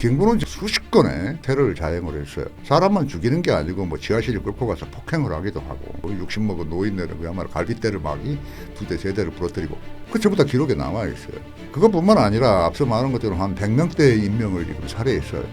김구는 수십 건의 테러를 자행을 했어요. 사람만 죽이는 게 아니고 뭐 지하실을 끌고 가서 폭행을 하기도 하고 60 먹은 노인네는 그야말로 갈빗대를 막이 2대, 3대를 부러뜨리고 그 전부 다 기록에 남아있어요. 그것뿐만 아니라 앞서 말한 것처럼 한 100명대의 인명을 지금 살해했어요.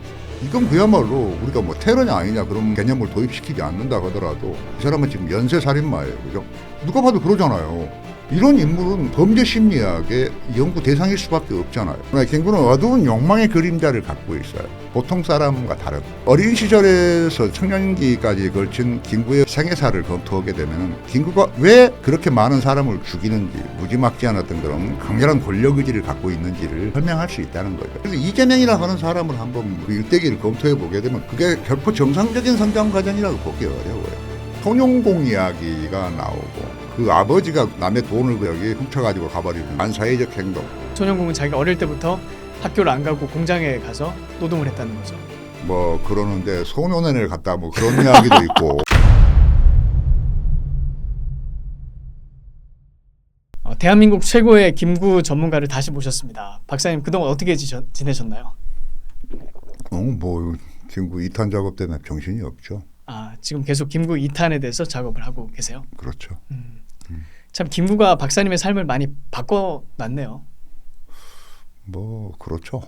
이건 그야말로 우리가 뭐 테러냐 아니냐 그런 개념을 도입시키지 않는다 하더라도 이 사람은 지금 연쇄살인마예요. 그죠? 누가 봐도 그러잖아요. 이런 인물은 범죄 심리학의 연구 대상일 수밖에 없잖아요. 김구는 어두운 욕망의 그림자를 갖고 있어요. 보통 사람과 다른. 어린 시절에서 청년기까지 걸친 김구의 생애사를 검토하게 되면 김구가 왜 그렇게 많은 사람을 죽이는지 무지막지한 어떤 그런 강렬한 권력 의지를 갖고 있는지를 설명할 수 있다는 거죠. 그래서 이재명이라 하는 사람을 한번 그 일대기를 검토해 보게 되면 그게 결코 정상적인 성장 과정이라고 보기 어려워요. 통용공 이야기가 나오고 그 아버지가 남의 돈을 여기 훔쳐가지고 가버리는 반사회적 행동. 손영공은 자기가 어릴 때부터 학교를 안 가고 공장에 가서 노동을 했다는 거죠. 뭐 그러는데 소년원을 갔다 뭐 그런 이야기도 있고. 대한민국 최고의 김구 전문가를 다시 모셨습니다. 박사님 그동안 어떻게 지내셨나요? 뭐 김구 2탄 작업 때문에 정신이 없죠. 지금 계속 김구 2탄에 대해서 작업을 하고 계세요? 그렇죠. 참 김구가 박사님의 삶을 많이 바꿔놨네요. 뭐 그렇죠.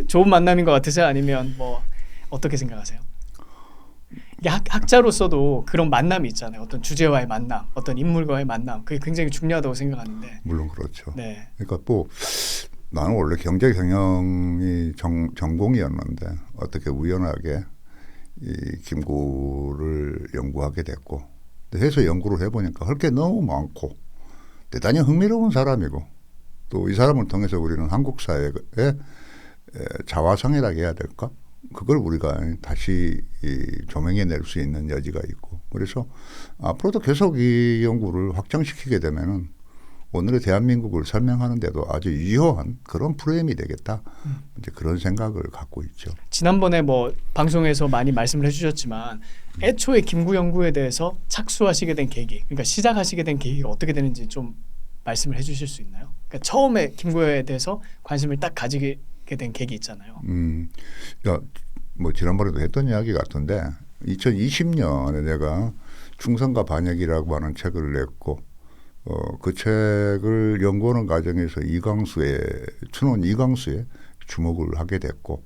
좋은 만남인 것 같으세요? 아니면 뭐 어떻게 생각하세요? 이게 학자로서도 그런 만남이 있잖아요. 어떤 주제와의 만남, 어떤 인물과의 만남, 그게 굉장히 중요하다고 생각하는데. 물론 그렇죠. 네. 그러니까 뭐 나는 원래 경제 경영이 전공이었는데 어떻게 우연하게 이 김구를 연구하게 됐고 해서 연구를 해보니까 할 게 너무 많고 대단히 흥미로운 사람이고 또 이 사람을 통해서 우리는 한국 사회의 자화상이라고 해야 될까? 그걸 우리가 다시 조명해낼 수 있는 여지가 있고 그래서 앞으로도 계속 이 연구를 확장시키게 되면은 오늘의 대한민국을 설명하는 데도 아주 유효한 그런 프레임이 되겠다. 이제 그런 생각을 갖고 있죠. 지난번에 뭐 방송에서 많이 말씀을 해주셨지만 애초에 김구 연구에 대해서 착수하시게 된 계기, 그러니까 시작하시게 된 계기가 어떻게 되는지 좀 말씀을 해주실 수 있나요? 그러니까 처음에 김구에 대해서 관심을 딱 가지게 된 계기 있잖아요. 뭐 지난번에도 했던 이야기 같은데 2020년에 내가 충성과 반역이라고 하는 책을 냈고 그 책을 연구하는 과정에서 춘원 이광수의 주목을 하게 됐고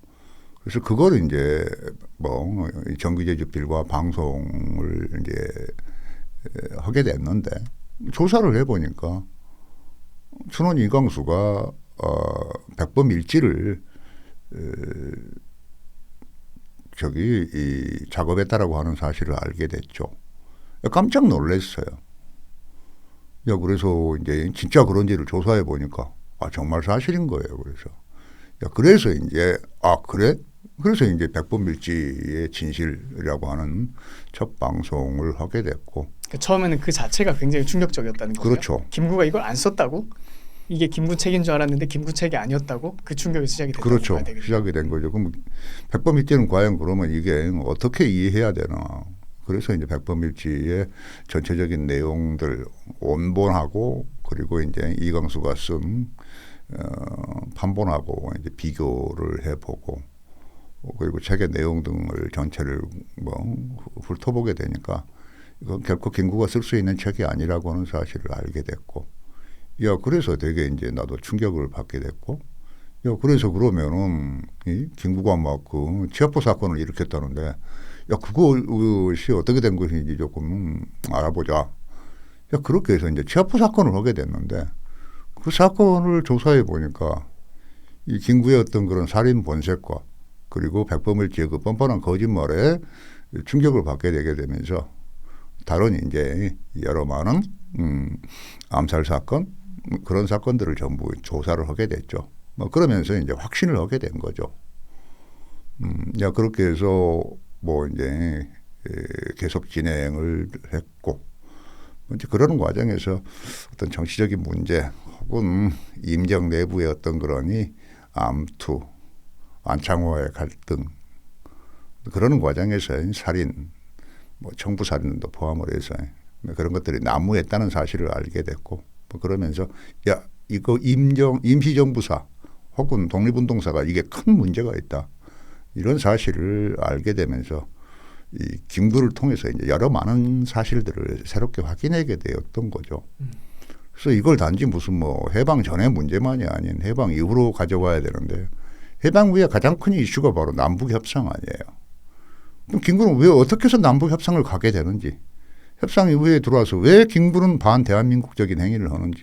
그래서 그걸 이제 뭐 정규제주필과 방송을 이제 하게 됐는데 조사를 해보니까 춘원 이광수가 백범일지를 작업했다라고 하는 사실을 알게 됐죠. 깜짝 놀랐어요. 그래서 이제 진짜 그런지를 조사해 보니까 정말 사실인 거예요. 그래서 이제 그래? 그래서 이제 백범일지의 진실이라고 하는 첫 방송을 하게 됐고. 그러니까 처음에는 그 자체가 굉장히 충격적이었다는 거죠. 그렇죠. 김구가 이걸 안 썼다고? 이게 김구 책인 줄 알았는데 김구 책이 아니었다고? 그 충격이 시작이 됐다고 그렇죠. 봐야 되겠죠. 시작이 된 거죠. 그럼 백범일지는 과연 그러면 이게 어떻게 이해해야 되나? 그래서 이제 백범일지의 전체적인 내용들 원본하고 그리고 이제 이광수가 쓴 판본하고 이제 비교를 해보고 그리고 책의 내용 등을 전체를 뭐 훑어보게 되니까 이건 결코 김구가 쓸 수 있는 책이 아니라고 하는 사실을 알게 됐고, 그래서 되게 이제 나도 충격을 받게 됐고, 그래서 그러면은 김구가 막 그 치아포 사건을 일으켰다는데. 그것이 어떻게 된 것인지 조금 알아보자. 그렇게 해서 이제 치아포 사건을 하게 됐는데 그 사건을 조사해 보니까 이 김구의 어떤 그런 살인 본색과 그리고 백범일지의 그 뻔뻔한 거짓말에 충격을 받게 되게 되면서 다른 이제 여러 많은 암살 사건 그런 사건들을 전부 조사를 하게 됐죠. 그러면서 이제 확신을 하게 된 거죠. 그렇게 해서 뭐 이제 계속 진행을 했고 이제 그러는 과정에서 어떤 정치적인 문제 혹은 임정 내부의 어떤 그러니 암투, 안창호와의 갈등 그러는 과정에서 살인, 뭐 청부 살인도 포함을 해서 그런 것들이 난무했다는 사실을 알게 됐고 그러면서 이거 임시정부사 혹은 독립운동사가 이게 큰 문제가 있다. 이런 사실을 알게 되면서 이 김구를 통해서 이제 여러 많은 사실들을 새롭게 확인하게 되었던 거죠. 그래서 이걸 단지 무슨 뭐 해방 전의 문제만이 아닌 해방 이후로 가져와야 되는데 해방 후에 가장 큰 이슈가 바로 남북 협상 아니에요. 그럼 김구는 왜 어떻게 해서 남북 협상을 가게 되는지, 협상 이후에 들어와서 왜 김구는 반대한민국적인 행위를 하는지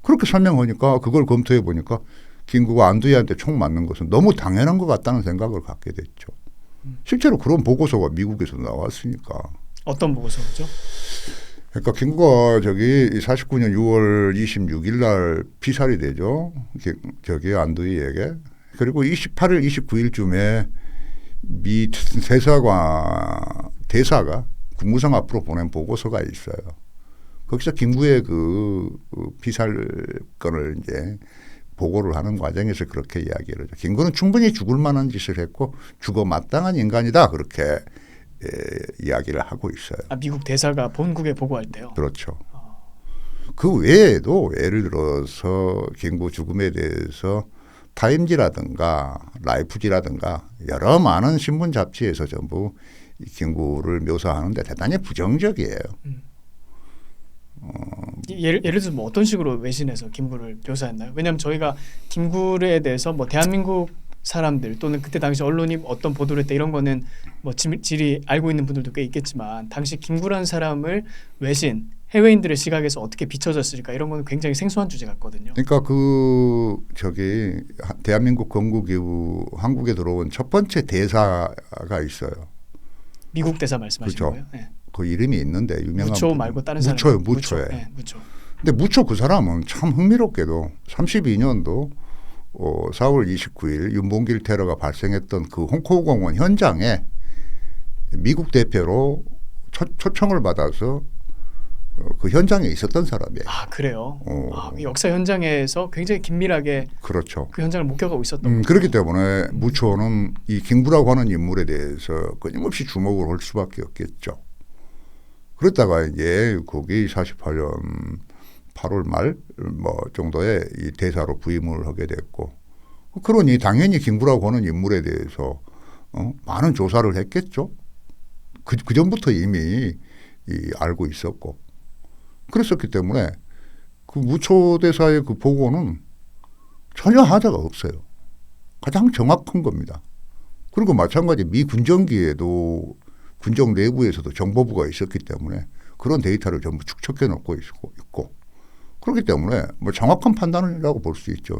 그렇게 설명하니까 그걸 검토해 보니까 김구가 안두희한테 총 맞는 것은 너무 당연한 것 같다는 생각을 갖게 됐죠. 실제로 그런 보고서가 미국에서 나왔으니까. 어떤 보고서죠? 그러니까 김구가 저기 49년 6월 26일 날 피살이 되죠. 저기 안두희에게. 그리고 28일, 29일쯤에 미 대사가 국무성 앞으로 보낸 보고서가 있어요. 거기서 김구의 그 피살 건을 이제 보고를 하는 과정에서 그렇게 이야기를 하죠. 김구는 충분히 죽을 만한 짓을 했고 죽어 마땅한 인간이다. 그렇게 이야기를 하고 있어요. 아, 미국 대사가 본국에 보고할 때요? 그렇죠. 그 외에도 예를 들어서 김구 죽음에 대해서 타임지라든가 라이프지라든가 여러 많은 신문 잡지에서 전부 이 김구를 묘사하는데 대단히 부정적이에요. 예를 들어서 뭐 어떤 식으로 외신에서 김구를 묘사했나요? 왜냐하면 저희가 김구에 대해서 뭐 대한민국 사람들 또는 그때 당시 언론이 어떤 보도를 했다 이런 거는 뭐 질이 알고 있는 분들도 꽤 있겠지만 당시 김구라는 사람을 외신 해외인들의 시각에서 어떻게 비춰졌을까 이런 거는 굉장히 생소한 주제 같거든요. 그러니까 그 저기 대한민국 건국 이후 한국에 들어온 첫 번째 대사가 있어요. 미국 대사 말씀하시는 그렇죠. 거예요? 네. 그 이름이 있는데 유명한 무초 말고 다른 사람 무초에. 네, 무초. 근데 무초 그 사람은 참 흥미롭게도 32년도 4월 29일 윤봉길 테러가 발생했던 그 홍콩공원 현장에 미국 대표로 초청을 받아서 그 현장에 있었던 사람이에요. 아 그래요? 그 역사 현장에서 굉장히 긴밀하게 그렇죠. 그 현장을 목격하고 있었던 그렇기 때문에 무초는 이 김구라고 하는 인물에 대해서 끊임없이 주목을 할 수밖에 없겠죠. 그랬다가 이제 거기 48년 8월 말 뭐 정도에 이 대사로 부임을 하게 됐고 그러니 당연히 김구라고 하는 인물에 대해서 많은 조사를 했겠죠. 그 전부터 이미 알고 있었고 그랬었기 때문에 그 무초 대사의 그 보고는 전혀 하자가 없어요. 가장 정확한 겁니다. 그리고 마찬가지 미 군정기에도 군정 내부에서도 정보부가 있었기 때문에 그런 데이터를 전부 축적해 놓고 있고 그렇기 때문에 뭐 정확한 판단이라고 볼 수 있죠.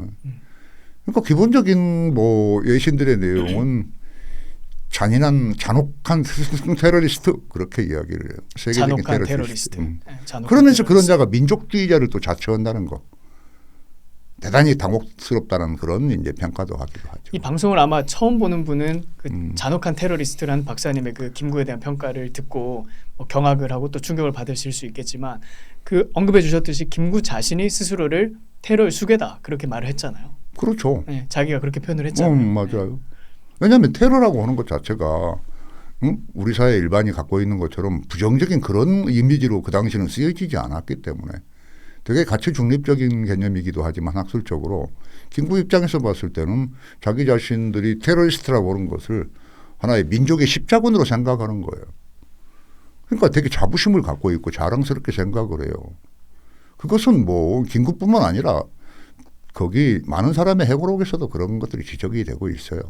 그러니까 기본적인 뭐 외신들의 내용은 잔혹한 테러리스트 그렇게 이야기를 해요. 세계적인 잔혹한 테러리스트. 그러면서 그런 자가 민족주의자를 또 자처한다는 거. 대단히 당혹스럽다는 그런 이제 평가도 하기도 하죠. 이 방송을 아마 처음 보는 분은 그 잔혹한 테러리스트라는 박사님의 그 김구에 대한 평가를 듣고 뭐 경악을 하고 또 충격을 받으실 수 있겠지만 그 언급해 주셨듯이 김구 자신이 스스로를 테러의 수괴다 그렇게 말을 했잖아요. 그렇죠. 네, 자기가 그렇게 표현을 했잖아요. 맞아요. 왜냐하면 테러라고 하는 것 자체가 우리 사회 일반이 갖고 있는 것처럼 부정적인 그런 이미지로 그 당시는 쓰여지지 않았기 때문에 되게 가치 중립적인 개념이기도 하지만 학술적으로 김구 입장에서 봤을 때는 자기 자신들이 테러리스트라고 하는 것을 하나의 민족의 십자군으로 생각하는 거예요. 그러니까 되게 자부심을 갖고 있고 자랑스럽게 생각을 해요. 그것은 뭐 김구뿐만 아니라 거기 많은 사람의 해고록에서도 그런 것들이 지적이 되고 있어요.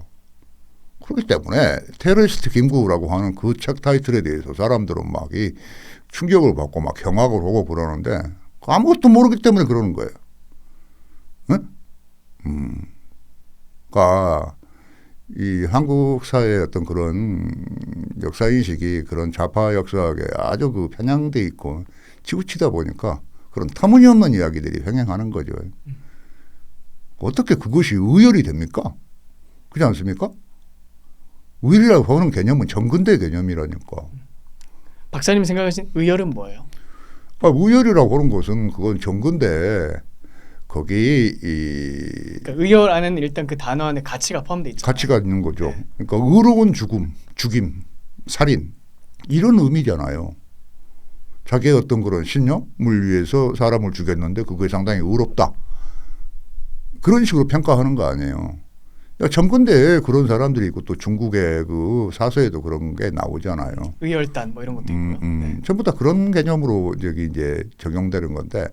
그렇기 때문에 테러리스트 김구라고 하는 그 책 타이틀에 대해서 사람들은 막 이 충격을 받고 막 경악을 하고 그러는데 아무것도 모르기 때문에 그러는 거예요. 응? 그러니까 이 한국 사회의 어떤 그런 역사 인식이 그런 좌파 역사학에 아주 그 편향돼 있고 치우치다 보니까 그런 터무니없는 이야기들이 횡행하는 거죠. 어떻게 그것이 의열이 됩니까? 그렇지 않습니까? 의열이라고 하는 개념은 정근대 개념이라니까. 박사님 생각하신 의열은 뭐예요? 의열이라고 하는 것은 그건 정근대 거기 그러니까 의열 안에는 일단 그 단어 안에 가치가 포함되어 있잖아요. 가치가 있는 거죠. 네. 그러니까 의로운 죽임, 살인 이런 의미잖아요. 자기의 어떤 그런 신념을 위해서 사람을 죽였는데 그게 상당히 의롭다. 그런 식으로 평가하는 거 아니에요. 야, 전근대에 그런 사람들이 있고 또 중국의 그 사서에도 그런 게 나오잖아요. 의열단 뭐 이런 것도 있고요. 네. 전부 다 그런 개념으로 저기 이제 적용되는 건데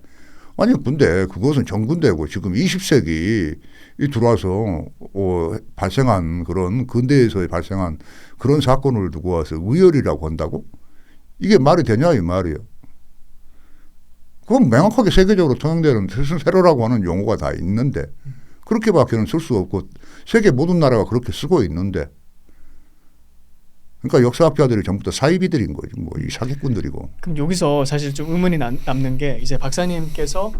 아니 근데 그것은 전근대고 지금 20세기 이 들어와서 발생한 그런 근대에서 발생한 그런 사건을 두고 와서 의열이라고 한다고? 이게 말이 되냐 이 말이에요. 그건 명확하게 세계적으로 통용되는 테러라고 하는 용어가 다 있는데 그렇게밖에는 쓸 수 없고 세계 모든 나라가 그렇게 쓰고 있는데 그러니까 역사학자들이 전부 다 사이비들인 거지 뭐 이 사기꾼들이고. 그럼 여기서 사실 좀 의문이 남는 게 이제 박사님께서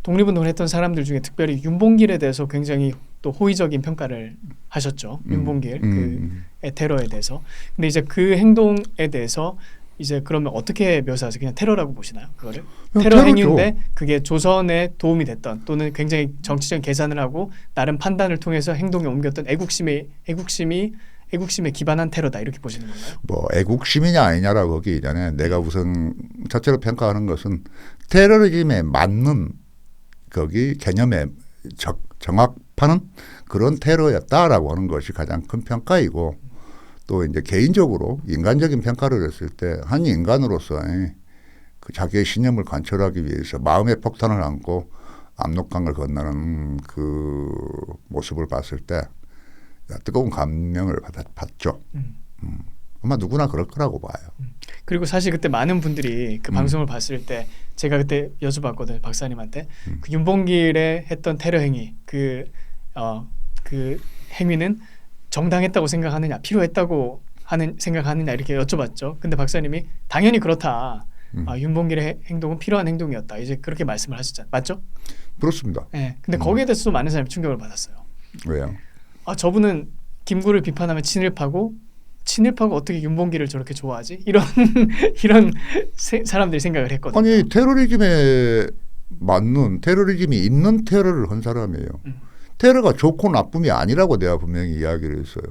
독립운동을 했던 사람들 중에 특별히 윤봉길에 대해서 굉장히 또 호의적인 평가를 하셨죠. 윤봉길 그의 테러에 대해서. 근데 이제 그 행동에 대해서 이제 그러면 어떻게 묘사하세요? 그냥 테러라고 보시나요? 그거를? 테러 행위인데 그게 조선에 도움이 됐던 또는 굉장히 정치적인 계산을 하고 나름 판단을 통해서 행동에 옮겼던 애국심에 기반한 테러다 이렇게 보시는 건가요? 뭐 애국심이냐 아니냐라고 하기 이전에 내가 우선 첫째로 평가하는 것은 테러리즘에 맞는 거기 개념에 정확하는 그런 테러였다라고 하는 것이 가장 큰 평가이고 또 이제 개인적으로 인간적인 평가를 했을 때 한 인간으로서 그 자기의 신념을 관철하기 위해서 마음의 폭탄을 안고 압록강을 건너는 그 모습을 봤을 때 뜨거운 감명을 받죠. 아마 누구나 그럴 거라고 봐요. 그리고 사실 그때 많은 분들이 그 방송을 봤을 때 제가 그때 여쭤봤거든요. 박사님한테 그 윤봉길의 했던 테러 행위 그 행위는 정당했다고 생각하느냐 필요했다고 생각하느냐 이렇게 여쭤봤죠. 근데 박사님이 당연히 그렇다. 윤봉길의 행동은 필요한 행동이었다. 이제 그렇게 말씀을 하셨잖아요. 맞죠? 그렇습니다. 네. 근데 거기에 대해서도 많은 사람이 충격을 받았어요. 왜요? 저분은 김구를 비판하면 친일파고 어떻게 윤봉길을 저렇게 좋아하지? 이런 사람들이 생각을 했거든요. 아니 테러리즘에 맞는 테러리즘이 있는 테러를 한 사람이에요. 테러가 좋고 나쁨이 아니라고 내가 분명히 이야기를 했어요.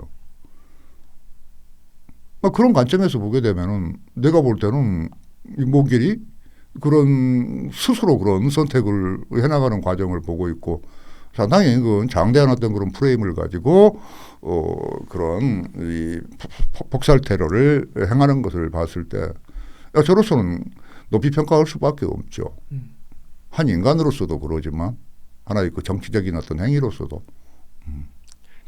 그런 관점에서 보게 되면은 내가 볼 때는 윤봉길이 그런 스스로 그런 선택을 해나가는 과정을 보고 있고 상당히 그건 장대한 어떤 그런 프레임을 가지고 그런 이 폭살 테러를 행하는 것을 봤을 때 저로서는 높이 평가할 수밖에 없죠. 한 인간으로서도 그러지만 하나의 그 정치적인 어떤 행위로서도.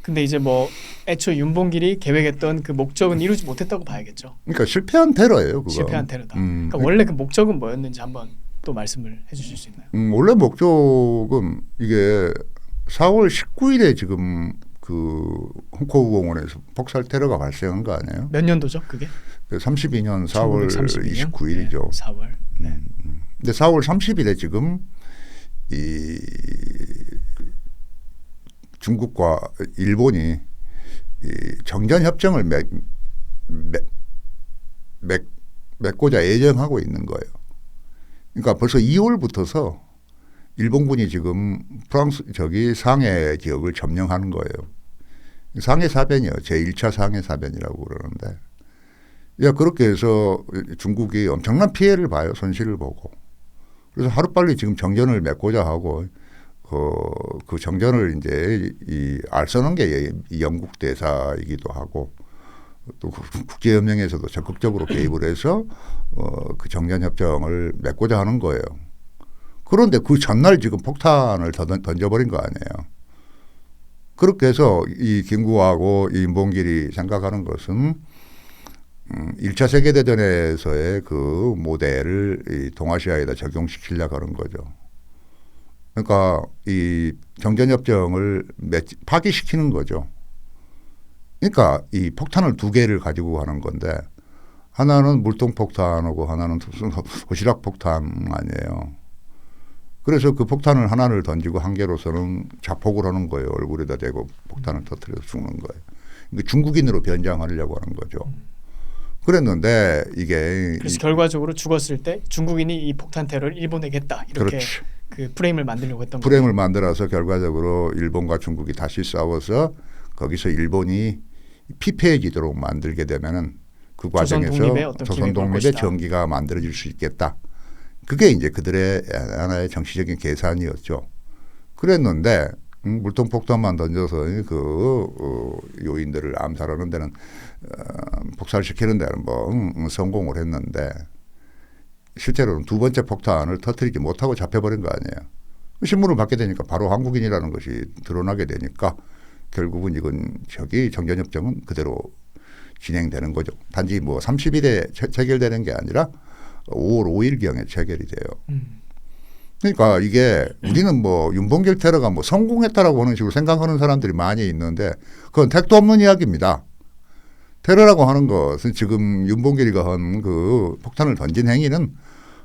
근데 이제 뭐 애초에 윤봉길이 계획했던 그 목적은 이루지 못했다고 봐야겠죠. 그러니까 실패한 테러예요. 그거. 실패한 테러다. 그러니까 원래 그 목적은 뭐였는지 한번 또 말씀을 해주실 수 있나요? 원래 목적은 이게 4월 19일에 지금 그 홍코우 공원에서 폭살 테러가 발생한 거 아니에요? 몇 년도죠, 그게? 32년 4월 1932년? 29일이죠. 네, 4월. 네. 근데 4월 30일에 지금 이 중국과 일본이 이 정전 협정을 맺고자 예정하고 있는 거예요. 그러니까 벌써 2월부터서 일본군이 지금 프랑스 상해 지역을 점령하는 거예요. 상해 사변이요. 제1차 상해 사변이라고 그러는데 그렇게 해서 중국이 엄청난 피해를 봐요. 손실을 보고. 그래서 하루빨리 지금 정전을 맺고자 하고 그 정전을 이제 알선한 게 영국 대사이기도 하고 또 국제연맹에서도 적극적으로 개입을 해서 그 정전 협정을 맺고자 하는 거예요. 그런데 그 전날 지금 폭탄을 던져버린 거 아니에요. 그렇게 해서 이 김구하고 이 윤봉길이 생각하는 것은 1차 세계대전에서의 그 모델을 이 동아시아에다 적용시키려고 하는 거죠. 그러니까 이 정전협정을 파기시키는 거죠. 그러니까 이 폭탄을 두 개를 가지고 가는 건데 하나는 물통폭탄하고 하나는 도시락폭탄 아니에요. 그래서 그 폭탄을 하나를 던지고 한 개로서는 자폭을 하는 거예요. 얼굴에다 대고 폭탄을 터뜨려서 죽는 거예요. 그러니까 중국인으로 변장하려고 하는 거죠. 그랬는데 이게 그래서 결과적으로 죽었을 때 중국인이 이 폭탄 테러를 일본에게 했다. 이렇게 그렇지. 그 프레임을 만들려고 했던 프레임을 거예요. 만들어서 결과적으로 일본과 중국이 다시 싸워서 거기서 일본이 피폐해지도록 만들게 되면은 그 과정에서 조선 독립의 전기가 만들어질 수 있겠다. 그게 이제 그들의 하나의 정치적인 계산이었죠. 그랬는데 물통 폭탄만 던져서 요인들을 암살하는 데는 폭살시키는 데는 성공을 했는데 실제로는 두 번째 폭탄을 터뜨리지 못하고 잡혀버린 거 아니에요. 신문을 받게 되니까 바로 한국인이라는 것이 드러나게 되니까 결국은 이건 정전협정은 그대로 진행되는 거죠. 단지 30일에 체결되는 게 아니라 5월 5일경에 체결이 돼요. 그러니까 이게 우리는 윤봉길 테러가 성공했다라고 하는 식으로 생각하는 사람들이 많이 있는데 그건 택도 없는 이야기입니다. 테러라고 하는 것은 지금 윤봉길이가 한 그 폭탄을 던진 행위는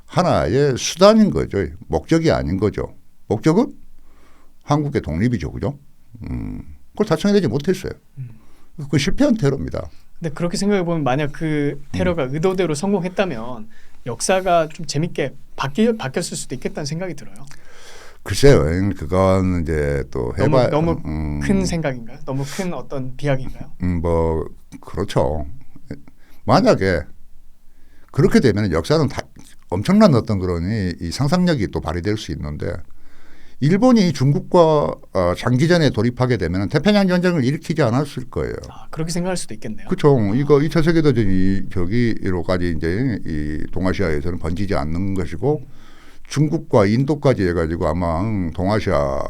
하나의 수단인 거죠. 목적이 아닌 거죠. 목적은 한국의 독립이죠. 그죠? 그걸 달성해내지 못했어요. 그 실패한 테러입니다. 근데 그렇게 생각해 보면 만약 그 테러가 의도대로 성공했다면 역사가 좀 재밌게 바뀌었을 수도 있겠다는 생각이 들어요. 글쎄요, 그건 이제 또 해봐 너무 큰 생각인가요? 너무 큰 어떤 비약인가요? 그렇죠. 만약에 그렇게 되면 역사는 엄청난 어떤 그런 이 상상력이 또 발휘될 수 있는데 일본이 중국과 장기전에 돌입하게 되면 태평양 전쟁을 일으키지 않았을 거예요. 그렇게 생각할 수도 있겠네요. 그렇죠. 이거 2차 세계대전이 저기로까지 이제 이 동아시아에서는 번지지 않는 것이고 중국과 인도까지 해가지고 아마 동아시아,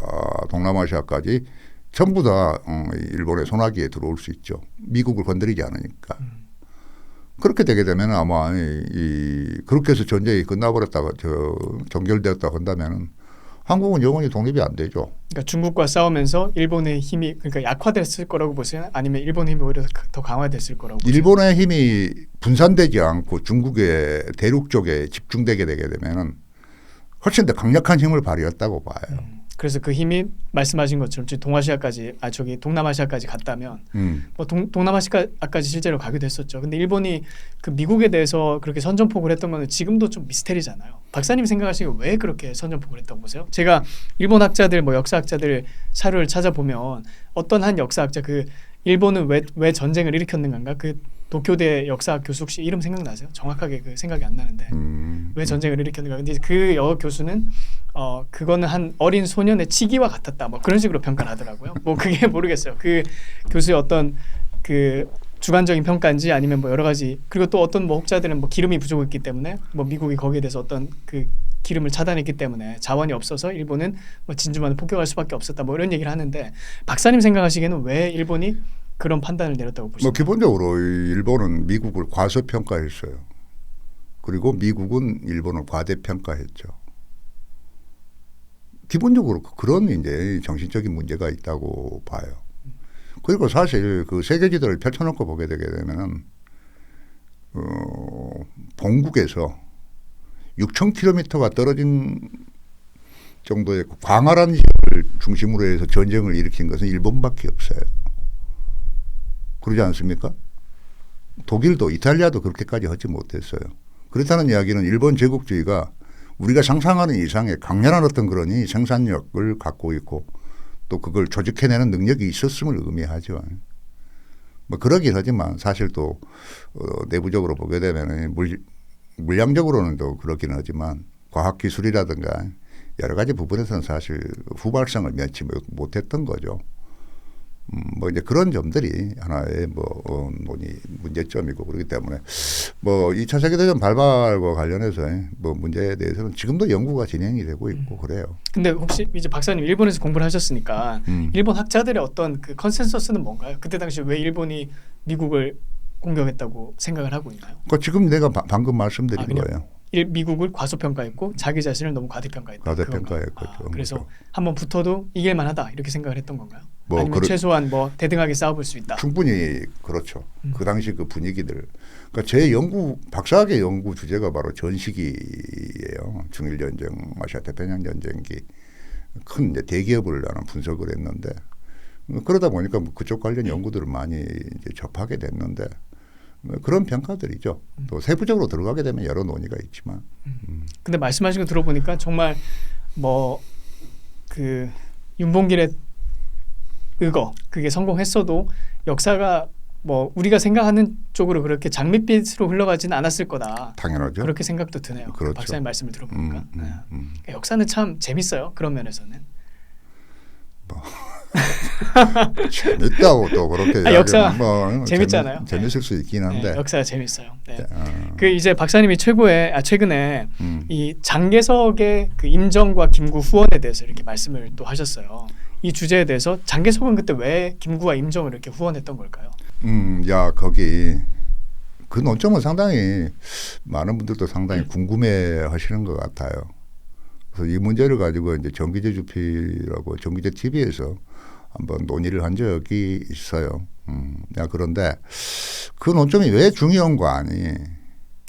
동남아시아까지 전부 다 일본의 손아귀에 들어올 수 있죠. 미국을 건드리지 않으니까. 그렇게 되게 되면 아마 그렇게 해서 전쟁이 끝나버렸다가 종결되었다고 한다면은 한국은 영원히 독립이 안 되죠. 그러니까 중국과 싸우면서 일본의 힘이 그러니까 약화됐을 거라고 보세요? 아니면 일본의 힘이 오히려 더 강화됐을 거라고 보세요? 일본의 힘이 분산되지 않고 중국의 대륙 쪽에 집중되게 되게 되면은 훨씬 더 강력한 힘을 발휘했다고 봐요. 그래서 그 힘이 말씀하신 것처럼 동남아시아까지 갔다면 동남아시아까지 실제로 가기도 했었죠. 근데 일본이 그 미국에 대해서 그렇게 선전포고를 했던 건 지금도 좀 미스테리잖아요. 박사님 생각하시기에 왜 그렇게 선전포고를 했다고 보세요? 제가 일본 학자들 역사학자들 사료를 찾아보면 어떤 한 역사학자 그 일본은 왜 전쟁을 일으켰는가 그 도쿄대 역사 교수 혹시 이름 생각나세요? 정확하게 그 생각이 안 나는데 왜 전쟁을 일으켰는가. 근데 그 교수는 그거는 한 어린 소년의 치기와 같았다. 그런 식으로 평가를 하더라고요. 그게 모르겠어요. 그 교수의 어떤 그 주관적인 평가인지 아니면 여러 가지 그리고 또 어떤 혹자들은 기름이 부족했기 때문에 미국이 거기에 대해서 어떤 그 기름을 차단했기 때문에 자원이 없어서 일본은 진주만을 폭격할 수밖에 없었다. 이런 얘기를 하는데 박사님 생각하시기에는 왜 일본이 그런 판단을 내렸다고 보시나요? 기본적으로 일본은 미국을 과소평가했어요. 그리고 미국은 일본을 과대평가했죠. 기본적으로 그런 이제 정신적인 문제가 있다고 봐요. 그리고 사실 그 세계지도를 펼쳐놓고 보게 되게 되면은 본국에서 6,000km가 떨어진 정도의 광활한 지역을 중심으로 해서 전쟁을 일으킨 것은 일본밖에 없어요. 그러지 않습니까? 독일도 이탈리아도 그렇게까지 하지 못했어요. 그렇다는 이야기는 일본 제국주의가 우리가 상상하는 이상의 강렬한 어떤 그런 생산력을 갖고 있고 또 그걸 조직해내는 능력이 있었음을 의미하죠. 그러긴 하지만 사실 또 내부적으로 보게 되면 물량적으로는 또 그렇긴 하지만 과학기술이라든가 여러 가지 부분에서는 사실 후발성을 면치 못했던 거죠. 이제 그런 점들이 하나의 문제점이고 그렇기 때문에 2차 세계대전 발발과 관련해서 문제에 대해서는 지금도 연구가 진행이 되고 있고 그래요. 근데 혹시 이제 박사님 일본에서 공부를 하셨으니까 일본 학자들의 어떤 그 컨센서스는 뭔가요? 그때 당시 왜 일본이 미국을 공격했다고 생각을 하고 있나요? 지금 내가 방금 말씀드린 거예요. 미국을 과소평가했고 자기 자신을 너무 과대평가했다. 과대평가했거죠. 그래서 한번 붙어도 이길만하다 이렇게 생각을 했던 건가요? 아니면 최소한 대등하게 싸워볼 수 있다. 충분히 그렇죠. 그 당시 그 분위기들. 그러니까 박사학의 연구 주제가 바로 전시기예요. 중일전쟁, 아시아 태평양 전쟁기 큰 이제 대기업을 나는 분석을 했는데 그러다 보니까 그쪽 관련 연구들을 많이 이제 접하게 됐는데 그런 평가들이죠. 또 세부적으로 들어가게 되면 여러 논의가 있지만. 근데 말씀하신 거 들어보니까 정말 그 윤봉길의 의거 그게 성공했어도 역사가 우리가 생각하는 쪽으로 그렇게 장밋빛으로 흘러가지는 않았을 거다. 당연하죠. 그렇게 생각도 드네요. 그렇죠. 박사님 말씀을 들어보니까 역사는 참 재밌어요. 그런 면에서는. 재밌다고 또 그렇게 역사 뭐 재밌잖아요. 재밌을 수 있긴 한데. 네, 역사가 재밌어요. 네. 그 이제 박사님이 최근에 이 장개석의 그 임정과 김구 후원에 대해서 이렇게 말씀을 또 하셨어요. 이 주제에 대해서 장개석은 그때 왜 김구와 임정을 이렇게 후원했던 걸까요? 야 거기 그 논점은 상당히 많은 분들도 상당히 궁금해하시는 것 같아요. 그래서 이 문제를 가지고 이제 정기재 주필하고 정기재 TV에서 한번 논의를 한 적이 있어요. 그런데 그 논점이 왜 중요한 거 아니?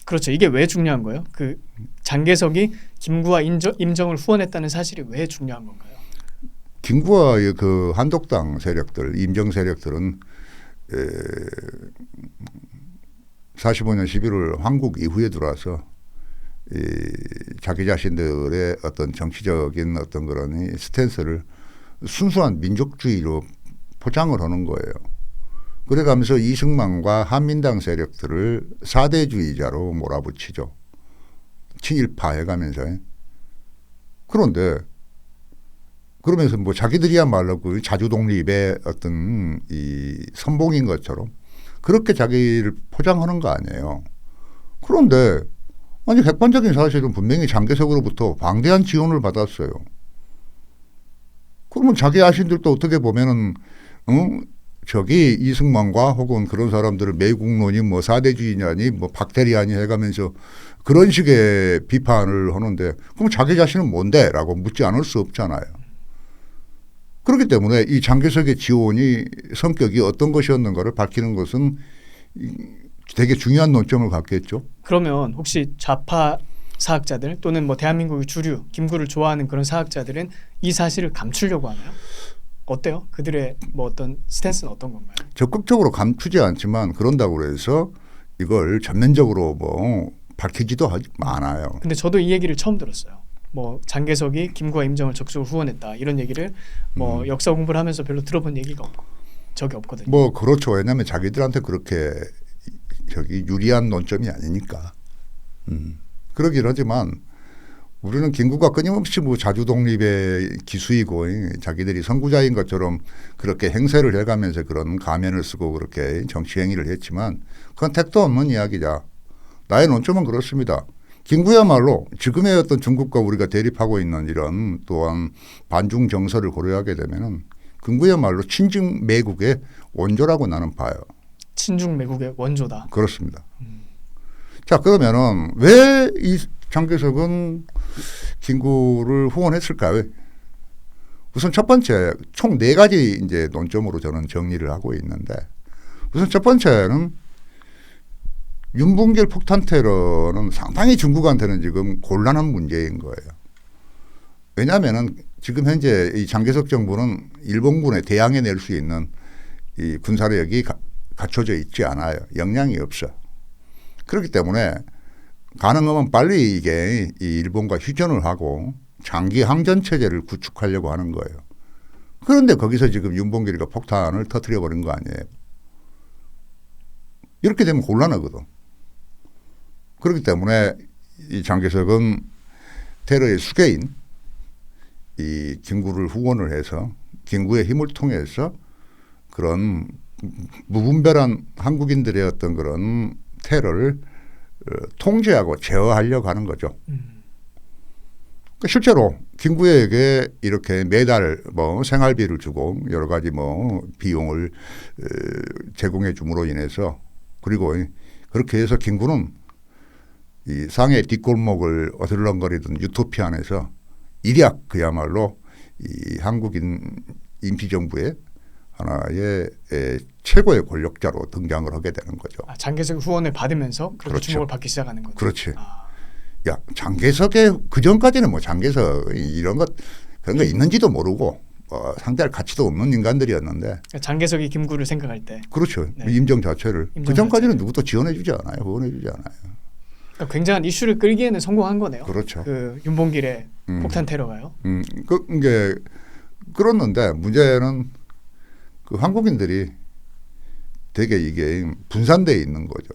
그렇죠. 이게 왜 중요한 거예요? 그 장개석이 김구와 임정을 후원했다는 사실이 왜 중요한 건가요? 김구와의 그 한독당 세력들, 임정 세력들은 45년 11월 한국 이후에 들어와서 자기 자신들의 어떤 정치적인 어떤 그런 스탠스를 순수한 민족주의로 포장을 하는 거예요. 그래가면서 이승만과 한민당 세력들을 사대주의자로 몰아붙이죠. 친일파 해가면서. 그런데 그러면서 뭐 자기들이야말로 그 자주독립의 어떤 이 선봉인 것처럼 그렇게 자기를 포장하는 거 아니에요. 그런데 아니 객관적인 사실은 분명히 장개석으로부터 방대한 지원을 받았어요. 그러면 자기 자신들도 어떻게 보면은 저기 이승만과 혹은 그런 사람들을 매국노니 뭐 사대주의냐니 뭐 박테리아니 해가면서 그런 식의 비판을 하는데 그럼 자기 자신은 뭔데? 라고 묻지 않을 수 없잖아요. 그렇기 때문에 이 장개석의 지원이 성격이 어떤 것이었는가를 밝히는 것은 되게 중요한 논점을 갖겠죠. 그러면 혹시 좌파 사학자들 또는 뭐 대한민국의 주류 김구를 좋아하는 그런 사학자들은 이 사실을 감추려고 하나요? 어때요? 그들의 뭐 어떤 스탠스는 어떤 건가요? 적극적으로 감추지 않지만 그런다고 해서 이걸 전면적으로 뭐 밝히지도 않아요. 근데 저도 이 얘기를 처음 들었어요. 뭐 장개석이 김구와 임정을 적극적으로 후원했다 이런 얘기를 뭐 역사 공부를 하면서 별로 들어본 얘기가 없고 적이 없거든요. 뭐 그렇죠. 왜냐하면 자기들한테 그렇게 저기 유리한 논점이 아니니까. 그러긴 하지만 우리는 김구가 끊임없이 뭐 자주독립의 기수이고 자기들이 선구자인 것처럼 그렇게 행세를 해가면서 그런 가면을 쓰고 그렇게 정치 행위를 했지만 그건 택도 없는 이야기다. 나의 논점은 그렇습니다. 김구야말로 지금의 어떤 중국과 우리가 대립하고 있는 이런 또한 반중 정서를 고려하게 되면은 김구야말로 친중 매국의 원조라고 나는 봐요. 친중 매국의 원조다. 그렇습니다. 자 그러면은 왜 이 장개석은 김구를 후원했을까요? 우선 첫 번째 총 4가지 이제 논점으로 저는 정리를 하고 있는데 우선 첫 번째는 윤봉길 폭탄 테러는 상당히 중국한테는 지금 곤란한 문제인 거예요. 왜냐하면은 지금 현재 이 장개석 정부는 일본군에 대항해 낼 수 있는 이 군사력이 갖춰져 있지 않아요. 역량이 없어. 그렇기 때문에 가능하면 빨리 이게 이 일본과 휴전을 하고 장기 항전 체제를 구축하려고 하는 거예요. 그런데 거기서 지금 윤봉길이가 폭탄을 터뜨려 버린 거 아니에요. 이렇게 되면 곤란하거든. 그렇기 때문에 이 장개석은 테러의 수괴인 이 김구를 후원을 해서 김구의 힘을 통해서 그런 무분별한 한국인들의 어떤 그런 테러를 통제하고 제어하려고 하는 거죠. 실제로 김구에게 이렇게 매달 뭐 생활비를 주고 여러 가지 뭐 비용을 제공해 줌으로 인해서 그리고 그렇게 해서 김구는 이 상해 뒷골목을 어슬렁거리던 유토피아 안에서 일약 그야말로 이 한국인 임시정부의 하나의 최고의 권력자로 등장을 하게 되는 거죠. 아, 장개석 후원을 받으면서 그렇게 그렇죠. 주목을 받기 시작하는 거죠. 그렇지. 야 장개석의 그 전까지는 뭐 장개석 이런 것 그런 거 있는지도 모르고 상대할 가치도 없는 인간들이었는데. 그러니까 장개석이 김구를 생각할 때. 그렇죠. 네. 임정 자체를. 임정 그 전까지는 자체를. 누구도 지원해주지 않아요. 후원해주지 않아요. 그러니까 굉장한 이슈를 끌기에는 성공한 거네요. 그렇죠. 그 윤봉길의 폭탄 테러가요. 이게 그렇는데 문제는 그 한국인들이 되게 이게 분산되어 있는 거죠.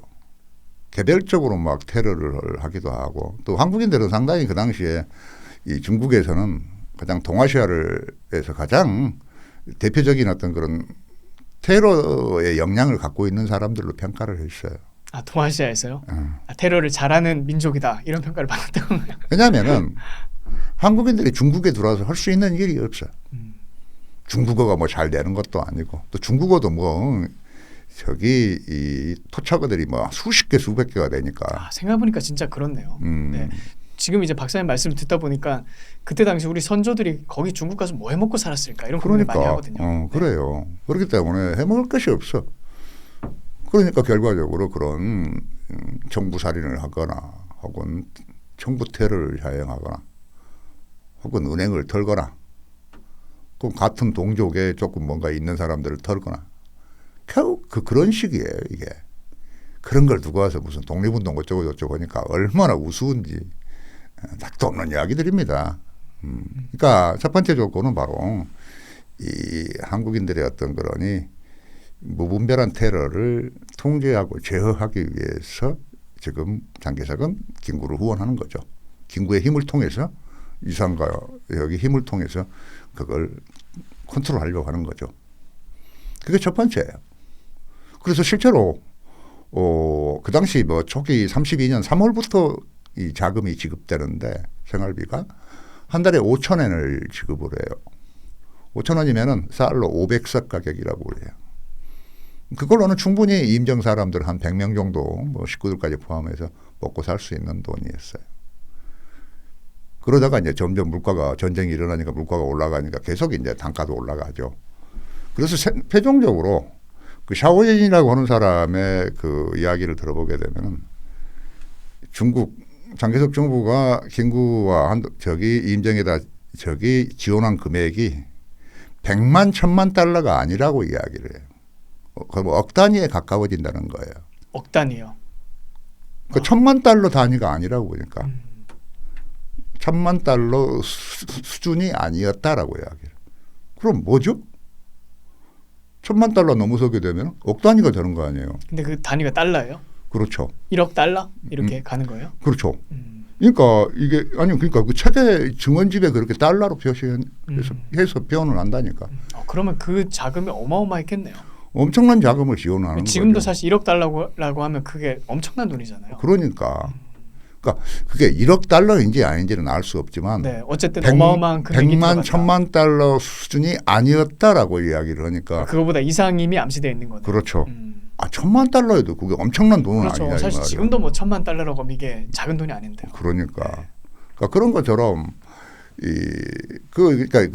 개별적으로 막 테러를 하기도 하고 또 한국인들은 상당히 그 당시에 이 중국에서는 가장 동아시아에서 가장 대표적인 어떤 그런 테러의 역량을 갖고 있는 사람들로 평가를 했어요. 아, 동아시아에서요? 아, 테러를 잘하는 민족이다 이런 평가를 받았던 건가요? 왜냐하면은 한국인들이 중국에 들어와서 할 수 있는 일이 없어요. 중국어가 뭐 잘 되는 것도 아니고 또 중국어도 뭐 저기 이 토착어들이 뭐 수십 개 수백 개가 되니까. 아, 생각해보니까 진짜 그렇네요. 네. 지금 이제 박사님 말씀을 듣다 보니까 그때 당시 우리 선조들이 거기 중국 가서 뭐 해먹고 살았을까 이런 고민을 많이 하거든요. 네. 그래요. 그렇기 때문에 해먹을 것이 없어. 그러니까 결과적으로 그런 정부 살인을 하거나 혹은 정부 테러를 자행하거나 혹은 은행을 털거나 그 같은 동족에 조금 뭔가 있는 사람들을 털거나 결국 그런 식이에요 이게. 그런 걸 두고 와서 무슨 독립운동 어쩌고 저쩌고 하니까 얼마나 우스운지 닥도 없는 이야기들입니다. 그러니까 첫 번째 조건은 바로 이 한국인들의 어떤 그러니 무분별한 테러를 통제하고 제어하기 위해서 지금 장개석은 김구를 후원하는 거죠. 김구의 힘을 통해서 이상과 여기 힘을 통해서 그걸 컨트롤하려고 하는 거죠. 그게 첫 번째예요. 그래서 실제로 그 당시 뭐 초기 32년 3월부터 이 자금이 지급되는데 생활비가 한 달에 5,000엔을 지급을 해요. 5,000원이면은 쌀로 500석 가격이라고 그래요. 그걸로는 충분히 임정 사람들 한 100명 정도 뭐 식구들까지 포함해서 먹고 살 수 있는 돈이었어요. 그러다가 이제 점점 물가가 전쟁이 일어나니까 물가가 올라가니까 계속 이제 단가도 올라가죠. 그래서 최종적으로 그 샤오옌이라고 하는 사람의 그 이야기를 들어보게 되면은 중국 장개석 정부가 김구와 저기 임정에다 저기 지원한 금액이 100만 1000만 달러가 아니라고 이야기를 해요. 거의 뭐 억 단위에 가까워진다는 거예요. 억 단위요. 그 1000만 달러 단위가 아니라고 보니까 1000만 달러 수준이 아니었다라고 이야기를. 그럼 뭐죠? 1000만 달러 넘어서게 되면 억 단위가 되는 거 아니에요. 근데 그 단위가 달러예요? 그렇죠. 1억 달러 이렇게 가는 거예요? 그렇죠. 그러니까 이게 아니 그러니까 그 책의 증언집에 그렇게 달러로 표시해서 표현을 한다니까. 그러면 그 자금이 어마어마했겠네요. 엄청난 자금을 지원하는 지금도 거죠. 사실 1억 달러라고 하면 그게 엄청난 돈이잖아요. 그러니까 그게 1억 달러인지 아닌지는 알 수 없지만 네, 어쨌든 어마어마한 금액이 100만 들어갔다. 1000만 달러 수준이 아니었다라고 이야기를 하니까 그거보다 이상임이 암시되어 있는 거네요. 그렇죠. 1000만 달러에도 그게 엄청난 돈은 그렇죠. 아니냐. 사실 지금도 뭐 1000만 달러라고 하면 이게 작은 돈이 아닌데요. 그러니까 그런 것처럼 그러니까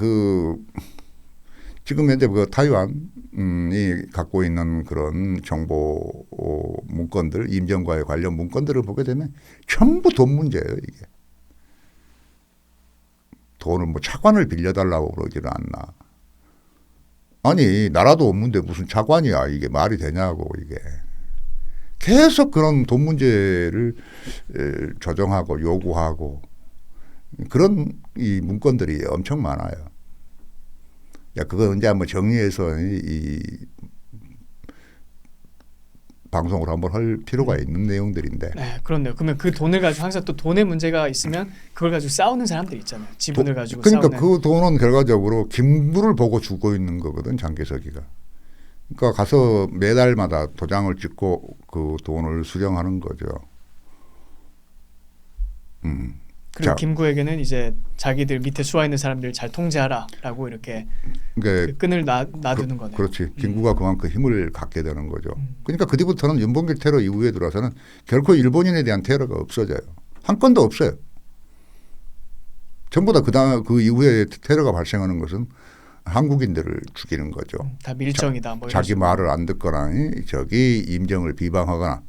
지금 현재 그 타이완이 갖고 있는 그런 정보 문건들, 임정과의 관련 문건들을 보게 되면 전부 돈 문제예요, 이게. 돈을 뭐 차관을 빌려달라고 그러지는 않나. 아니, 나라도 없는데 무슨 차관이야, 이게 말이 되냐고, 이게. 계속 그런 돈 문제를 조정하고 요구하고 그런 이 문건들이 엄청 많아요. 야, 그거 언제 한번 정리해서 이 방송을 한번 할 필요가 있는 내용들인데. 네, 그렇네요. 그러면 그 돈을 가지고 항상 또 돈의 문제가 있으면 그걸 가지고 싸우는 사람들이 있잖아요. 지분을 가지고 그러니까 싸우는. 그 돈은 결과적으로 김구를 보고 주고 있는 거거든, 장개석이가. 그러니까 가서 매달마다 도장을 찍고 그 돈을 수령하는 거죠. 그리고 자, 김구에게는 이제 자기들 밑에 수와 있는 사람들을 잘 통제하라라고 이렇게 그 끈을 놔두는 거네요. 그렇지. 김구가 그만큼 힘을 갖게 되는 거죠. 그러니까 그 뒤부터는 윤봉길 테러 이후에 들어서는 결코 일본인에 대한 테러가 없어져요. 한 건도 없어요. 전부 다 그 이후에 테러가 발생하는 것은 한국인들을 죽이는 거죠. 다 밀정이다. 뭐 자기 말을 안 듣거나 저기 임정을 비방하거나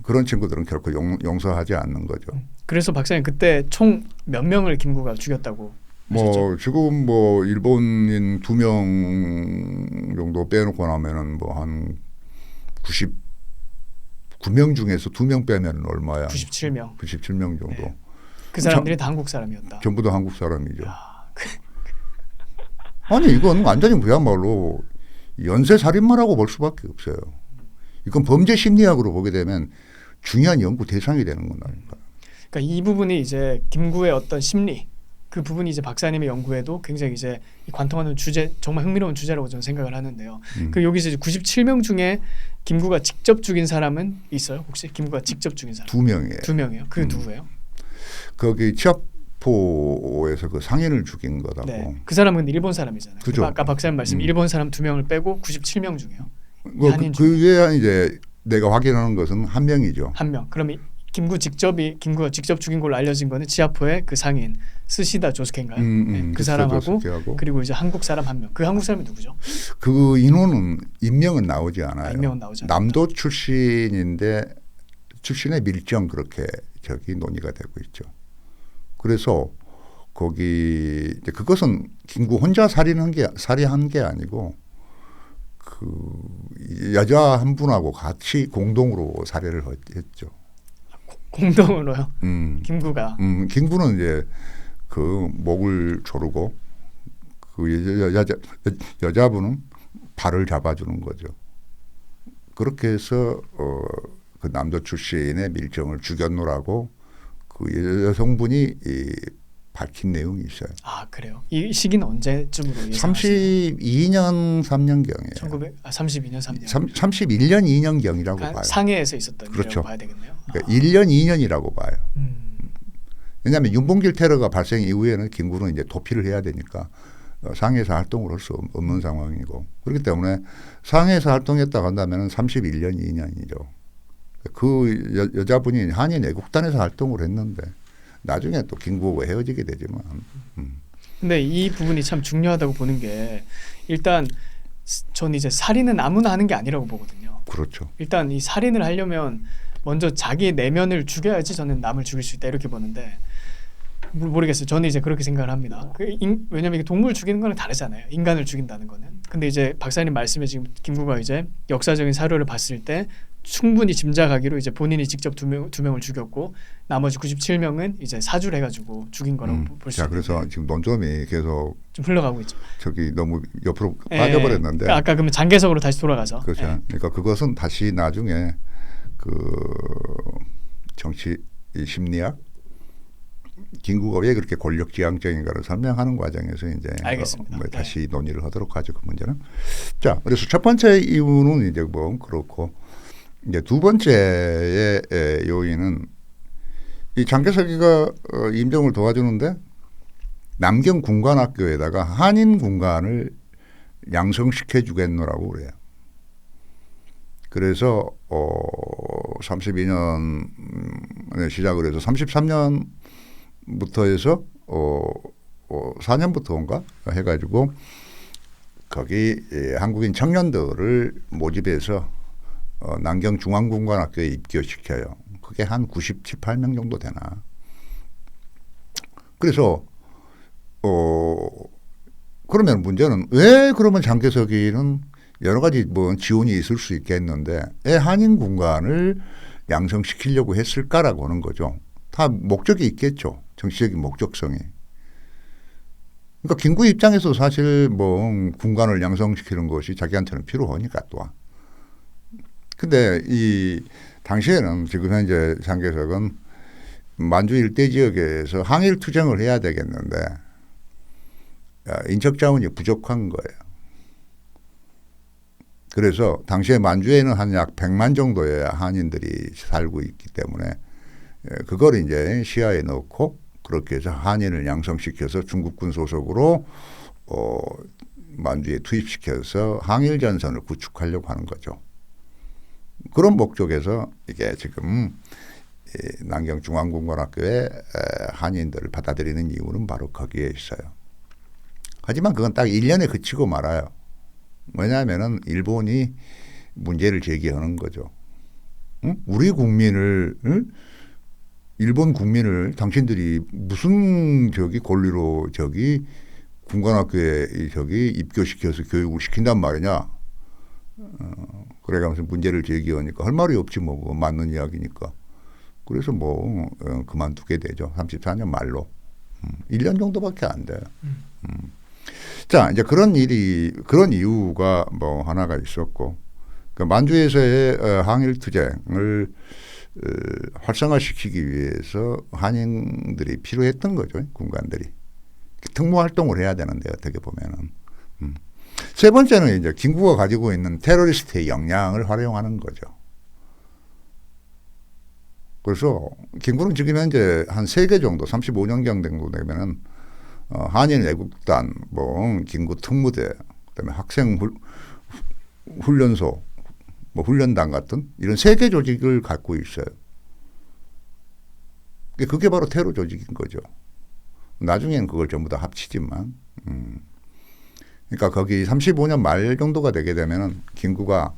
그런 친구들은 결코 용서하지 않는 거죠. 그래서 박사님 그때 총 몇 명을 김구가 죽였다고 하셨죠? 뭐 지금 뭐 일본인 2명 정도 빼놓고 나면은 뭐 한 99명 중에서 2명 빼면 얼마야? 97명. 97명 정도. 네. 그 사람들이 다 한국 사람이었다. 전부 다 한국 사람이죠. 아니 이건 완전히 그야말로 연쇄 살인마라고 볼 수밖에 없어요. 이건 범죄 심리학으로 보게 되면 중요한 연구 대상이 되는 겁니다. 그러니까 이 부분이 이제 김구의 어떤 심리 그 부분이 이제 박사님의 연구에도 굉장히 이제 관통하는 주제, 정말 흥미로운 주제라고 저는 생각을 하는데요. 그 여기서 이제 97명 중에 김구가 직접 죽인 사람은 있어요? 혹시 김구가 직접 죽인 사람? 2명이에요. 2명이요. 그 누구예요? 거기 치아포에서 그 상인을 죽인 거다고. 네. 그 사람은 일본 사람이잖아요. 그죠. 아까 박사님 말씀 일본 사람 2명을 빼고 97명 중에요. 그 외에 이제 내가 확인하는 것은 1명이죠. 1명. 그럼 김구가 직접 죽인 걸로 알려진 거는 치아포의 그 상인 스시다 조스케인가요? 네, 그 사람하고 조스케하고. 그리고 이제 한국 사람 1명. 그 한국 사람이 누구죠? 그 인원은 인명은 나오지 않아요. 인명은 나오지 않아요. 남도 출신인데 출신의 밀정 그렇게 저기 논의가 되고 있죠. 그래서 거기 이제 그것은 김구 혼자 살인한 게 아니고 그 여자 한 분하고 같이 공동으로 살해를 했죠. 공동으로요. 김구가. 김구는 이제 그 목을 조르고 그 여자분은 발을 잡아주는 거죠. 그렇게 해서 그 남도 출신의 밀정을 죽였노라고 그 여성분이 밝힌 내용이 있어요. 아 그래요. 이 시기는 언제쯤으로 예상하시나요? 32년 3년경에. 32년 3년. 31년 2년경이라고 그러니까 봐요. 상해에서 있었던 그렇죠. 일이라고 봐야 되겠네요. 그러니까 1년 2년이라고 봐요. 음. 왜냐하면 윤봉길 테러가 발생 이후에는 김구는 이제 도피를 해야 되니까 상해에서 활동을 할 수 없는 상황이고 그렇기 때문에 상해에서 활동했다고 한다면 31년 2년이죠. 그 여자분이 한인 애국단에서 활동을 했는데 나중에 또 김구하고 헤어지게 되지만. 근데 이 부분이 참 중요하다고 보는 게 일단 전 이제 살인은 아무나 하는 게 아니라고 보거든요. 그렇죠. 일단 이 살인을 하려면 먼저 자기 내면을 죽여야지 저는 남을 죽일 수 있다 이렇게 보는데 모르겠어요. 저는 이제 그렇게 생각을 합니다. 왜냐하면 이게 동물 죽이는 거는 다르잖아요. 인간을 죽인다는 거는. 근데 이제 박사님 말씀에 지금 김구가 이제 역사적인 사료를 봤을 때 충분히 짐작하기로 이제 본인이 직접 두 명을 죽였고 나머지 97명은 이제 사주를 해가지고 죽인 거라고 볼 수 있는데. 그래서 지금 논점이 계속 좀 흘러가고 있죠. 저기 너무 옆으로 빠져버렸는데. 그러니까 아까 그러면 장개석으로 다시 돌아가서. 그렇죠. 그러니까 그것은 다시 나중에 그 정치 심리학 김구가 왜 그렇게 권력지향적인가를 설명하는 과정에서 이제 알겠습니다. 다시 논의를 하도록 하죠. 그 문제는. 자, 그래서 첫 번째 이유는 이제 뭐 그렇고 이제 두 번째의 요인은 이 장개석이가 임종을 도와주는데 남경 군관학교에다가 한인 군관을 양성시켜 주겠노라고 그래요. 그래서 32년에 시작을 해서 33년부터 해서 4년부터인가 해가지고 거기 한국인 청년들을 모집해서 남경중앙군관학교에 입교시켜요. 그게 한 97, 8명 정도 되나. 그래서 그러면 문제는 왜 그러면 장개석이는 여러 가지 뭐 지원이 있을 수 있겠는데 왜 한인 군관을 양성시키려고 했을까라고 하는 거죠. 다 목적이 있겠죠. 정치적인 목적성이. 그러니까 김구 입장에서 사실 뭐 군관을 양성시키는 것이 자기한테는 필요하니까 또한. 근데 이 당시에는 지금 현재 장개석은 만주 일대 지역에서 항일 투쟁을 해야 되겠는데 인적 자원이 부족한 거예요. 그래서 당시에 만주에는 한 약 100만 정도의 한인들이 살고 있기 때문에 그걸 이제 시야에 넣고 그렇게 해서 한인을 양성시켜서 중국군 소속으로 만주에 투입시켜서 항일 전선을 구축하려고 하는 거죠. 그런 목적에서 이게 지금 남경중앙군관학교에 한인들을 받아들이는 이유는 바로 거기에 있어요. 하지만 그건 딱 1년에 그치고 말아요. 왜냐하면 일본이 문제를 제기하는 거죠. 응? 우리 국민을 일본 국민을 당신들이 무슨 저기 권리로 저기 군관학교에 저기 입교시켜서 교육을 시킨단 말이냐. 그래가면서 문제를 제기하니까 할 말이 없지 뭐 그거 맞는 이야기니까. 그래서 뭐 그만두게 되죠. 34년 말로. 1년 정도밖에 안 돼요. 자, 이제 그런 이유가 뭐 하나가 있었고, 그 만주에서의 항일 투쟁을 활성화시키기 위해서 한인들이 필요했던 거죠, 군관들이. 특무 활동을 해야 되는데 어떻게 보면은. 세 번째는 이제 김구가 가지고 있는 테러리스트의 역량을 활용하는 거죠. 그래서 김구는 지금 현재 한 3개 정도 35년경 정도 되면은 한인 애국단, 뭐 김구 특무대, 그다음에 학생 훈련소, 뭐 훈련단 같은 이런 3개 조직을 갖고 있어요. 그게 바로 테러 조직인 거죠. 나중에는 그걸 전부 다 합치지만, 그러니까 거기 35년 말 정도가 되게 되면은 김구가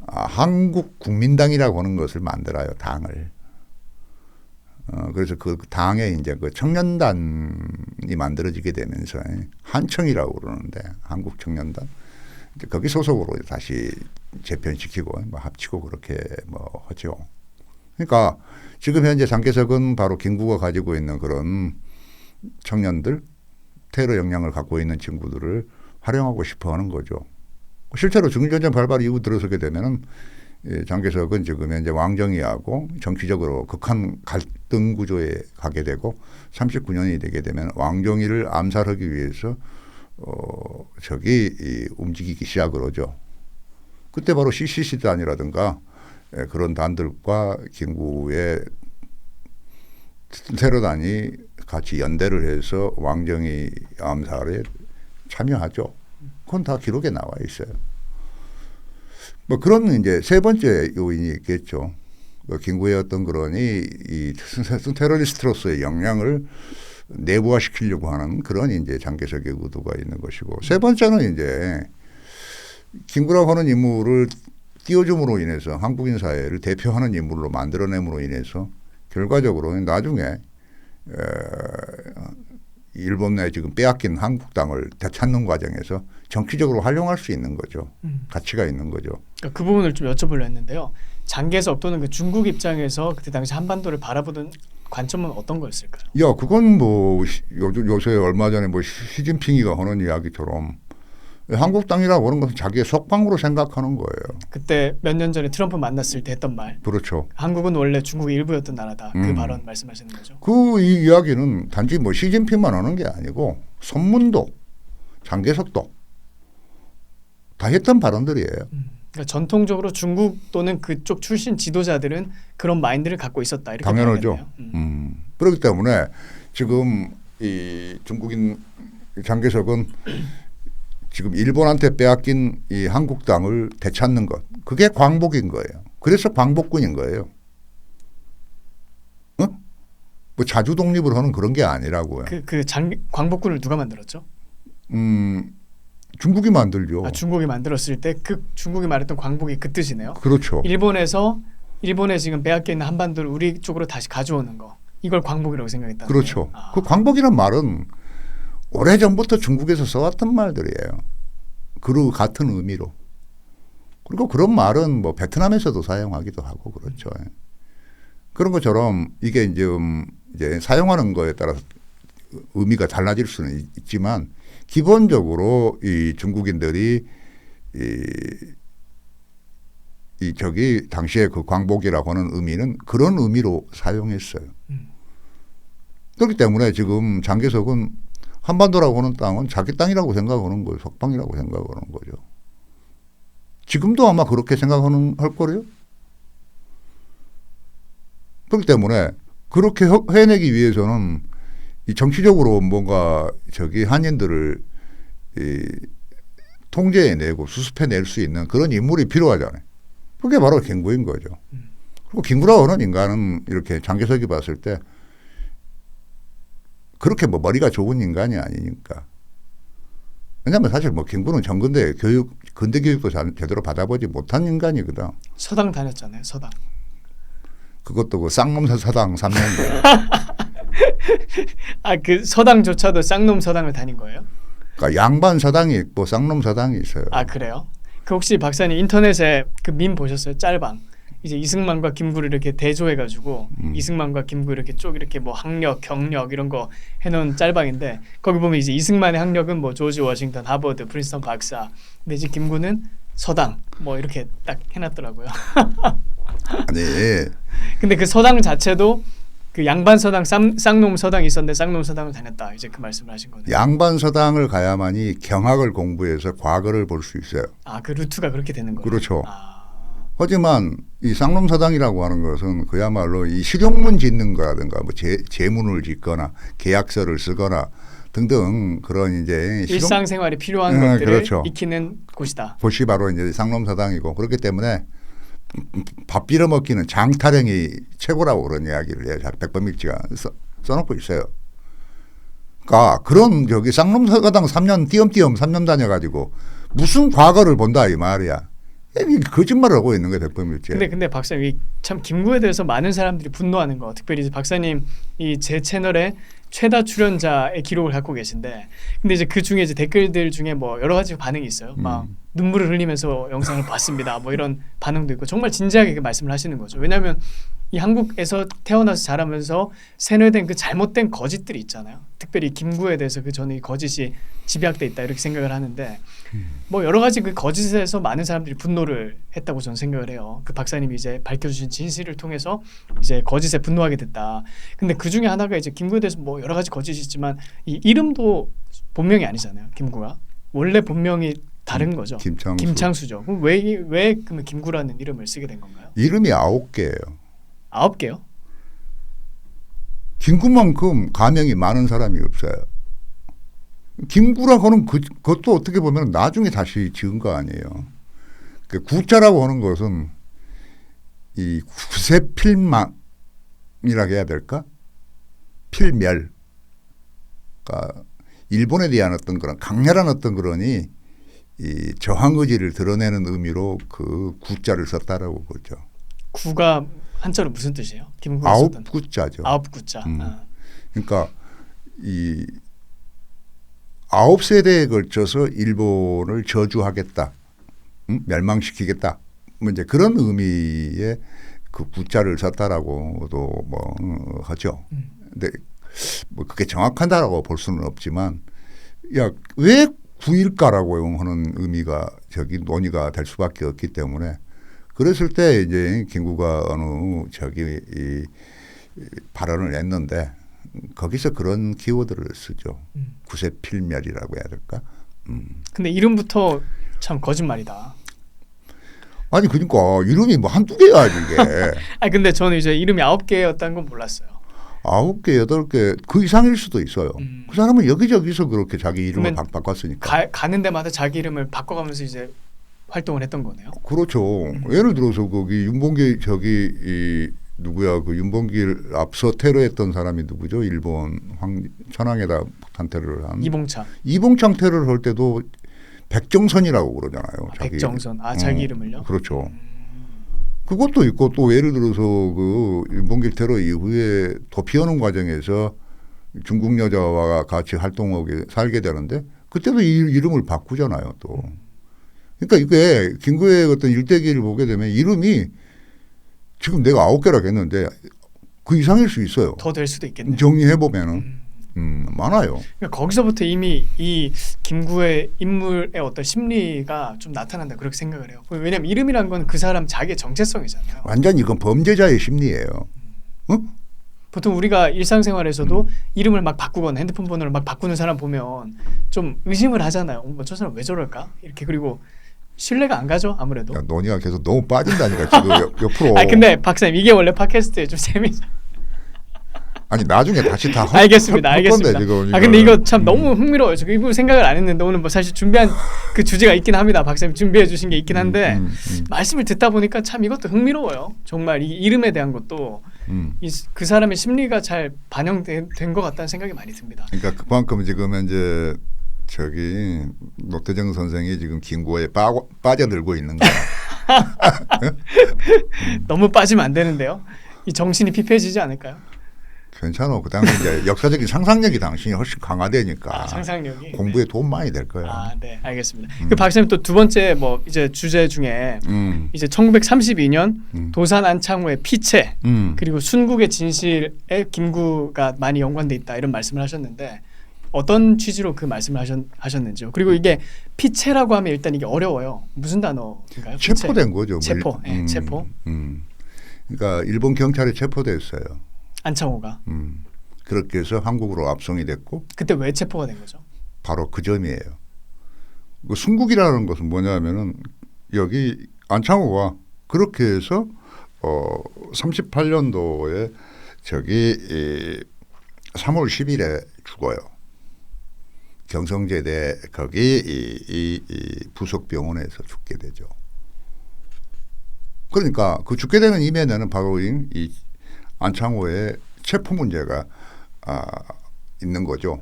한국국민당이라고 하는 것을 만들어요, 당을. 그래서 그 당에 이제 그 청년단이 만들어지게 되면서 한청이라고 그러는데 한국청년단 이제 거기 소속으로 다시 재편시키고 뭐 합치고 그렇게 뭐 하죠. 그러니까 지금 현재 장개석은 바로 김구가 가지고 있는 그런 청년들, 테러 역량을 갖고 있는 친구들을 활용하고 싶어 하는 거죠. 실제로 중일전쟁 발발 이후 들어서게 되면은 장개석은 지금 현재 왕정이하고 정치적으로 극한 갈등 구조에 가게 되고 39년이 되게 되면 왕정이를 암살하기 위해서 움직이기 시작을 하죠. 그때 바로 CCC단이라든가 그런 단들과 김구의 테러단이 같이 연대를 해서 왕정이 암살에 참여하죠. 그건 다 기록에 나와 있어요. 뭐 그런 이제 세 번째 요인이 있겠죠. 김구의 어떤 그런 이 테러리스트로서의 역량을 내부화시키려고 하는 그런 이제 장개석의 의도가 있는 것이고, 세 번째는 이제 김구라고 하는 인물을 띄워줌으로 인해서 한국인 사회를 대표하는 인물로 만들어냄으로 인해서 결과적으로 나중에 일본에 지금 빼앗긴 한국 땅을 되찾는 과정에서 정치적으로 활용할 수 있는 거죠. 가치가 있는 거죠. 그러니까 그 부분을 좀 여쭤보려 했는데요. 장개석 또는 그 중국 입장에서 그때 당시 한반도를 바라보던 관점은 어떤 거였을까요? 야, 그건 뭐 요새 얼마 전에 뭐 시진핑이가 하는 이야기처럼 한국 땅이라고 하는 것은 자기의 속방으로 생각하는 거예요. 그때 몇 년 전에 트럼프 만났을 때 했던 말. 그렇죠. 한국은 원래 중국의 일부였던 나라다. 그 발언 말씀하시는 거죠. 그 이 이야기는 단지 뭐 시진핑만 하는 게 아니고 손문도, 장개석도 다 했던 발언들이에요. 그러니까 전통적으로 중국 또는 그쪽 출신 지도자들은 그런 마인드를 갖고 있었다. 이렇게 당연하죠. 봐야겠네요. 그렇기 때문에 지금 이 중국인 장개석은 지금 일본한테 빼앗긴 이 한국 땅을 되찾는 것, 그게 광복인 거예요. 그래서 광복군인 거예요. 뭐 자주 독립을 하는 그런 게 아니라고요. 광복군을 누가 만들었죠? 중국이 만들죠. 중국이 만들었을 때 그 중국이 말했던 광복이 그 뜻이네요. 그렇죠. 일본에 지금 빼앗겨 있는 한반도를 우리 쪽으로 다시 가져오는 거, 이걸 광복이라고 생각했다. 그렇죠. 그 광복이란 말은 오래전부터 중국에서 써왔던 말들이에요. 그 같은 의미로. 그리고 그런 말은 뭐 베트남에서도 사용하기도 하고 그렇죠. 그런 것처럼 이게 이제 사용하는 거에 따라서 의미가 달라질 수는 있지만 기본적으로 이 중국인들이 당시에 그 광복이라고 하는 의미는 그런 의미로 사용했어요. 그렇기 때문에 지금 장개석은 한반도라고 하는 땅은 자기 땅이라고 생각하는 거예요. 석방이라고 생각하는 거죠. 지금도 아마 그렇게 할 거래요. 그렇기 때문에 그렇게 해내기 위해서는 이 정치적으로 뭔가 한인들을 통제해내고 수습해낼 수 있는 그런 인물이 필요하잖아요. 그게 바로 김구인 거죠. 그리고 김구라고 하는 인간은 이렇게 장개석이 봤을 때 그렇게 뭐 머리가 좋은 인간이 아니니까. 왜냐하면 사실 뭐 김구는 전근대 근대 교육도 제대로 받아보지 못한 인간이거든. 서당 다녔잖아요. 서당. 그것도 그 쌍놈 서당 3년. 그 서당조차도 쌍놈 서당을 다닌 거예요? 그러니까 양반 서당이 있고 쌍놈 서당이 있어요. 그래요? 그 혹시 박사님 인터넷에 그 밈 보셨어요? 짤방. 이제 이승만과 김구를 이렇게 대조해가지고 이승만과 김구 이렇게 쭉 이렇게 뭐 학력, 경력 이런 거 해놓은 짤방인데 거기 보면 이제 이승만의 학력은 뭐 조지 워싱턴, 하버드, 프린스턴 박사. 근데 이제 김구는 서당 뭐 이렇게 딱 해놨더라고요. 아니. 근데 그 서당 자체도 그 양반 서당 쌍놈 서당이 있었는데 쌍놈 서당을 다녔다. 이제 그 말씀을 하신 거네요. 양반 서당을 가야만이 경학을 공부해서 과거를 볼 수 있어요. 아, 그 루트가 그렇게 되는 거예요. 그렇죠. 아. 하지만 이 쌍놈 서당이라고 하는 것은 그야말로 이 실용문 짓는 거라든가 뭐 재문을 짓거나 계약서를 쓰거나 등등 그런 이제 일상생활에 필요한 것들을 그렇죠. 익히는 곳이다. 곳이 바로 이제 쌍놈 서당이고 그렇기 때문에 밥 빌어먹기는 장타령이 최고라고 그런 이야기를 해요. 백범일지가 써놓고 있어요. 그러니까 그런 저기 쌍놈 서당 3년 띄엄띄엄 3년 다녀가지고 무슨 과거를 본다 이 말이야. 거짓말을 하고 있는 거예요, 백범일지. 근데 박사님 참 김구에 대해서 많은 사람들이 분노하는 거. 특별히 이제 박사님 이 제 채널에 최다 출연자의 기록을 갖고 계신데, 근데 이제 그 중에 이제 댓글들 중에 뭐 여러 가지 반응이 있어요. 막 눈물을 흘리면서 영상을 봤습니다. 뭐 이런 반응도 있고 정말 진지하게 그 말씀을 하시는 거죠. 왜냐하면 이 한국에서 태어나서 자라면서 세뇌된 그 잘못된 거짓들이 있잖아요. 특별히 김구에 대해서 그 저는 이 거짓이 집약돼 있다 이렇게 생각을 하는데 뭐 여러 가지 그 거짓에서 많은 사람들이 분노를 했다고 저는 생각을 해요. 그 박사님이 이제 밝혀주신 진실을 통해서 이제 거짓에 분노하게 됐다. 근데 그 중에 하나가 이제 김구에 대해서 뭐 여러 가지 거짓이 있지만 이 이름도 본명이 아니잖아요. 김구가 원래 본명이 다른 거죠. 김창수죠. 그럼 왜 그러면 김구라는 이름을 쓰게 된 건가요? 이름이 9개예요. 9개요? 김구만큼 가명이 많은 사람이 없어요. 김구라고 하는 그것도 어떻게 보면 나중에 다시 지은 거 아니에요. 그 구자라고 하는 것은 이 구세필망이라고 해야 될까? 필멸. 그러니까 일본에 대한 어떤 그런 강렬한 어떤 그러니 이 저항 의지를 드러내는 의미로 그 구자를 썼다라고 그러죠. 구가 한자로 무슨 뜻이에요? 김구가 아홉 구자죠. 9구자. 그러니까 이 9세대에 걸쳐서 일본을 저주하겠다, 멸망시키겠다, 뭐 이제 그런 의미의 그 구자를 썼다라고도 뭐 하죠. 근데 뭐 그게 정확하다라고 볼 수는 없지만, 야 왜 구일까라고 하는 의미가 저기 논의가 될 수밖에 없기 때문에. 그랬을 때 이제 김구가 어느 저기 이 발언을 했는데 거기서 그런 키워드를 쓰죠. 구세필멸이라고 해야 될까? 근데 이름부터 참 거짓말이다. 아니 그러니까 이름이 뭐 한두 개야 이게. 아니 근데 저는 이제 이름이 9개였다는 건 몰랐어요. 9개, 8개 그 이상일 수도 있어요. 그 사람은 여기저기서 그렇게 자기 이름을 바꿨으니까. 가는 데마다 자기 이름을 바꿔가면서 이제 활동을 했던 거네요. 그렇죠. 예를 들어서 거기 윤봉길 저기 이 누구야 그 윤봉길 앞서 테러했던 사람이 누구죠? 일본 천황에다 폭탄 테러를 한 이봉창 테러를 할 때도 백정선이라고 그러잖아요. 자기 백정선. 자기 이름을요? 그렇죠. 그것도 있고 또 예를 들어서 그 윤봉길 테러 이후에 도피하는 과정에서 중국 여자와 같이 활동하게 살게 되는데 그때도 이름을 바꾸잖아요. 또. 그러니까 이게 김구의 어떤 일대기를 보게 되면 이름이 지금 내가 9개라고 했는데 그 이상일 수 있어요. 더 될 수도 있겠네요. 정리해 보면은 많아요. 그러니까 거기서부터 이미 이 김구의 인물의 어떤 심리가 좀 나타난다 그렇게 생각을 해요. 왜냐하면 이름이란 건 그 사람 자기의 정체성이잖아요. 완전 이건 범죄자의 심리예요. 응? 보통 우리가 일상생활에서도 이름을 막 바꾸거나 핸드폰 번호를 막 바꾸는 사람 보면 좀 의심을 하잖아요. 뭐 저 사람 왜 저럴까? 이렇게. 그리고 신뢰가 안 가죠 아무래도. 야, 논의가 계속 너무 빠진다니까 지금 옆으로. 근데 박사님 이게 원래 팟캐스트에 좀 재미있어. 아니 나중에 다시 다 알겠습니다. 지금 근데 이거 참 너무 흥미로워요. 저 이거 생각을 안 했는데 오늘 뭐 사실 준비한 그 주제가 있긴 합니다. 박사님 준비해 주신 게 있긴 한데 말씀을 듣다 보니까 참 이것도 흥미로워요. 정말 이 이름에 대한 것도 그 사람의 심리가 잘 반영된 것 같다는 생각이 많이 듭니다. 그러니까 그만큼 지금 현재 저기 노태정 선생이 지금 김구에 빠져들고 있는 거야. 너무 빠지면 안 되는데요. 이 정신이 피폐해지지 않을까요? 괜찮아. 그 당시 이제 역사적인 상상력이 당신이 훨씬 강화되니까. 상상력이. 공부에 도움 많이 될 거야. 네, 알겠습니다. 그 박사님 또 두 번째 뭐 이제 주제 중에 이제 1932년 도산 안창호의 피체 그리고 순국의 진실에 김구가 많이 연관돼 있다 이런 말씀을 하셨는데 어떤 취지로 그 말씀을 하셨는지요? 그리고 이게 피체라고 하면 일단 이게 어려워요. 무슨 단어인가요? 체포된 거죠. 체포. 체포. 그러니까 일본 경찰에 체포됐어요. 안창호가 그렇게 해서 한국으로 압송이 됐고 그때 왜 체포가 된 거죠? 바로 그 점이에요. 그 순국이라는 것은 뭐냐면은 여기 안창호가 그렇게 해서 38년도에 저기 3월 10일에 죽어요. 경성제대 거기 이 부속병원에서 죽게 되죠. 그러니까 그 죽게 되는 이면에는 바로 이 안창호의 체포 문제가 있는 거죠.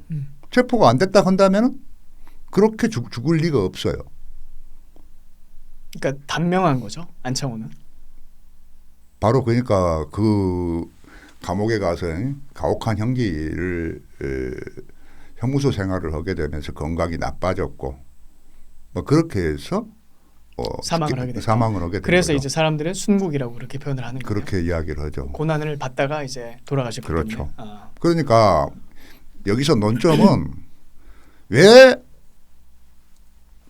체포가 안 됐다 한다면은 그렇게 죽을 리가 없어요. 그러니까 단명한 거죠. 안창호는. 바로 그러니까 그 감옥에 가서 가혹한 형기를 형무소 생활을 하게 되면서 건강이 나빠졌고 뭐 그렇게 해서 사망을 하게 됐죠. 사망을 하게 된 그래서 거죠. 이제 사람들은 순국이라고 그렇게 표현을 하는 거예요. 그렇게 이야기를 하죠. 고난을 받다가 이제 돌아가셨기 그렇죠. 때문에. 그러니까 여기서 논점은 왜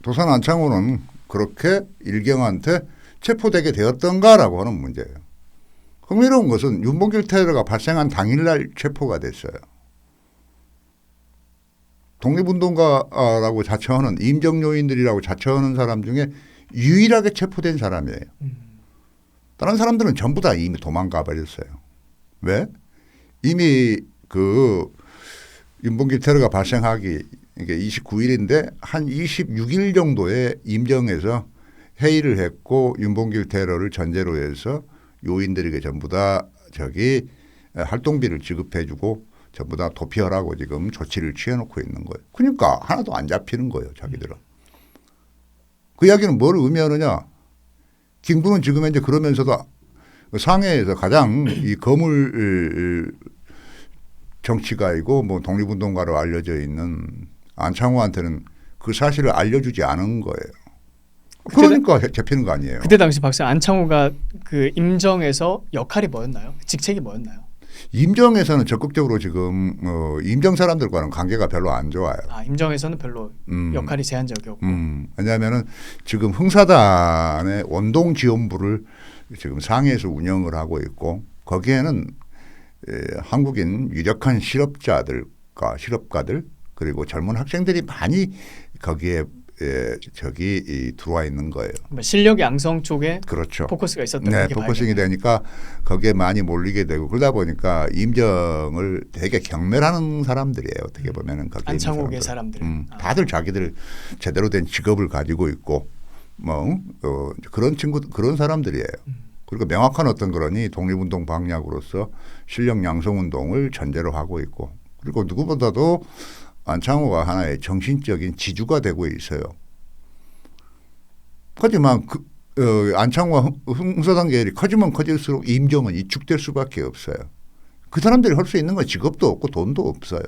도산 안창호는 그렇게 일경한테 체포되게 되었던가라고 하는 문제예요. 흥미로운 것은 윤봉길 테러가 발생한 당일날 체포가 됐어요. 독립운동가라고 자처하는 임정요인들이라고 자처하는 사람 중에 유일하게 체포된 사람이에요. 다른 사람들은 전부 다 이미 도망가 버렸어요. 왜? 이미 그 윤봉길 테러가 발생하기 이게 29일인데 한 26일 정도에 임정에서 회의를 했고 윤봉길 테러를 전제로 해서 요인들에게 전부 다 저기 활동비를 지급해주고 전부 다 도피하라고 지금 조치를 취해놓고 있는 거예요. 그러니까 하나도 안 잡히는 거예요, 자기들은. 그 이야기는 뭘 의미하느냐? 김구는 지금 현재 그러면서도 상해에서 가장 이 거물 정치가이고 뭐 독립운동가로 알려져 있는 안창호한테는 그 사실을 알려주지 않은 거예요. 그러니까 잡히는 거 아니에요. 그때 당시 박사 안창호가 그 임정에서 역할이 뭐였나요? 직책이 뭐였나요? 임정에서는 적극적으로 지금 임정 사람들과는 관계가 별로 안 좋아요. 임정에서는 별로 역할이 제한적이었고. 왜냐하면은 지금 흥사단의 원동 지원부를 지금 상해에서 운영을 하고 있고 거기에는 한국인 유력한 실업가들 그리고 젊은 학생들이 많이 거기에 들어와 있는 거예요. 실력 양성 쪽에 그렇죠. 포커스가 있었던 네, 포커싱이 되니까 거기에 많이 몰리게 되고 그러다 보니까 임정을 되게 경멸하는 사람들이에요. 어떻게 보면은 거기 안창호계 사람들. 다들 자기들 제대로 된 직업을 가지고 있고 뭐 그런 그런 사람들이에요. 그리고 명확한 어떤 그러니 독립운동 방향으로서 실력 양성 운동을 전제로 하고 있고 그리고 누구보다도 안창호가 하나의 정신적인 지주가 되고 있어요. 하지만 안창호와 흥사단 계열이 커지면 커질수록 임정은 위축될 수밖에 없어요. 그 사람들이 할 수 있는 건 직업도 없고 돈도 없어요.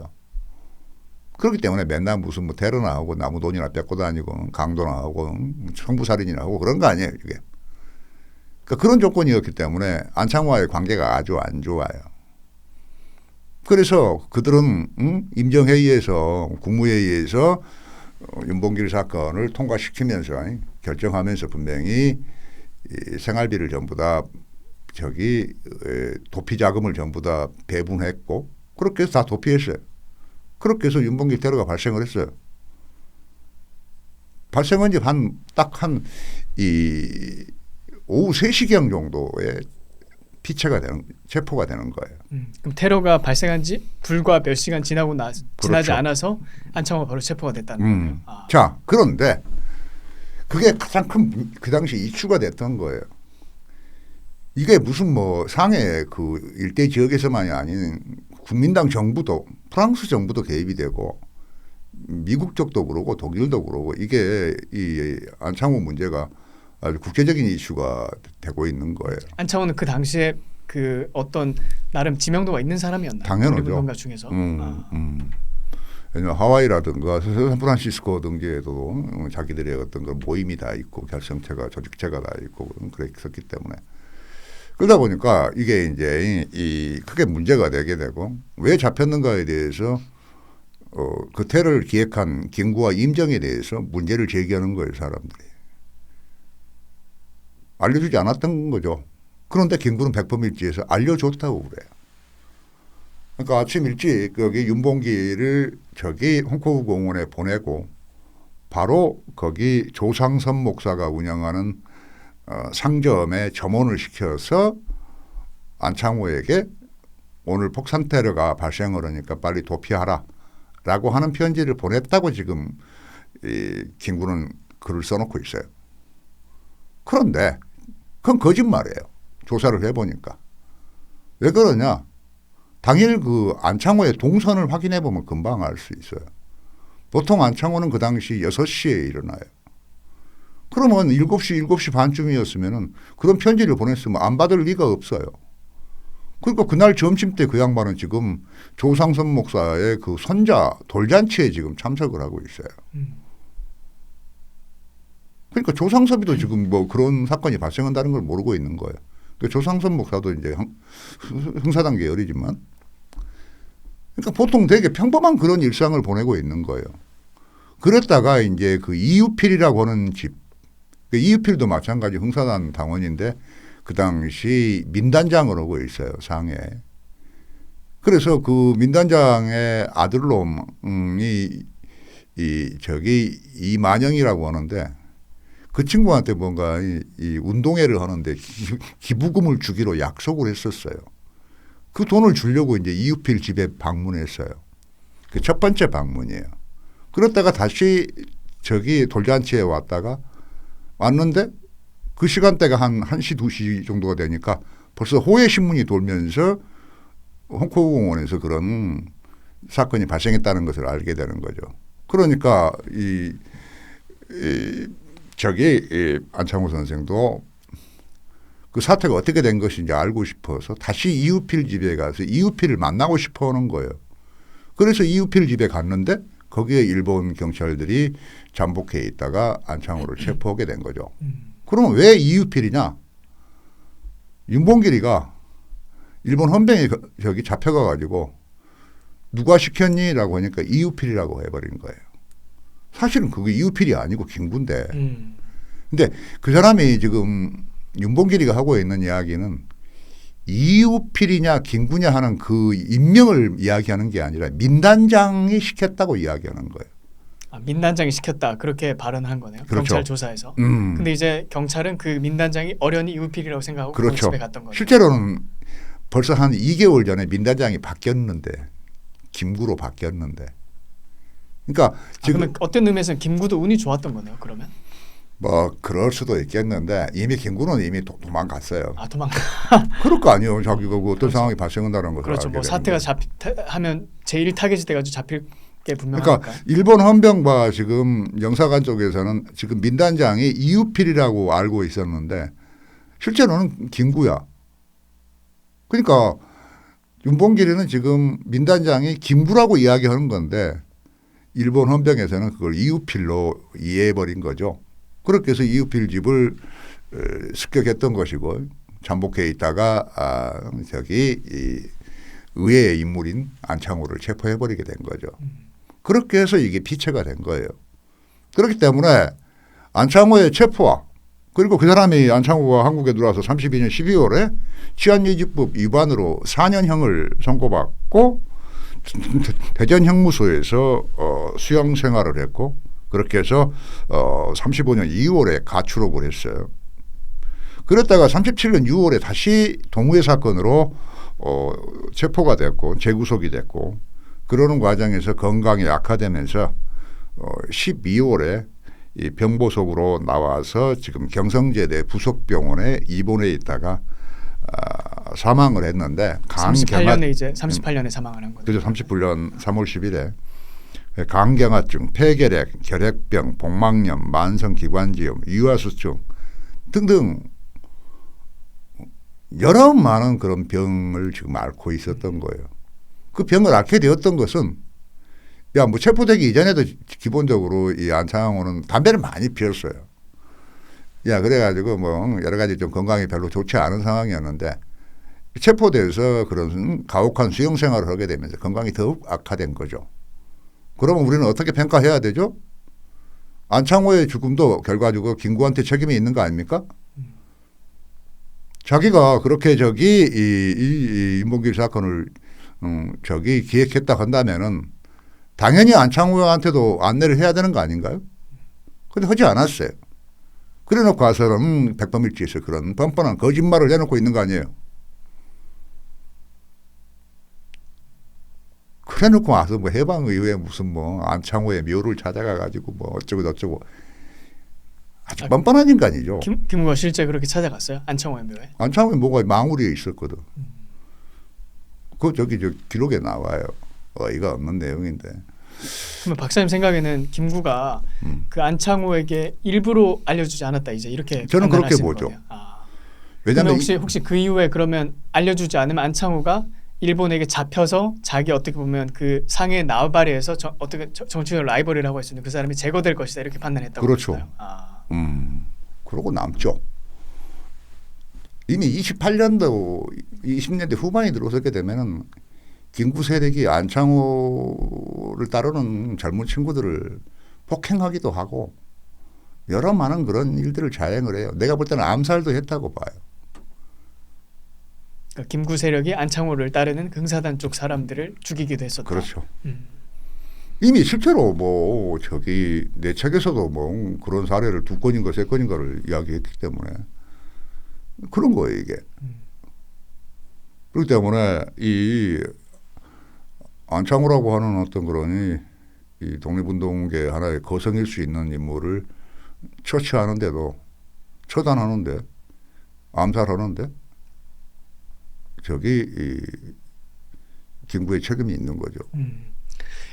그렇기 때문에 맨날 무슨 뭐 테러나 하고 나무 돈이나 뺏고 다니고 강도나 하고 성부살인이나 하고 그런 거 아니에요. 이게. 그러니까 그런 조건이었기 때문에 안창호와의 관계가 아주 안 좋아요. 그래서 그들은 임정회의에서 국무회의에서 윤봉길 사건을 통과시키면서 결정하면서 분명히 생활비를 전부 다 저기 도피 자금을 전부 다 배분했고 그렇게 해서 다 도피했어요. 그렇게 해서 윤봉길 테러가 발생을 했어요. 발생한 지 오후 3시경 정도에 체포가 되는 거예요. 그럼 테러가 발생한 지 불과 몇 시간 지나지 그렇죠. 않아서 안창호가 바로 체포가 됐다는 거예요. 자, 그런데 그게 가장 큰 그 당시 이슈가 됐던 거예요. 이게 무슨 뭐 상해 그 일대 지역에서만이 아닌 국민당 정부도 프랑스 정부도 개입이 되고 미국 쪽도 그러고 독일도 그러고 이게 이 안창호 문제가 아주 국제적인 이슈가 되고 있는 거예요. 안창호는 그 당시에 그 어떤 나름 지명도가 있는 사람이었나요? 당연하죠. 독립운동가 중에서. 왜냐하면 하와이라든가 샌프란시스코 등지에도 자기들의 어떤 그 모임이 다 있고 결성체가 조직체가 다 있고 그랬었기 때문에 그러다 보니까 이게 이제 크게 문제가 되게 되고 왜 잡혔는가에 대해서 그 테러를 기획한 김구와 임정에 대해서 문제를 제기하는 거예요, 사람들이. 알려주지 않았던 거죠. 그런데 김구는 백범일지에서 알려줬다고 그래요. 그러니까 아침 일찍 거기 윤봉길을 저기 홍코우 공원에 보내고 바로 거기 조상선 목사가 운영하는 상점에 점원을 시켜서 안창호에게 오늘 폭탄 테러가 발생을 하니까 빨리 도피하라라고 하는 편지를 보냈다고 지금 이 김구는 글을 써놓고 있어요. 그런데 그건 거짓말이에요. 조사를 해보니까. 왜 그러냐. 당일 그 안창호의 동선을 확인해 보면 금방 알 수 있어요. 보통 안창호는 그 당시 6시에 일어나요. 그러면 7시, 7시 반쯤이었으면 그런 편지를 보냈으면 안 받을 리가 없어요. 그러니까 그날 점심 때 그 양반은 지금 조상선 목사의 그 손자 돌잔치에 지금 참석을 하고 있어요. 그러니까 조상섭이도 지금 뭐 그런 사건이 발생한다는 걸 모르고 있는 거예요. 그러니까 조상섭 목사도 이제 흥사단 계열이지만 그러니까 보통 되게 평범한 그런 일상을 보내고 있는 거예요. 그랬다가 이제 그 이유필이라고 하는 집, 그 이유필도 마찬가지 흥사단 당원인데 그 당시 민단장을 하고 있어요, 상해. 그래서 그 민단장의 아들놈이 저기 이만영이라고 하는데 그 친구한테 뭔가 이 운동회를 하는데 기부금을 주기로 약속을 했었어요. 그 돈을 주려고 이제 이유필 집에 방문했어요. 그 첫 번째 방문이에요. 그러다가 다시 저기 돌잔치에 왔는데 그 시간대가 한 1시, 2시 정도가 되니까 벌써 호해 신문이 돌면서 홍코우 공원에서 그런 사건이 발생했다는 것을 알게 되는 거죠. 그러니까 저기 안창호 선생도 그 사태가 어떻게 된 것인지 알고 싶어서 다시 이유필 집에 가서 이유필을 만나고 싶어 하는 거예요. 그래서 이유필 집에 갔는데 거기에 일본 경찰들이 잠복해 있다가 안창호를 체포하게 된 거죠. 그러면 왜 이유필이냐? 윤봉길이가 일본 헌병에 저기 잡혀가 가지고 누가 시켰니? 라고 하니까 이유필이라고 해버린 거예요. 사실은 그게 이유필이 아니고 김구인데. 근데 그 사람이 지금 윤봉길이가 하고 있는 이야기는 이유필이냐 김구냐 하는 그 인명을 이야기하는 게 아니라 민단장이 시켰다고 이야기하는 거예요. 아, 민단장이 시켰다 그렇게 발언한 거네요. 그렇죠. 경찰 조사에서. 근데 이제 경찰은 그 민단장이 어련히 이우필이라고 생각하고 그렇죠. 집에 갔던 거죠. 실제로는 벌써 한 2개월 전에 민단장이 바뀌었는데 김구로 바뀌었는데. 그러니까 지금 그러면 어떤 의미에서는 김구도 운이 좋았던 거네요. 그러면. 뭐 그럴 수도 있겠는데 이미 김구는 이미 도망갔어요. 아 도망가. 그럴 거 아니에요. 자기가 그 어떤 그렇죠. 상황이 발생한다는 것을 그렇죠. 알게 뭐 되는 사태가 거예요. 하면 제일 타겟이 돼가지고 잡힐 게 분명하니까. 그러니까 일본 헌병과 지금 영사관 쪽에서는 지금 민단장이 이유필이라고 알고 있었는데 실제로는 김구야. 그러니까 윤봉길이는 지금 민단장이 김구라고 이야기하는 건데 일본 헌병에서는 그걸 이유필로 이해해버린 거죠. 그렇게 해서 이유필 집을 습격했던 것이고 잠복해 있다가 저기 이 의회의 인물인 안창호를 체포해버리게 된 거죠. 그렇게 해서 이게 피체가 된 거예요. 그렇기 때문에 안창호의 체포와 그리고 그 사람이 안창호가 한국에 들어와서 32년 12월에 치안유지법 위반으로 4년형을 선고받고 대전 형무소에서 수용 생활을 했고 그렇게 해서 35년 2월에 가출옥을 했어요. 그랬다가 37년 6월에 다시 동우회 사건으로 체포가 됐고 재구속이 됐고 그러는 과정에서 건강이 악화되면서 12월에 이 병보석으로 나와서 지금 경성제대 부속병원에 입원해 있다가 사망을 했는데 38년에 이제 38년에 사망을 한 거죠. 그죠. 39년 3월 10일에 간경화증, 폐결핵, 결핵병, 복막염, 만성기관지염, 유아수증 등등 여러 많은 그런 병을 지금 앓고 있었던 거예요. 그 병을 앓게 되었던 것은 뭐 체포되기 이전에도 기본적으로 이 안창호는 담배를 많이 피웠어요. 그래가지고 뭐 여러 가지 좀 건강이 별로 좋지 않은 상황이었는데 체포돼서 그런 가혹한 수용 생활을 하게 되면서 건강이 더욱 악화된 거죠. 그러면 우리는 어떻게 평가해야 되죠? 안창호의 죽음도 결과적으로 김구한테 책임이 있는 거 아닙니까? 자기가 그렇게 저기 이 윤봉길 사건을 저기 기획했다 한다면은 당연히 안창호한테도 안내를 해야 되는 거 아닌가요? 근데 하지 않았어요. 그래 놓고 와서는 백범일지에서 그런 뻔뻔한 거짓말을 해놓고 있는 거 아니에요. 그래 놓고 와서 뭐 해방의회 무슨 뭐 안창호의 묘를 찾아가 가지고 뭐 어쩌고 저쩌고 아주 뻔뻔한 인간이죠. 김구가 실제 그렇게 찾아갔어요? 안창호의 묘에? 안창호의 뭐가 망우리에 있었거든. 그 저기 저 기록에 나와요. 어이가 없는 내용인데. 그러면 박사님 생각에는 김구가 그 안창호에게 일부러 알려주지 않았다 이제 이렇게 저는 그렇게 판단하시는 보죠. 거네요. 왜냐하면 혹시 그 이후에 그러면 알려주지 않으면 안창호가 일본에게 잡혀서 자기 어떻게 보면 그 상해 나우바리에서 어떻게 정치적 라이벌이라고 할 수 있는 그 사람이 제거될 것이다 이렇게 판단했다고 그렇죠. 그러나요? 그러고 남죠. 이미 28년도 20년대 후반이 들어서게 되면은 김구 세력이 안창호를 따르는 젊은 친구들을 폭행하기도 하고 여러 많은 그런 일들을 자행을 해요. 내가 볼 때는 암살도 했다고 봐요. 그러니까 김구 세력이 안창호를 따르는 긍사단 쪽 사람들을 죽이기도 했었다. 그렇죠. 이미 실제로 뭐 저기 내 책에서도 뭐 그런 사례를 2건인가 3건인가를 이야기했기 때문에 그런 거예요 이게. 그렇기 때문에 이 안창호라고 하는 어떤 그런 이 독립운동계 하나의 거성일 수 있는 인물을 처치하는데도 처단하는데 암살하는데 저기 이 김구의 책임이 있는 거죠.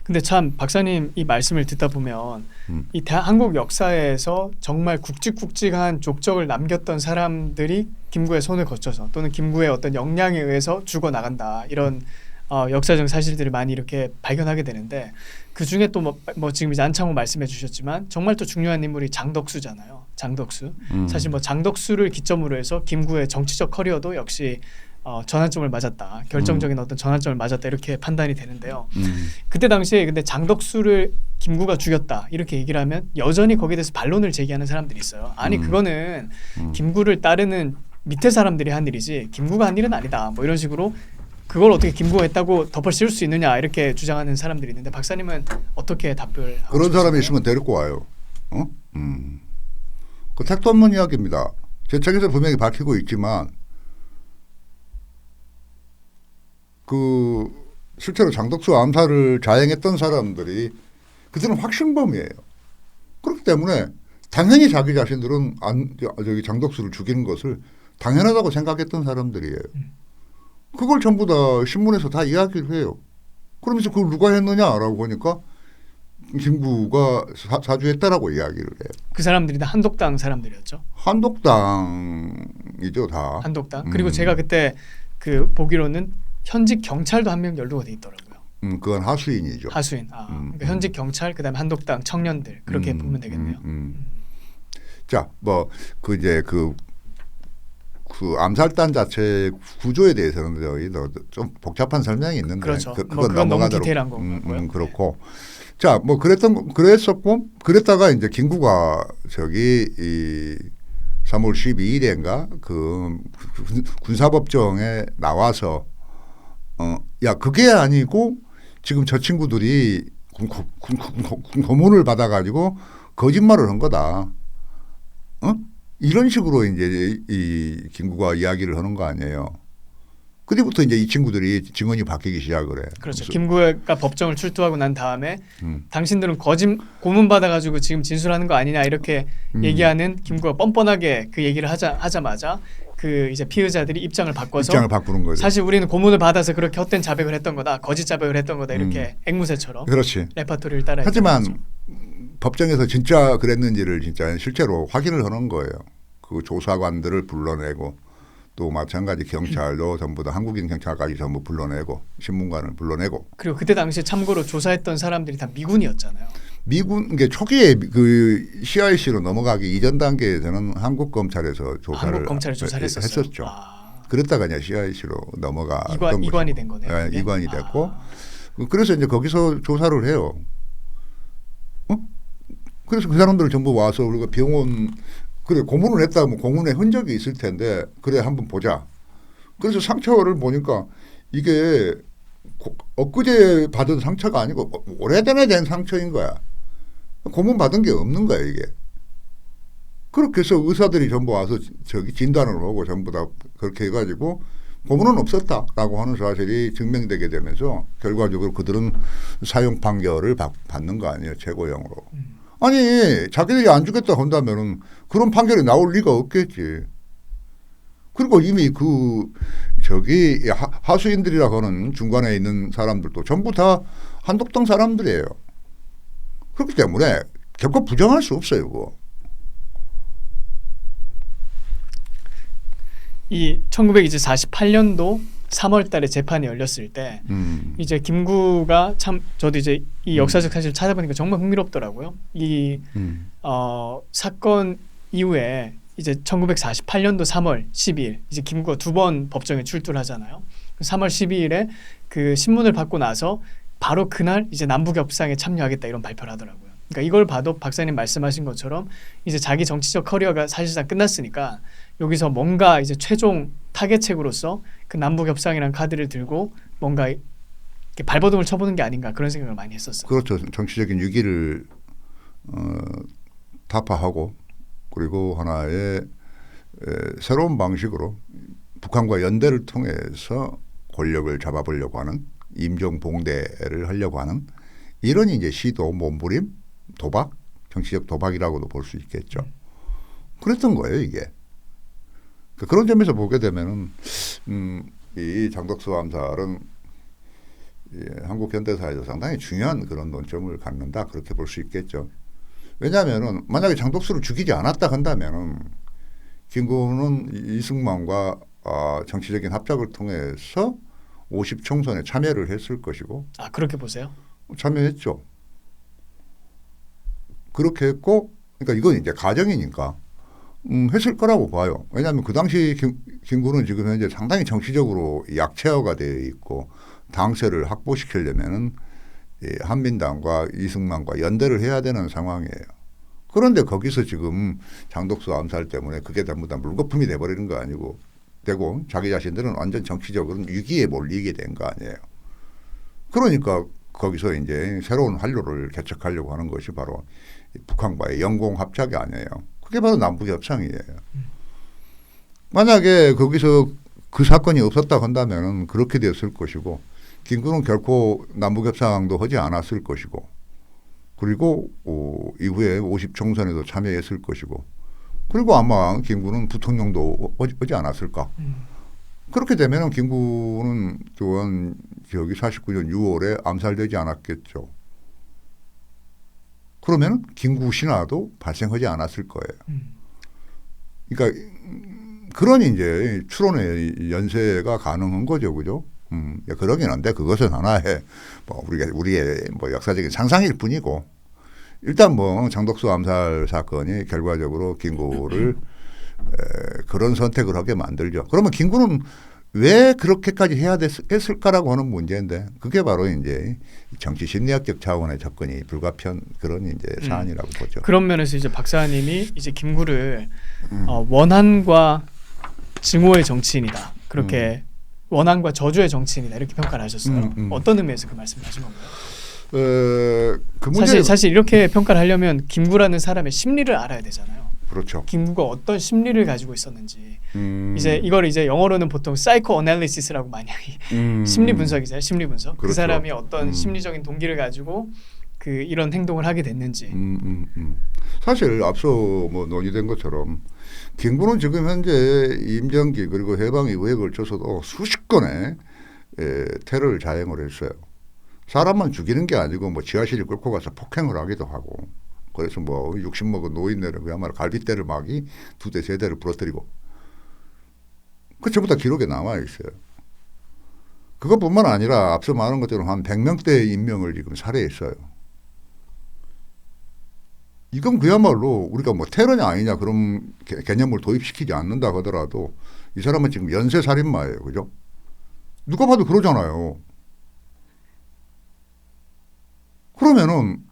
근데 참 박사님 이 말씀을 듣다 보면 이 한국 역사에서 정말 굵직굵직한 족적을 남겼던 사람들이 김구의 손을 거쳐서 또는 김구의 어떤 역량에 의해서 죽어나간다 이런 역사적 사실들을 많이 이렇게 발견하게 되는데 그 중에 또 뭐 지금 이제 안창호 말씀해 주셨지만 정말 또 중요한 인물이 장덕수잖아요. 장덕수. 사실 뭐 장덕수를 기점으로 해서 김구의 정치적 커리어도 역시 전환점을 맞았다. 결정적인 어떤 전환점을 맞았다. 이렇게 판단이 되는데요. 그때 당시에 근데 장덕수를 김구가 죽였다. 이렇게 얘기를 하면 여전히 거기에 대해서 반론을 제기하는 사람들이 있어요. 아니 그거는 김구를 따르는 밑에 사람들이 한 일이지 김구가 한 일은 아니다. 뭐 이런 식으로 그걸 어떻게 김구가 했다고 덮어 씌울 수 있느냐 이렇게 주장하는 사람들이 있는데 박사님은 어떻게 답을 하고 그런 사람이 싶으신가요? 있으면 데리고 와요. 그 택도 없는 이야기입니다. 제 책에서 분명히 밝히고 있지만 그 실제로 장덕수 암살을 자행했던 사람들이 그들은 확신범이에요. 그렇기 때문에 당연히 자기 자신들은 저기 장덕수를 죽이는 것을 당연하다고 생각했던 사람들이에요. 그걸 전부 다 신문에서 다 이야기를 해요. 그러면서 그걸 누가 했느냐라고 하니까 김구가 사주했다라고 이야기를 해요. 그 사람들이 다 한독당 사람들이었죠. 한독당이죠 다. 한독당. 그리고 제가 그때 그 보기로는 현직 경찰도 한 명 연루가 돼 있더라고요. 그건 하수인이죠. 하수인. 그러니까 현직 경찰 그다음에 한독당 청년들 그렇게 보면 되겠네요. 자, 뭐 그 이제 그 암살단 자체 구조에 대해서는 좀 복잡한 설명이 있는데 그렇죠. 그건 너무 디테일한 거고요. 그렇고 자, 뭐 그랬었고 그랬다가 이제 김구가 저기 이 3월 12일인가 그 군사법정에 나와서 야 그게 아니고 지금 저 친구들이 고문을 받아가지고 거짓말을 한 거다. 이런 식으로 이제 이 김구가 이야기를 하는 거 아니에요. 그때부터 이제 이 친구들이 증언이 바뀌기 시작을 해. 그렇죠. 김구가 법정을 출두하고 난 다음에 당신들은 고문 받아가지고 지금 진술하는 거 아니냐 이렇게 얘기하는 김구가 뻔뻔하게 그 얘기를 하자마자 그 이제 피의자들이 입장을 바꾸는 거죠. 사실 우리는 고문을 받아서 그렇게 헛된 자백을 했던 거다, 거짓 자백을 했던 거다 이렇게 앵무새처럼 그렇지. 레파토리를 따라. 하지만 법정에서 진짜 그랬는지를 진짜 실제로 확인을 하는 거예요. 그 조사관들을 불러내고 또 마찬가지 경찰도 전부 다 한국인 경찰까지 전부 불러내고 신문관을 불러내고. 그리고 그때 당시에 참고로 조사했던 사람들이 다 미군이었잖아요. 미군 이게 초기에 그 CIC로 넘어가기 이전 단계에서는 한국 검찰에서 조사를 했었죠. 그랬다가 이제 CIC로 넘어갔던 이관이 된 거네요. 네, 이관이 됐고 그래서 이제 거기서 조사를 해요. 그래서 그 사람들 전부 와서 우리가 병원 그래 고문을 했다면 고문의 흔적이 있을 텐데 그래 한번 보자. 그래서 상처를 보니까 이게 엊그제 받은 상처가 아니고 오래전에 된 상처인 거야. 고문 받은 게 없는 거야 이게. 그렇게 해서 의사들이 전부 와서 저기 진단을 하고 전부 다 그렇게 해가지고 고문은 없었다라고 하는 사실이 증명되게 되면서 결과적으로 그들은 사형 판결을 받는 거 아니에요. 최고형으로. 아니 자기들이 안 주겠다 한다면은 그런 판결이 나올 리가 없겠지. 그리고 이미 그 저기 하수인들이라고 하는 중간에 있는 사람들도 전부 다 한독당 사람들이에요. 그렇기 때문에 결코 부정할 수 없어요. 그거. 이 1948년도 3월 달에 재판이 열렸을 때 이제 김구가 참 저도 이제 이 역사적 사실을 찾아보니까 정말 흥미롭더라고요. 이 사건 이후에 이제 1948년도 3월 12일 이제 김구가 2번 법정에 출두를 하잖아요. 3월 12일에 그 신문을 받고 나서 바로 그날 이제 남북협상에 참여하겠다 이런 발표를 하더라고요. 그러니까 이걸 봐도 박사님 말씀하신 것처럼 이제 자기 정치적 커리어가 사실상 끝났으니까 여기서 뭔가 이제 최종 타겟책으로서 그 남북협상이라는 카드를 들고 뭔가 이렇게 발버둥을 쳐보는 게 아닌가 그런 생각을 많이 했었어요. 그렇죠. 정치적인 위기를 타파하고 그리고 하나의 새로운 방식으로 북한과 연대를 통해서 권력을 잡아보려고 하는 임종봉대를 하려고 하는 이런 이제 시도, 몸부림, 도박, 정치적 도박이라고도 볼 수 있겠죠. 그랬던 거예요 이게. 그런 점에서 보게 되면은 이 장덕수 암살은 한국 현대사에서 상당히 중요한 그런 논점을 갖는다 그렇게 볼 수 있겠죠. 왜냐하면은 만약에 장덕수를 죽이지 않았다 한다면은 김구는 이승만과 정치적인 합작을 통해서 50 총선에 참여를 했을 것이고. 아 그렇게 보세요? 참여했죠. 그렇게 했고, 그러니까 이건 이제 가정이니까 했을 거라고 봐요. 왜냐하면 그 당시 김구는 지금 현재 상당히 정치적으로 약체화가 되어 있고 당세를 확보시키려면은 한민당과 이승만과 연대를 해야 되는 상황이에요. 그런데 거기서 지금 장덕수 암살 때문에 그게 전부 다 물거품이 돼버리는 거 아니고 되고 자기 자신들은 완전 정치적으로 위기에 몰리게 된 거 아니에요. 그러니까 거기서 이제 새로운 한류를 개척하려고 하는 것이 바로 북한과의 영공 합작이 아니에요. 그게 바로 남북협상이에요. 만약에 거기서 그 사건이 없었다 한다면 그렇게 됐을 것이고 김구는 결코 남북협상도 하지 않았을 것이고 그리고 이후에 50 총선에도 참여했을 것이고 그리고 아마 김구는 부통령도 하지 않았을까. 그렇게 되면 김구는 또한 저기 49년 6월에 암살되지 않았겠죠. 그러면 김구 신화도 발생하지 않았을 거예요. 그러니까 그런 이제 추론의 연쇄가 가능한 거죠, 그죠? 그러긴 한데 그것은 하나의 뭐 우리의 뭐 역사적인 상상일 뿐이고 일단 뭐 장덕수 암살 사건이 결과적으로 김구를 그런 선택을 하게 만들죠. 그러면 김구는 왜 그렇게까지 해야 했을까라고 하는 문제인데 그게 바로 이제 정치 심리학적 차원의 접근이 불가피한 그런 이제 사안이라고 보죠. 그런 면에서 이제 박사님이 이제 김구를 원한과 증오의 정치인이다. 그렇게 원한과 저주의 정치인이다 이렇게 평가를 하셨어요. 어떤 의미에서 그 말씀을 하신 건가요? 그 문제 사실 이렇게 평가를 하려면 김구라는 사람의 심리를 알아야 되잖아요. 그렇죠. 김구가 어떤 심리를 가지고 있었는지 이제 이걸 이제 영어로는 보통 사이코 어널리시스라고 많이 심리 분석이잖아요. 심리 분석. 그렇죠. 그 사람이 어떤 심리적인 동기를 가지고 그 이런 행동을 하게 됐는지. 사실 앞서 뭐 논의된 것처럼 김구는 지금 현재 임정기 그리고 해방 이후에 걸쳐서도 수십 건의 테러를 자행을 했어요. 사람만 죽이는 게 아니고 뭐 지하실에 끌고 가서 폭행을 하기도 하고 그래서 뭐 60 먹은 노인네를 그야말로 갈빗대를 막이 2대 3대를 부러뜨리고 그 전부 다 기록에 남아 있어요. 그것뿐만 아니라 앞서 말한 것처럼 한 100명대 인명을 지금 살해했어요. 이건 그야말로 우리가 뭐 테러냐 아니냐 그런 개념을 도입시키지 않는다 하더라도 이 사람은 지금 연쇄살인마예요. 그죠? 누가 봐도 그러잖아요. 그러면은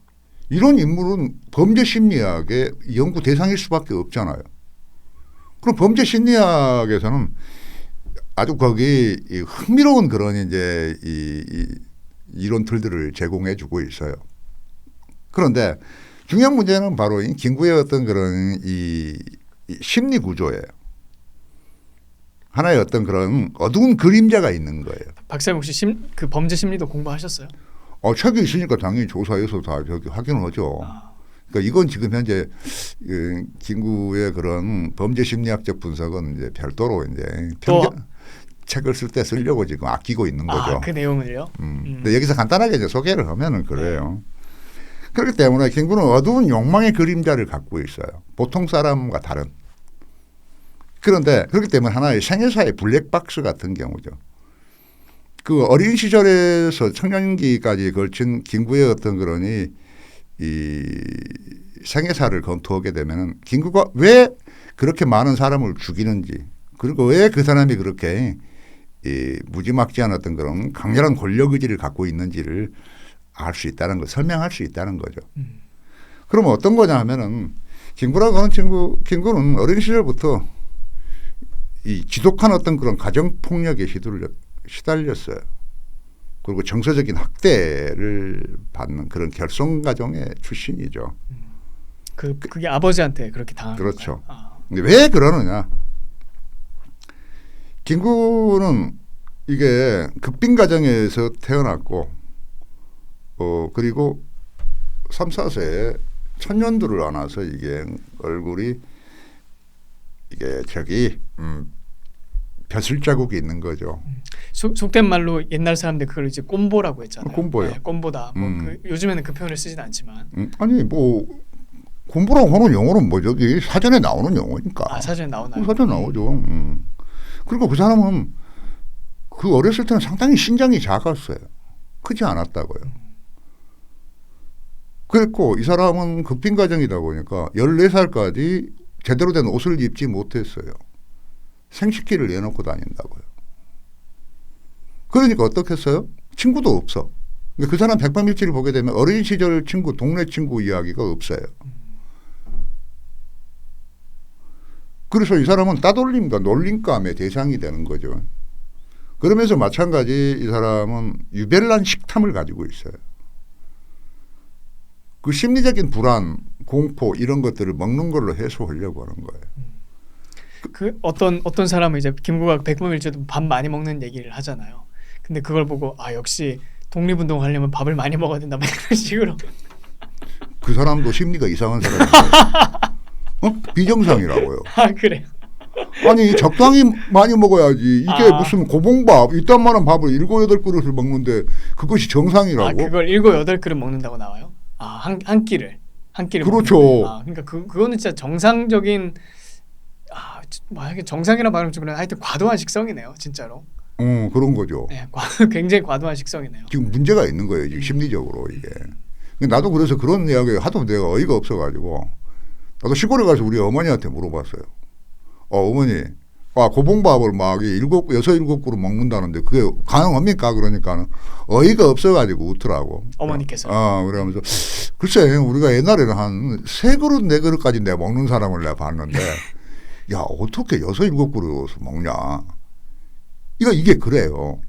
이런 인물은 범죄 심리학의 연구 대상일 수밖에 없잖아요. 그럼 범죄 심리학에서는 아주 거기 이 흥미로운 그런 이제 이 이론들을 제공해주고 있어요. 그런데 중요한 문제는 바로 이 김구의 어떤 그런 이 심리 구조예요. 하나의 어떤 그런 어두운 그림자가 있는 거예요. 박사님 혹시 그 범죄 심리도 공부하셨어요? 책이 있으니까 당연히 조사해서 다 저기 확인을 하죠. 그러니까 이건 지금 현재 김구의 그런 범죄 심리학적 분석은 이제 별도로 이제 책을 쓸 때 쓰려고 지금 아끼고 있는 거죠. 그 내용을요? 근데 여기서 간단하게 이제 소개를 하면은 그래요. 그렇기 때문에 김구는 어두운 욕망의 그림자를 갖고 있어요. 보통 사람과 다른. 그런데 그렇기 때문에 하나의 생애사의 블랙박스 같은 경우죠. 그 어린 시절에서 청년기까지 걸친 김구의 어떤 그러니 이 생애사를 검토하게 되면은 김구가 왜 그렇게 많은 사람을 죽이는지, 그리고 왜 그 사람이 그렇게 이 무지막지한 어떤 그런 강렬한 권력 의지를 갖고 있는지를 알 수 있다는 거, 설명할 수 있다는 거죠. 그러면 어떤 거냐 하면은 김구라고 하는 김구는 어린 시절부터 이 지독한 어떤 그런 가정 폭력에 시달렸어요. 그리고 정서적인 학대를 받는 그런 결손 가정의 출신이죠. 그게 아버지한테 그렇게 당한 그렇죠. 건가요? 근데 왜 그러느냐? 김구는 이게 극빈 가정에서 태어났고, 그리고 3, 4세에 천년두를 안아서 이게 얼굴이 이게 저기 벼슬 자국이 있는 거죠. 속된 말로 옛날 사람들 그걸 이제 꼼보라고 했잖아요. 꼼보요. 네, 꼼보다. 요즘에는 그 표현을 쓰진 않지만. 아니 뭐 꼼보라고 하는 용어는 뭐 저기 사전에 나오는 용어니까. 사전에 나오나요? 사전에 나오죠. 그리고 그 사람은 그 어렸을 때는 상당히 신장이 작았어요. 크지 않았다고요. 그랬고 이 사람은 극빈 가정이다 보니까 14살까지 제대로 된 옷을 입지 못했어요. 생식기를 내놓고 다닌다고요. 그러니까 어떻게 했어요? 친구도 없어. 그 사람 백범일지를 보게 되면 어린 시절 친구, 동네 친구 이야기가 없어요. 그래서 이 사람은 따돌림과 놀림감의 대상이 되는 거죠. 그러면서 마찬가지 이 사람은 유별난 식탐을 가지고 있어요. 그 심리적인 불안, 공포 이런 것들을 먹는 걸로 해소하려고 하는 거예요. 그 어떤 사람은 이제 김구가 백범일지도 밥 많이 먹는 얘기를 하잖아요. 근데 그걸 보고 역시 독립운동 하려면 밥을 많이 먹어야 된다 뭐 이런 식으로. 그 사람도 심리가 이상한 사람이에요. 비정상이라고요. 그래요? 아니 적당히 많이 먹어야지. 이게 무슨 고봉밥 이딴만한 밥을 7, 8그릇을 먹는데 그것이 정상이라고? 그걸 7, 8그릇 먹는다고 나와요? 한 끼를 그렇죠. 그러니까 그거는 진짜 정상적인 만약에 정상이라 말하면 좀 그래. 하여튼 과도한 식성이네요, 진짜로. 그런 거죠. 네, 굉장히 과도한 식성이네요. 지금 문제가 있는 거예요, 지금 심리적으로 이게. 나도 그래서 그런 이야기 하도 내가 어이가 없어가지고 나도 시골에 가서 우리 어머니한테 물어봤어요. 어머니, 고봉밥을 막 6, 7그릇 먹는다는데 그게 가능합니까? 그러니까는 어이가 없어가지고 웃더라고. 어머니께서. 그러면서 글쎄 우리가 옛날에는 한 3그릇, 4그릇까지 내가 먹는 사람을 내가 봤는데 야 어떻게 6, 7그릇 먹냐? 이게 그래요.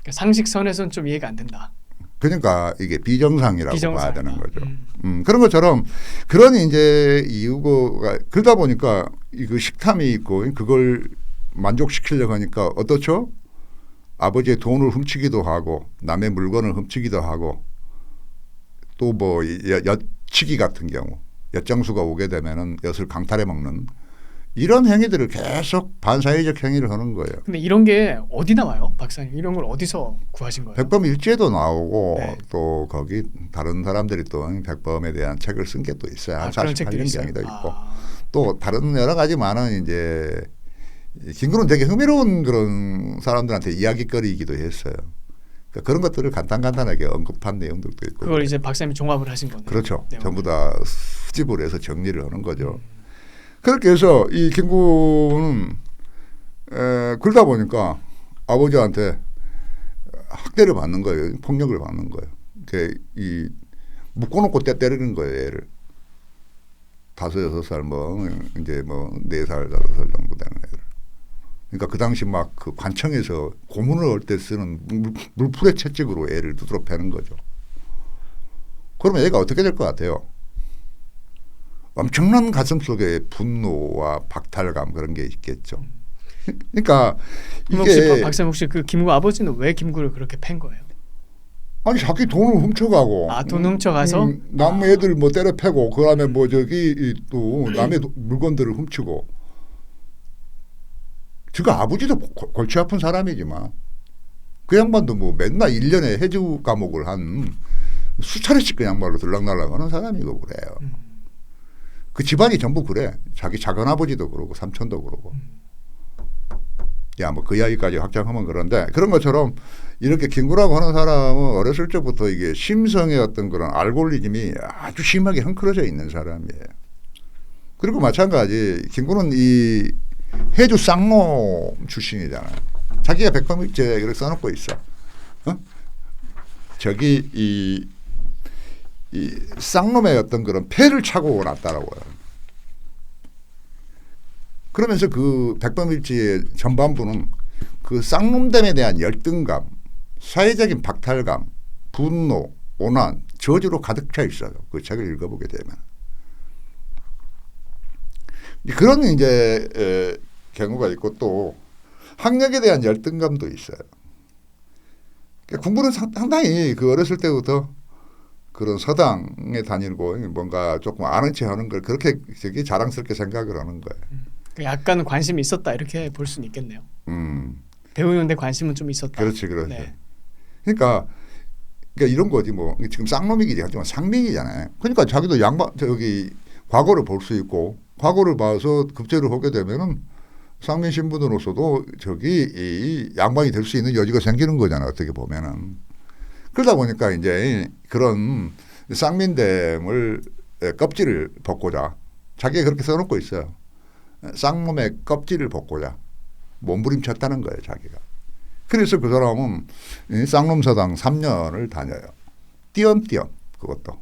그러니까 상식선에서는 좀 이해가 안 된다. 그러니까 이게 비정상이라고 봐야 되는 거죠. 그런 것처럼 그런 이제 이유가 그러다 보니까 그 식탐이 있고 그걸 만족시키려고 하니까 어떻죠? 아버지의 돈을 훔치기도 하고 남의 물건을 훔치기도 하고 또 뭐 엿치기 같은 경우 엿장수가 오게 되면은 엿을 강탈해 먹는 이런 행위들을 계속 반사회적 행위를 하는 거예요. 근데 이런 게 어디 나와요, 박사님? 이런 걸 어디서 구하신 거예요? 백범일지에도 나오고 네. 또 거기 다른 사람들이 또 백범에 대한 책을 쓴 게 또 있어요. 한 48년경에도 있고 또 다른 여러 가지 많은 이제 김구는 되게 흥미로운 그런 사람들한테 이야기거리이기도 했어요. 그러니까 그런 것들을 간단하게 언급한 내용들도 있고. 그걸 이제 박사님이 종합을 하신 거네요. 그렇죠. 내용을. 전부 다 수집을 해서 정리를 하는 거죠. 그렇게 해서 이 김구는 그러다 보니까 아버지한테 학대를 받는 거예요. 폭력을 받는 거예요. 이 묶어놓고 때리는 거예요. 애를 5, 6살 뭐 이제 뭐 4살, 5살 정도 되는 애들. 그러니까 그 당시 막 그 관청에서 고문을 할 때 쓰는 물풀의 채찍으로 애를 두드러 패는 거죠. 그러면 애가 어떻게 될 것 같아요? 엄청난 가슴 속에 분노와 박탈감 그런 게 있겠죠. 그러니까 혹시 이게 박사님 혹시 그 김구 아버지는 왜 김구를 그렇게 팬 거예요? 아니 자기 돈을 훔쳐가고 돈 훔쳐가서 남 애들 뭐 때려 패고 그다음에 뭐 저기 또 남의 물건들을 훔치고 지가 아버지도 골치 아픈 사람이지만 그 양반도 뭐 맨날 1년에 해주 과목을 한 수차례씩 그 양반으로 들락날락하는 사람이고 그래요. 그 집안이 전부 그래. 자기 작은아버지도 그러고 삼촌도 그러고. 야, 뭐 그 이야기까지 확장하면 그런데 그런 것처럼 이렇게 김구라고 하는 사람은 어렸을 적부터 이게 심성의 어떤 그런 알고리즘이 아주 심하게 헝클어져 있는 사람이에요. 그리고 마찬가지 김구는 이 해주 쌍놈 출신이잖아요. 자기가 백범일제 이렇게 써놓고 있어. 어? 저기 이 쌍놈의 어떤 그런 패를 차고 났다라고요. 그러면서 그 백범일지의 전반부는 그 쌍놈됨에 대한 열등감, 사회적인 박탈감, 분노, 오난, 저주로 가득 차 있어요. 그 책을 읽어보게 되면. 그런 이제 경우가 있고 또 학력에 대한 열등감도 있어요. 공부는 상당히 그 어렸을 때부터 그런 서당에 다니고 뭔가 조금 아는 체 하는 걸 그렇게 되게 자랑스럽게 생각을 하는 거예요. 약간 관심이 있었다 이렇게 볼 수는 있겠네요. 배우는데 관심은 좀 있었다. 그렇지, 그렇지. 네. 그러니까 이런 거지 뭐 지금 쌍놈이긴 하지만 상민이잖아요. 그러니까 자기도 저기 과거를 볼 수 있고 과거를 봐서 급제를 하게 되면은 상민 신분으로서도 저기 이 양반이 될 수 있는 여지가 생기는 거잖아. 어떻게 보면은. 그러다 보니까 이제 그런 쌍민됨을 껍질을 벗고자 자기가 그렇게 써놓고 있어요. 쌍놈의 껍질을 벗고자 몸부림쳤다는 거예요. 자기가. 그래서 그 사람은 쌍놈서당 3년을 다녀요. 띄엄띄엄 그것도.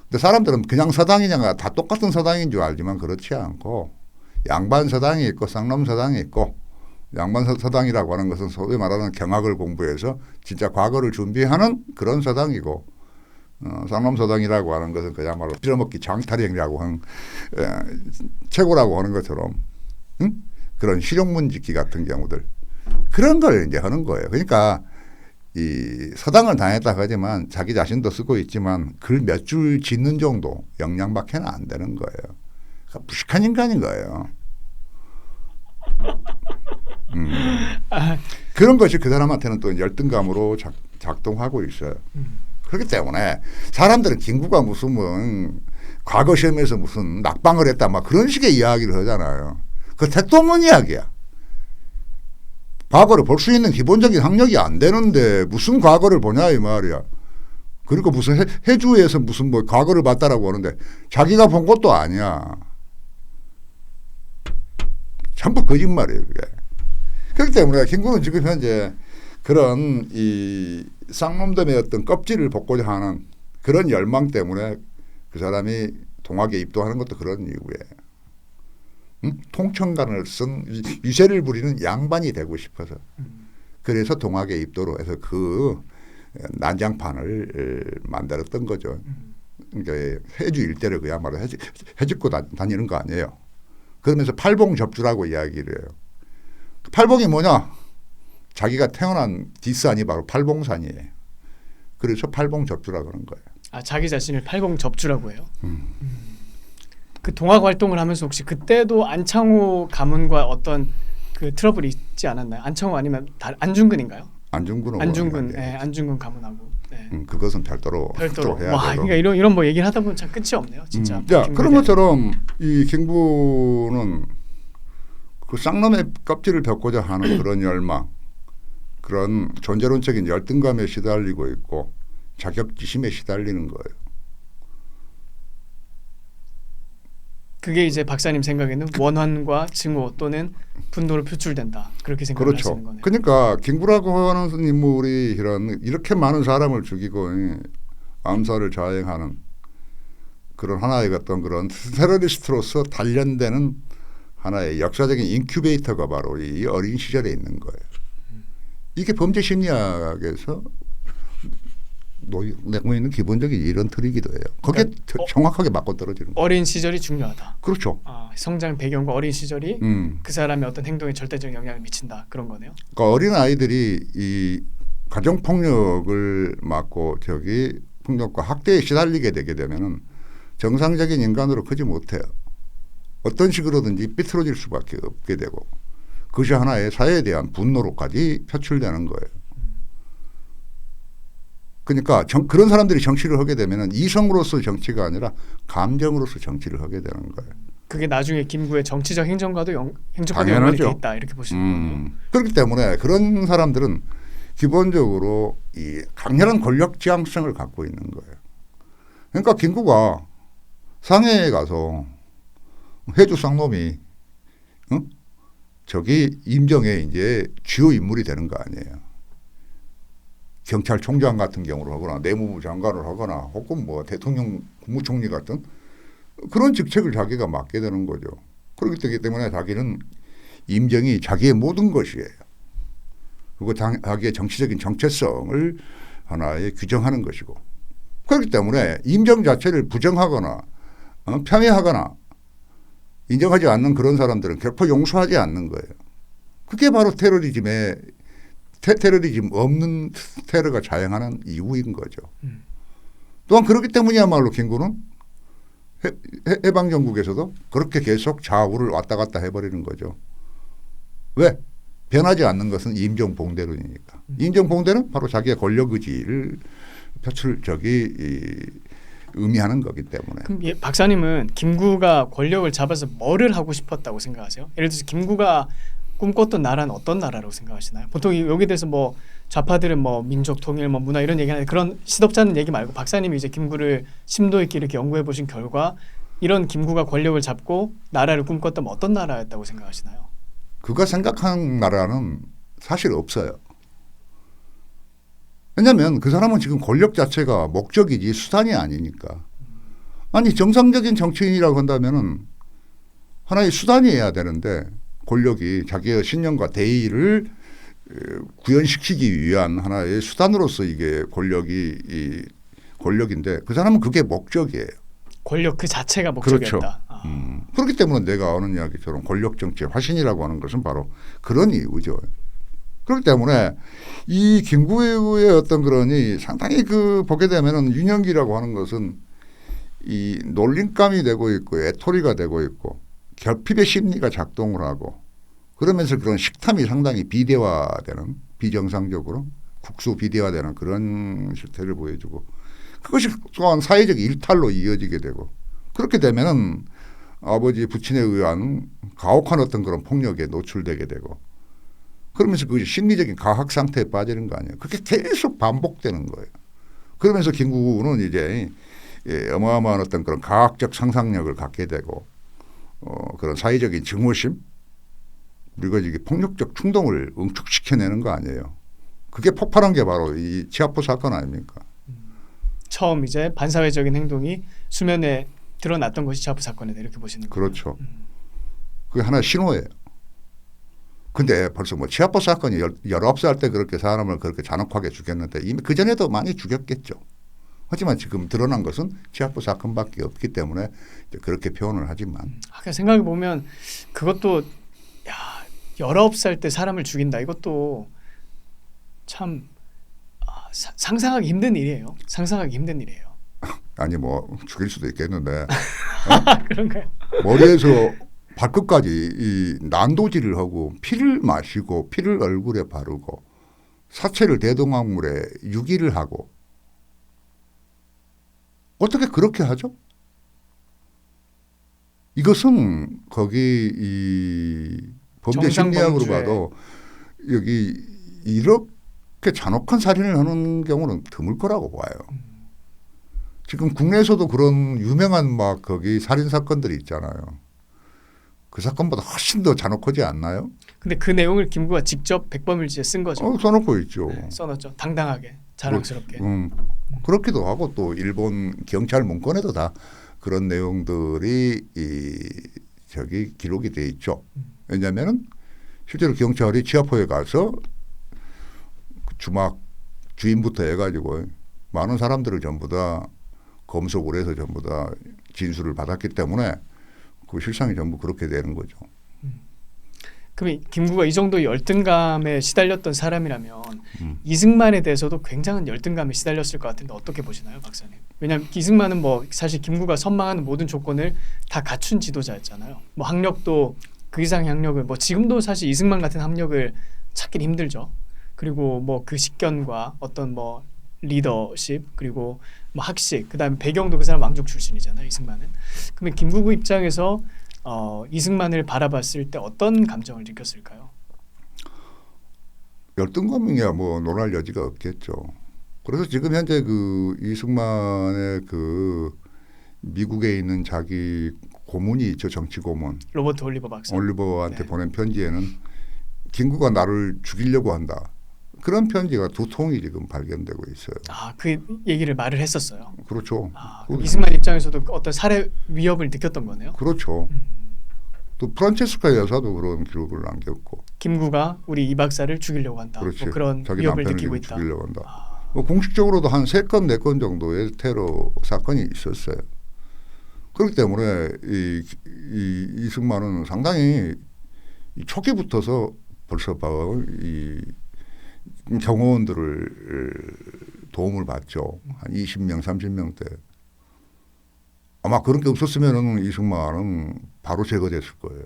근데 사람들은 그냥 서당이냐 다 똑같은 서당인 줄 알지만 그렇지 않고 양반 서당이 있고 쌍놈 서당이 있고 양반 서당이라고 하는 것은 소위 말하는 경학을 공부해서 진짜 과거를 준비하는 그런 서당이고 쌍놈 서당이라고 하는 것은 그야말로 빌어먹기 장타령이라고 하는 최고라고 하는 것처럼 그런 실용문 짓기 같은 경우들 그런 걸 이제 하는 거예요. 그러니까 이 서당을 다녔다 하지만 자기 자신도 쓰고 있지만 글 몇 줄 짓는 정도 역량밖에는 안 되는 거예요. 그러니까 무식한 인간인 거예요. 그런 것이 그 사람한테는 또 열등감으로 작동하고 있어요. 그렇기 때문에 사람들은 김구가 무슨 뭐 과거 시험에서 무슨 낙방을 했다 막 그런 식의 이야기를 하잖아요. 그 택도 없는 이야기야. 과거를 볼 수 있는 기본적인 학력이 안 되는데 무슨 과거를 보냐 이 말이야. 그리고 무슨 해주에서 무슨 뭐 과거를 봤다라고 하는데 자기가 본 것도 아니야. 전부 거짓말이에요 그게. 그렇기 때문에 김구는 지금 현재 그런 이 쌍놈됨의 어떤 껍질을 벗고자 하는 그런 열망 때문에 그 사람이 동학에 입도하는 것도 그런 이유예요. 통천간을 쓴 유세를 부리는 양반이 되고 싶어서 그래서 동학에 입도로 해서 그 난장판을 만들었던 거죠. 그러니까 해주 일대를 그야말로 해집고 다니는 거 아니에요. 그러면서 팔봉접주라고 이야기를 해요. 팔봉이 뭐냐? 자기가 태어난 뒷산이 바로 팔봉산이에요. 그래서 팔봉접주라고 하는 거예요. 아 자기 자신을 팔봉접주라고 해요? 그 동학 활동을 하면서 혹시 그때도 안창호 가문과 어떤 그 트러블이 있지 않았나요? 안창호 아니면 안중근인가요? 안중근은 안중근, 네, 안중근 가문하고. 네. 그것은 별도로 해야 와, 되고. 그러니까 이런 뭐 얘기를 하다 보면 참 끝이 없네요, 진짜. 자, 그런 것처럼 이 김구는 그 쌍놈의 껍질을 벗고자 하는 그런 열망, 그런 존재론적인 열등감에 시달리고 있고 자격지심에 시달리는 거예요. 그게 이제 박사님 생각에는 원한과 증오 또는 분노로 표출된다. 그렇게 생각하시는 그렇죠. 거네요. 그러니까 김구라고 하는 인물이 이렇게 많은 사람을 죽이고 암살을 자행하는 그런 하나의 어떤 그런 테러리스트로서 단련되는 하나의 역사적인 인큐베이터가 바로 이 어린 시절에 있는 거예요. 이게 범죄 심리학에서 내고 있는 기본적인 이런 틀이기도 해요. 거기에 정확하게 맞고 떨어지는 거예요. 어린 시절이 중요하다. 그렇죠. 성장 배경과 어린 시절이 그 사람의 어떤 행동에 절대적인 영향을 미친다. 그런 거네요. 그러니까 어린 아이들이 이 가정 폭력을 맞고 폭력과 학대에 시달리게 되게 되면은 정상적인 인간으로 크지 못해요. 어떤 식으로든지 삐뚤어질 수밖에 없게 되고 그것이 하나의 사회에 대한 분노로까지 표출되는 거예요. 그러니까 그런 사람들이 정치를 하게 되면은 이성으로서 정치가 아니라 감정으로서 정치를 하게 되는 거예요. 그게 나중에 김구의 정치적 행정과도 행정과도 당연하죠. 연관이 돼 있다 이렇게 보시는 거예요. 그렇기 때문에 그런 사람들은 기본적으로 이 강렬한 권력 지향성을 갖고 있는 거예요. 그러니까 김구가 상해에 가서 해주 쌍놈이 저기 임정의 이제 주요 인물이 되는 거 아니에요. 경찰총장 같은 경우를 하거나 내무부 장관을 하거나 혹은 뭐 대통령 국무총리 같은 그런 직책을 자기가 맡게 되는 거죠. 그렇기 때문에 자기는 임정이 자기의 모든 것이에요. 그리고 자기의 정치적인 정체성을 하나의 규정하는 것이고 그렇기 때문에 임정 자체를 부정하거나 폄훼하거나 인정하지 않는 그런 사람들은 결코 용서하지 않는 거예요. 그게 바로 테러리즘 없는 테러가 자행하는 이유인 거죠. 또한 그렇기 때문이야말로 김구는 해방정국에서도 그렇게 계속 좌우를 왔다 갔다 해버리는 거죠. 왜? 변하지 않는 것은 임정봉대론이니까. 임정봉대는 바로 자기의 권력 의지를 의미하는 거기 때문에. 그럼 박사님은 김구가 권력을 잡아서 뭐를 하고 싶었다고 생각하세요? 예를 들어서 김구가 꿈꿨던 나라는 어떤 나라라고 생각하시나요? 보통 여기에 대해서 뭐 좌파들은 뭐 민족 통일, 뭐 문화 이런 얘기하는데 그런 시덥지 않은 얘기 말고 박사님이 이제 김구를 심도 있게 이렇게 연구해 보신 결과 이런 김구가 권력을 잡고 나라를 꿈꿨다면 어떤 나라였다고 생각하시나요? 그가 생각한 나라는 사실 없어요. 왜냐하면 그 사람은 지금 권력 자체가 목적이지 수단이 아니니까. 아니 정상적인 정치인이라고 한다면은 하나의 수단이어야 되는데 권력이 자기의 신념과 대의를 구현시키기 위한 하나의 수단으로서 이게 권력인데 그 사람은 그게 목적이에요. 권력 그 자체가 목적이었다. 그렇죠. 그렇기 때문에 내가 아는 이야기처럼 권력 정치의 화신이라고 하는 것은 바로 그런 이유죠. 그렇기 때문에 이 김구의 어떤 그러니 상당히 보게 되면은 윤영기라고 하는 것은 이 놀림감이 되고 있고 애토리가 되고 있고 결핍의 심리가 작동을 하고 그러면서 그런 식탐이 상당히 비대화되는 비정상적으로 국수 비대화되는 그런 실태를 보여주고 그것이 또한 사회적 일탈로 이어지게 되고 그렇게 되면은 아버지 부친에 의한 가혹한 어떤 그런 폭력에 노출되게 되고 그러면서 그것이 심리적인 가학 상태에 빠지는 거 아니에요. 그게 계속 반복되는 거예요. 그러면서 김구는 이제 어마어마한 어떤 그런 가학적 상상력을 갖게 되고 그런 사회적인 증오심 그리고 이게 폭력적 충동을 응축시켜내는 거 아니에요. 그게 폭발한 게 바로 이 치아포 사건 아닙니까? 처음 이제 반사회적인 행동이 수면에 드러났던 것이 치아포 사건이다 이렇게 보시는 거예요. 그렇죠. 그게 하나의 신호예요. 근데 벌써 뭐 치아포 사건이 19살 때 그렇게 사람을 그렇게 잔혹하게 죽였는데 이미 그전에도 많이 죽였겠죠. 하지만 지금 드러난 것은 치아포 사건밖에 없기 때문에 그렇게 표현을 하지만. 아까 생각해 보면 그것도 19살 때 사람을 죽인다. 이것도 참 상상하기 힘든 일이에요. 상상하기 힘든 일이에요. 아니 뭐 죽일 수도 있겠는데 그런가요? 머리에서 발끝까지 이 난도질을 하고 피를 마시고 피를 얼굴에 바르고 사체를 대동강물에 유기를 하고 어떻게 그렇게 하죠? 이것은 거기 이 범죄 심리학으로 봐도 여기 이렇게 잔혹한 살인을 하는 경우는 드물 거라고 봐요. 지금 국내에서도 그런 유명한 막 거기 살인 사건들이 있잖아요. 그 사건보다 훨씬 더 잔혹하지 않나요? 근데 그 내용을 김구가 직접 백범일지에 쓴 거죠. 써놓고 있죠. 네, 써놨죠. 당당하게, 자랑스럽게. 그렇기도 하고 또 일본 경찰 문건에도 다 그런 내용들이 저기 기록이 돼 있죠. 왜냐하면은 실제로 경찰이 치아포에 가서 주막 주인부터 해가지고 많은 사람들을 전부 다 검속을 해서 전부 다 진술을 받았기 때문에 그 실상이 전부 그렇게 되는 거죠. 그럼 김구가 이 정도 열등감에 시달렸던 사람이라면 이승만에 대해서도 굉장한 열등감에 시달렸을 것 같은데 어떻게 보시나요, 박사님? 왜냐하면 이승만은 뭐 사실 김구가 선망하는 모든 조건을 다 갖춘 지도자였잖아요. 뭐 학력도 그 이상의 학력을 뭐 지금도 사실 이승만 같은 학력을 찾기 힘들죠. 그리고 뭐 그 식견과 어떤 뭐 리더십 그리고 뭐 학식 그다음에 배경도 그 사람 왕족 출신이잖아요, 이승만은. 그러면 김구구 입장에서 이승만을 바라봤을 때 어떤 감정을 느꼈을까요? 열등감이야 뭐 논할 여지가 없겠죠. 그래서 지금 현재 그 이승만의 그 미국에 있는 자기 고문이 있죠. 정치 고문. 로버트 올리버 박사. 올리버한테 네. 보낸 편지에는 김구가 나를 죽이려고 한다. 그런 편지가 2통이 지금 발견되고 있어요. 아, 그 얘기를 말을 했었어요. 그렇죠. 그럼 이승만 입장에서도 어떤 살해 위협을 느꼈던 거네요. 그렇죠. 또 프란체스카 여사도 그런 기록을 남겼고. 김구가 우리 이 박사를 죽이려고 한다. 그렇지. 뭐 그런 자기 위협을 남편을 느끼고 지금 있다. 죽이려고 한다. 뭐 공식적으로도 한 3건, 4건 정도의 테러 사건이 있었어요. 그렇기 때문에 이승만은 상당히 초기부터서 벌써 이 경호원들을 도움을 받죠. 한 20명, 30명대. 아마 그런 게 없었으면 이승만은 바로 제거됐을 거예요.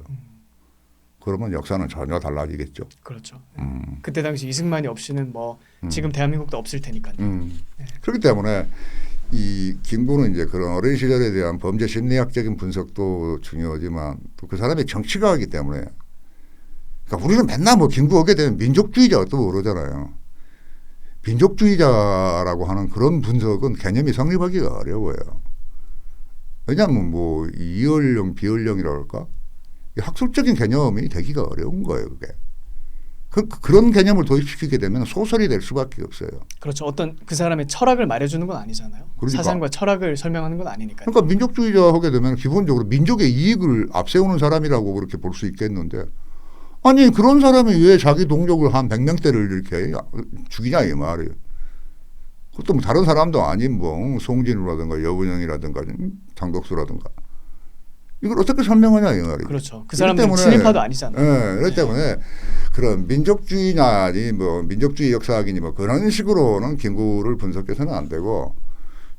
그러면 역사는 전혀 달라지겠죠. 그렇죠. 그때 당시 이승만이 없이는 뭐 지금 대한민국도 없을 테니까요. 네. 그렇기 때문에 이 김구는 이제 그런 어린 시절에 대한 범죄 심리학적인 분석도 중요하지만 또 그 사람의 정치가이기 때문에 그러니까 우리는 맨날 뭐 김구 오게 되면 민족주의자 또 그러잖아요. 민족주의자라고 하는 그런 분석은 개념이 성립하기가 어려워요. 왜냐하면 뭐 이언령 비언령이라고 할까? 학술적인 개념이 되기가 어려운 거예요. 그게. 그런 개념을 도입시키게 되면 소설이 될 수밖에 없어요. 그렇죠. 어떤 그 사람의 철학을 말해주는 건 아니잖아요. 그러니까. 사상과 철학을 설명하는 건 아니니까요. 그러니까 민족주의자 하게 되면 기본적으로 민족의 이익을 앞세우는 사람이라고 그렇게 볼 수 있겠는데 아니 그런 사람이 왜 자기 동족을 한 100명대를 이렇게 죽이냐 이 말이에요. 그것도 뭐 다른 사람도 아닌 뭐 송진우라든가 여운형이라든가 장독수라든가 이걸 어떻게 설명하냐 이 말이에요. 그렇죠. 그 사람은 친일파도 아니잖아요. 네, 그렇기 때문에 그런 민족주의냐니 뭐 민족주의 역사학이니 뭐 그런 식으로는 김구를 분석해서는 안 되고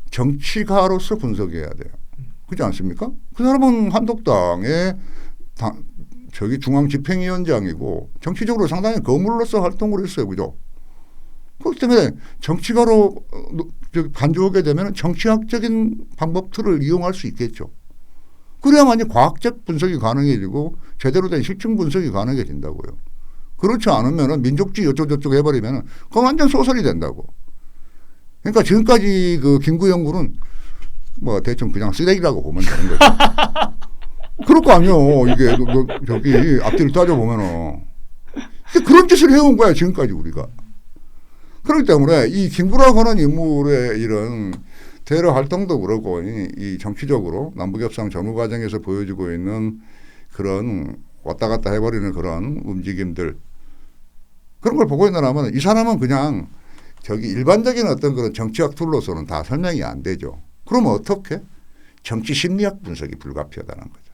정치가로서 분석해야 돼요. 그렇지 않습니까? 그 사람은 한독당의 저기 중앙집행위원장이고 정치적으로 상당히 거물로서 활동을 했어요. 그죠? 그렇기 때문에 정치가로 간주하게 되면 정치학적인 방법들을 이용할 수 있겠죠. 그래야만이 과학적 분석이 가능해지고 제대로 된 실증 분석이 가능해진다고요. 그렇지 않으면 민족주의 어쩌고저쩌고 해버리면 그건 완전 소설이 된다고. 그러니까 지금까지 그 김구 연구는 뭐 대충 그냥 쓰레기라고 보면 되는 거죠. 그럴 거 아니에요. 이게 저기 앞뒤를 따져보면은 그런 짓을 해온 거야 지금까지 우리가. 그렇기 때문에 이 김구라고 하는 인물의 이런 테러 활동도 그렇고 이 정치적으로 남북협상 전후 과정에서 보여주고 있는 그런 왔다 갔다 해버리는 그런 움직임들 그런 걸 보고 있느라면 이 사람은 그냥 저기 일반적인 어떤 그런 정치학 툴로서는 다 설명이 안 되죠. 그러면 어떻게? 정치 심리학 분석이 불가피하다는 거죠.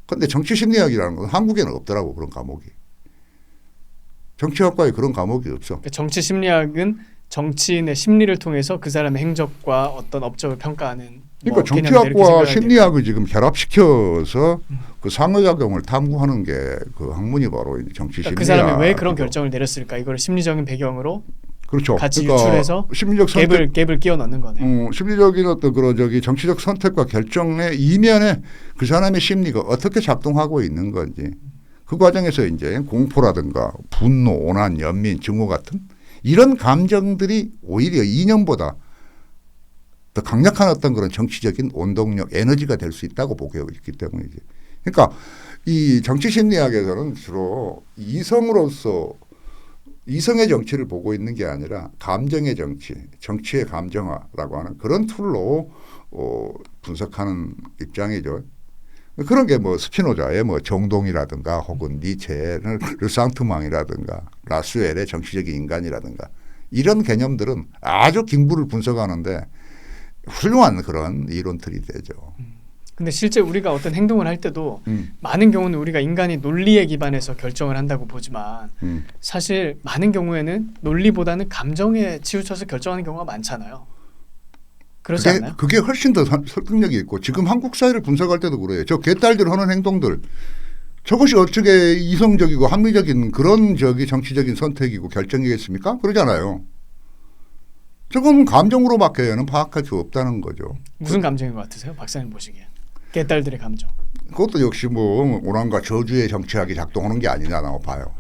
그런데 정치 심리학이라는 건 한국에는 없더라고 그런 과목이. 정치학과에 그런 과목이 없어. 정치 심리학은 정치인의 심리를 통해서 그 사람의 행적과 어떤 업적을 평가하는. 그러니까 정치학과 심리학을 지금 결합시켜서 그 상호작용을 탐구하는 게 그 학문이 바로 정치 심리학. 그 사람이 왜 그런 결정을 내렸을까? 이걸 심리적인 배경으로 그렇죠. 같이 그러니까 유출해서 심리적 선택, 갭을 끼워 넣는 거네요. 심리적인 어떤 그런 저기 정치적 선택과 결정의 이면에 그 사람의 심리가 어떻게 작동하고 있는 건지 그 과정에서 이제 공포라든가 분노, 오난, 연민, 증오 같은 이런 감정들이 오히려 이념보다 더 강력한 어떤 그런 정치적인 원동력, 에너지가 될 수 있다고 보고 있기 때문이지. 그러니까 이 정치 심리학에서는 주로 이성의 정치를 보고 있는 게 아니라 감정의 정치, 정치의 감정화라고 하는 그런 툴로 분석하는 입장이죠. 그런 게 뭐 스피노자의 뭐 정동이라든가 혹은 니체의 르상트망이라든가 라스웰의 정치적인 인간이라든가 이런 개념들은 아주 김구를 분석하는데 훌륭한 그런 이론들이 되죠. 근데 실제 우리가 어떤 행동을 할 때도 많은 경우는 우리가 인간이 논리에 기반해서 결정을 한다고 보지만 사실 많은 경우에는 논리보다는 감정에 치우쳐서 결정하는 경우가 많잖아요. 그렇지 않나요? 그게 훨씬 더 설득력이 있고 지금 한국 사회를 분석할 때도 그래요. 저 개딸들 하는 행동들 저것이 어떻게 이성적이고 합리적인 그런 정치적인 선택이고 결정이겠습니까? 그러잖아요. 저건 감정으로밖에는 파악할 수 없다는 거죠. 무슨 감정인 것 같으세요? 박사님 보시기에. 개딸들의 감정. 그것도 역시 뭐 오랑과 저주의 정치학이 작동하는 게 아니냐고 봐요.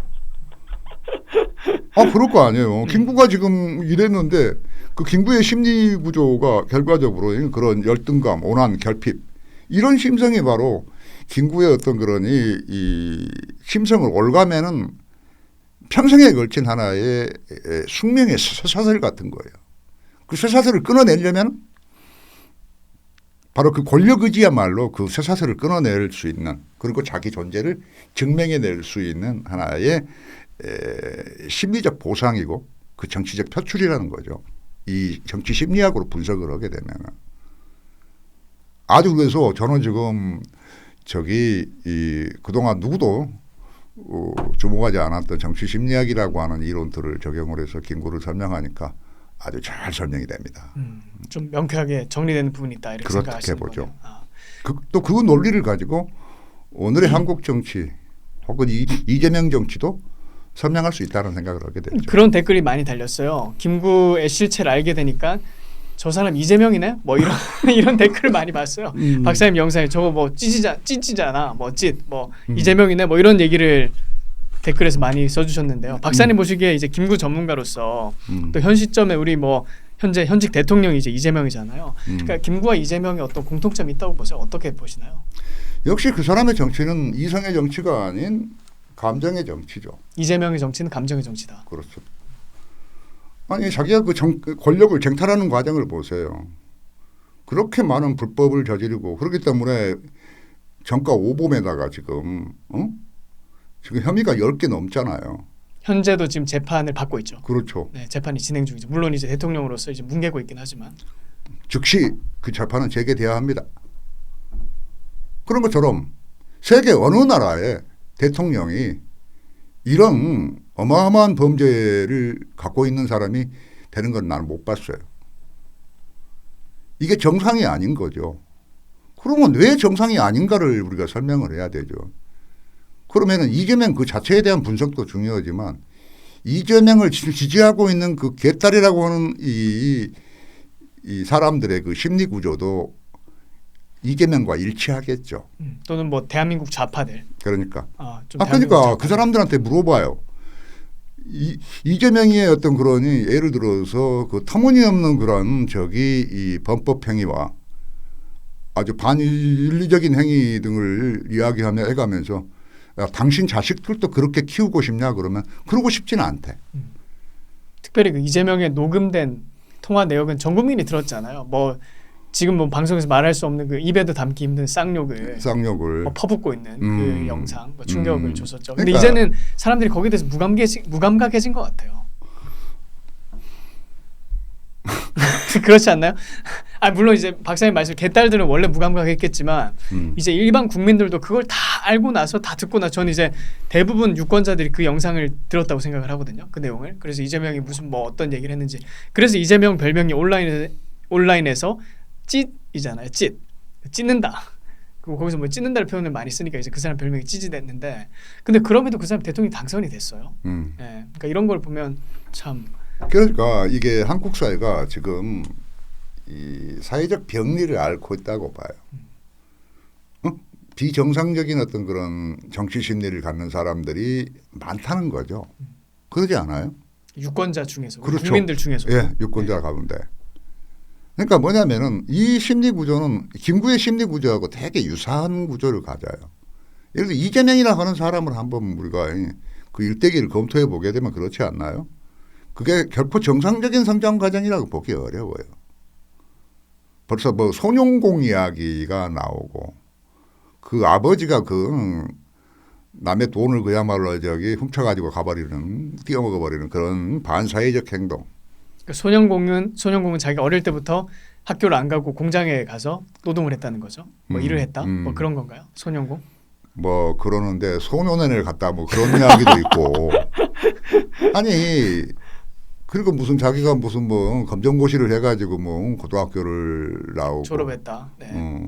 아 그럴 거 아니에요. 김구가 지금 이랬는데 그 김구의 심리 구조가 결과적으로 그런 열등감, 오난, 결핍 이런 심성이 바로 김구의 어떤 그런 이 심성을 올가매는 평생에 걸친 하나의 숙명의 쇠사슬 같은 거예요. 그 쇠사슬을 끊어내려면 바로 그 권력 의지야말로 그 쇠사슬을 끊어낼 수 있는 그리고 자기 존재를 증명해낼 수 있는 하나의 심리적 보상이고 그 정치적 표출이라는 거죠. 이 정치 심리학으로 분석을 하게 되면 아주 그래서 저는 지금 그동안 누구도 주목하지 않았던 정치 심리학이라고 하는 이론들을 적용을 해서 김구를 설명하니까 아주 잘 설명이 됩니다. 좀 명쾌하게 정리되는 부분이 있다 이렇게 생각하시는 보죠. 거네요. 아. 또 그 논리를 가지고 오늘의 한국 정치 혹은 이재명 정치도 설명할 수 있다는 생각을 하게 되죠. 그런 댓글이 많이 달렸어요. 김구의 실체를 알게 되니까 저 사람 이재명이네? 뭐 이런 이런 댓글을 많이 봤어요. 박사님 영상에 저거 뭐 찌찌잖아. 뭐 이재명이네? 뭐 이런 얘기를 댓글에서 많이 써주셨는데요. 박사님 보시기에 이제 김구 전문가로서 또 현 시점에 우리 뭐 현직 대통령이 이제 이재명이잖아요. 그러니까 김구와 이재명의 어떤 공통점이 있다고 보세요. 어떻게 보시나요? 역시 그 사람의 정치는 이성의 정치가 아닌 감정의 정치죠. 이재명의 정치는 감정의 정치다. 그렇죠. 아니 자기가 그 권력을 쟁탈하는 과정을 보세요. 그렇게 많은 불법을 저지르고 그렇기 때문에 정가 오범에다가 지금 혐의가 10개 넘잖아요. 현재도 지금 재판을 받고 있죠. 그렇죠. 네, 재판이 진행 중이죠. 물론 이제 대통령으로서 이제 뭉개고 있긴 하지만 즉시 그 재판은 재개돼야 합니다. 그런 것처럼 세계 어느 나라의 대통령이 이런 어마어마한 범죄를 갖고 있는 사람이 되는 건 나는 못 봤어요. 이게 정상이 아닌 거죠. 그러면 왜 정상이 아닌가를 우리가 설명을 해야 되죠. 그러면은 이재명 그 자체에 대한 분석도 중요하지만 이재명을 지지하고 있는 그 개딸이라고 하는 이 사람들의 그 심리 구조도 이재명과 일치하겠죠. 또는 뭐 대한민국 좌파들. 그러니까. 그러니까 그 사람들한테 물어봐요. 이재명의 어떤 그런 예를 들어서 그 터무니없는 그런 이 범법 행위와 아주 반윤리적인 행위 등을 이야기하며 해가면서 야, 당신 자식들도 그렇게 키우고 싶냐 그러면 그러고 싶지는 않대. 특별히 그 이재명의 녹음된 통화 내역은 전 국민이 들었잖아요. 뭐 지금 뭐 방송에서 말할 수 없는 그 입에도 담기 힘든 쌍욕을 뭐 퍼붓고 있는 그 영상 뭐 충격을 줬었죠. 근데 그러니까 이제는 사람들이 거기에 대해서 무감각해진 것 같아요. 그렇지 않나요? 아 물론 이제 박사님 말씀 개딸들은 원래 무감각했겠지만 이제 일반 국민들도 그걸 다 알고 나서 다 듣고 나서 저는 이제 대부분 유권자들이 그 영상을 들었다고 생각을 하거든요. 그 내용을. 그래서 이재명이 무슨 뭐 어떤 얘기를 했는지. 그래서 이재명 별명이 온라인에서 찢이잖아요. 찢는다. 그리고 거기서 뭐 찢는다를 표현을 많이 쓰니까 이제 그 사람 별명이 찢이 됐는데 근데 그럼에도 그 사람 대통령이 당선이 됐어요. 네. 그러니까 이런 걸 보면 참 그러니까 이게 한국 사회가 지금 이 사회적 병리를 앓고 있다고 봐요. 비정상적인 어떤 그런 정치 심리를 갖는 사람들이 많다는 거죠. 그러지 않아요? 유권자 중에서 그렇죠. 국민들 중에서 예, 유권자 가운데. 그러니까 뭐냐면은 이 심리 구조는 김구의 심리 구조하고 되게 유사한 구조를 가져요. 예를 들어 이재명이라 하는 사람을 한번 우리가 그 일대기를 검토해 보게 되면 그렇지 않나요? 그게 결코 정상적인 성장 과정이라고 보기 어려워요. 벌써 뭐 손용공 이야기가 나오고 그 아버지가 그 남의 돈을 그야말로 훔쳐가지고 가버리는 뛰어먹어버리는 그런 반사회적 행동. 그러니까 소년공은 자기가 어릴 때부터 학교를 안 가고 공장에 가서 노동을 했다는 거죠. 뭐 일을 했다. 뭐 그런 건가요? 소년공? 뭐 그러는데 소년원을 갔다 뭐 그런 이야기도 있고. 아니 그리고 무슨 자기가 무슨 뭐 검정고시를 해가지고 뭐 고등학교를 나오고 졸업했다. 네.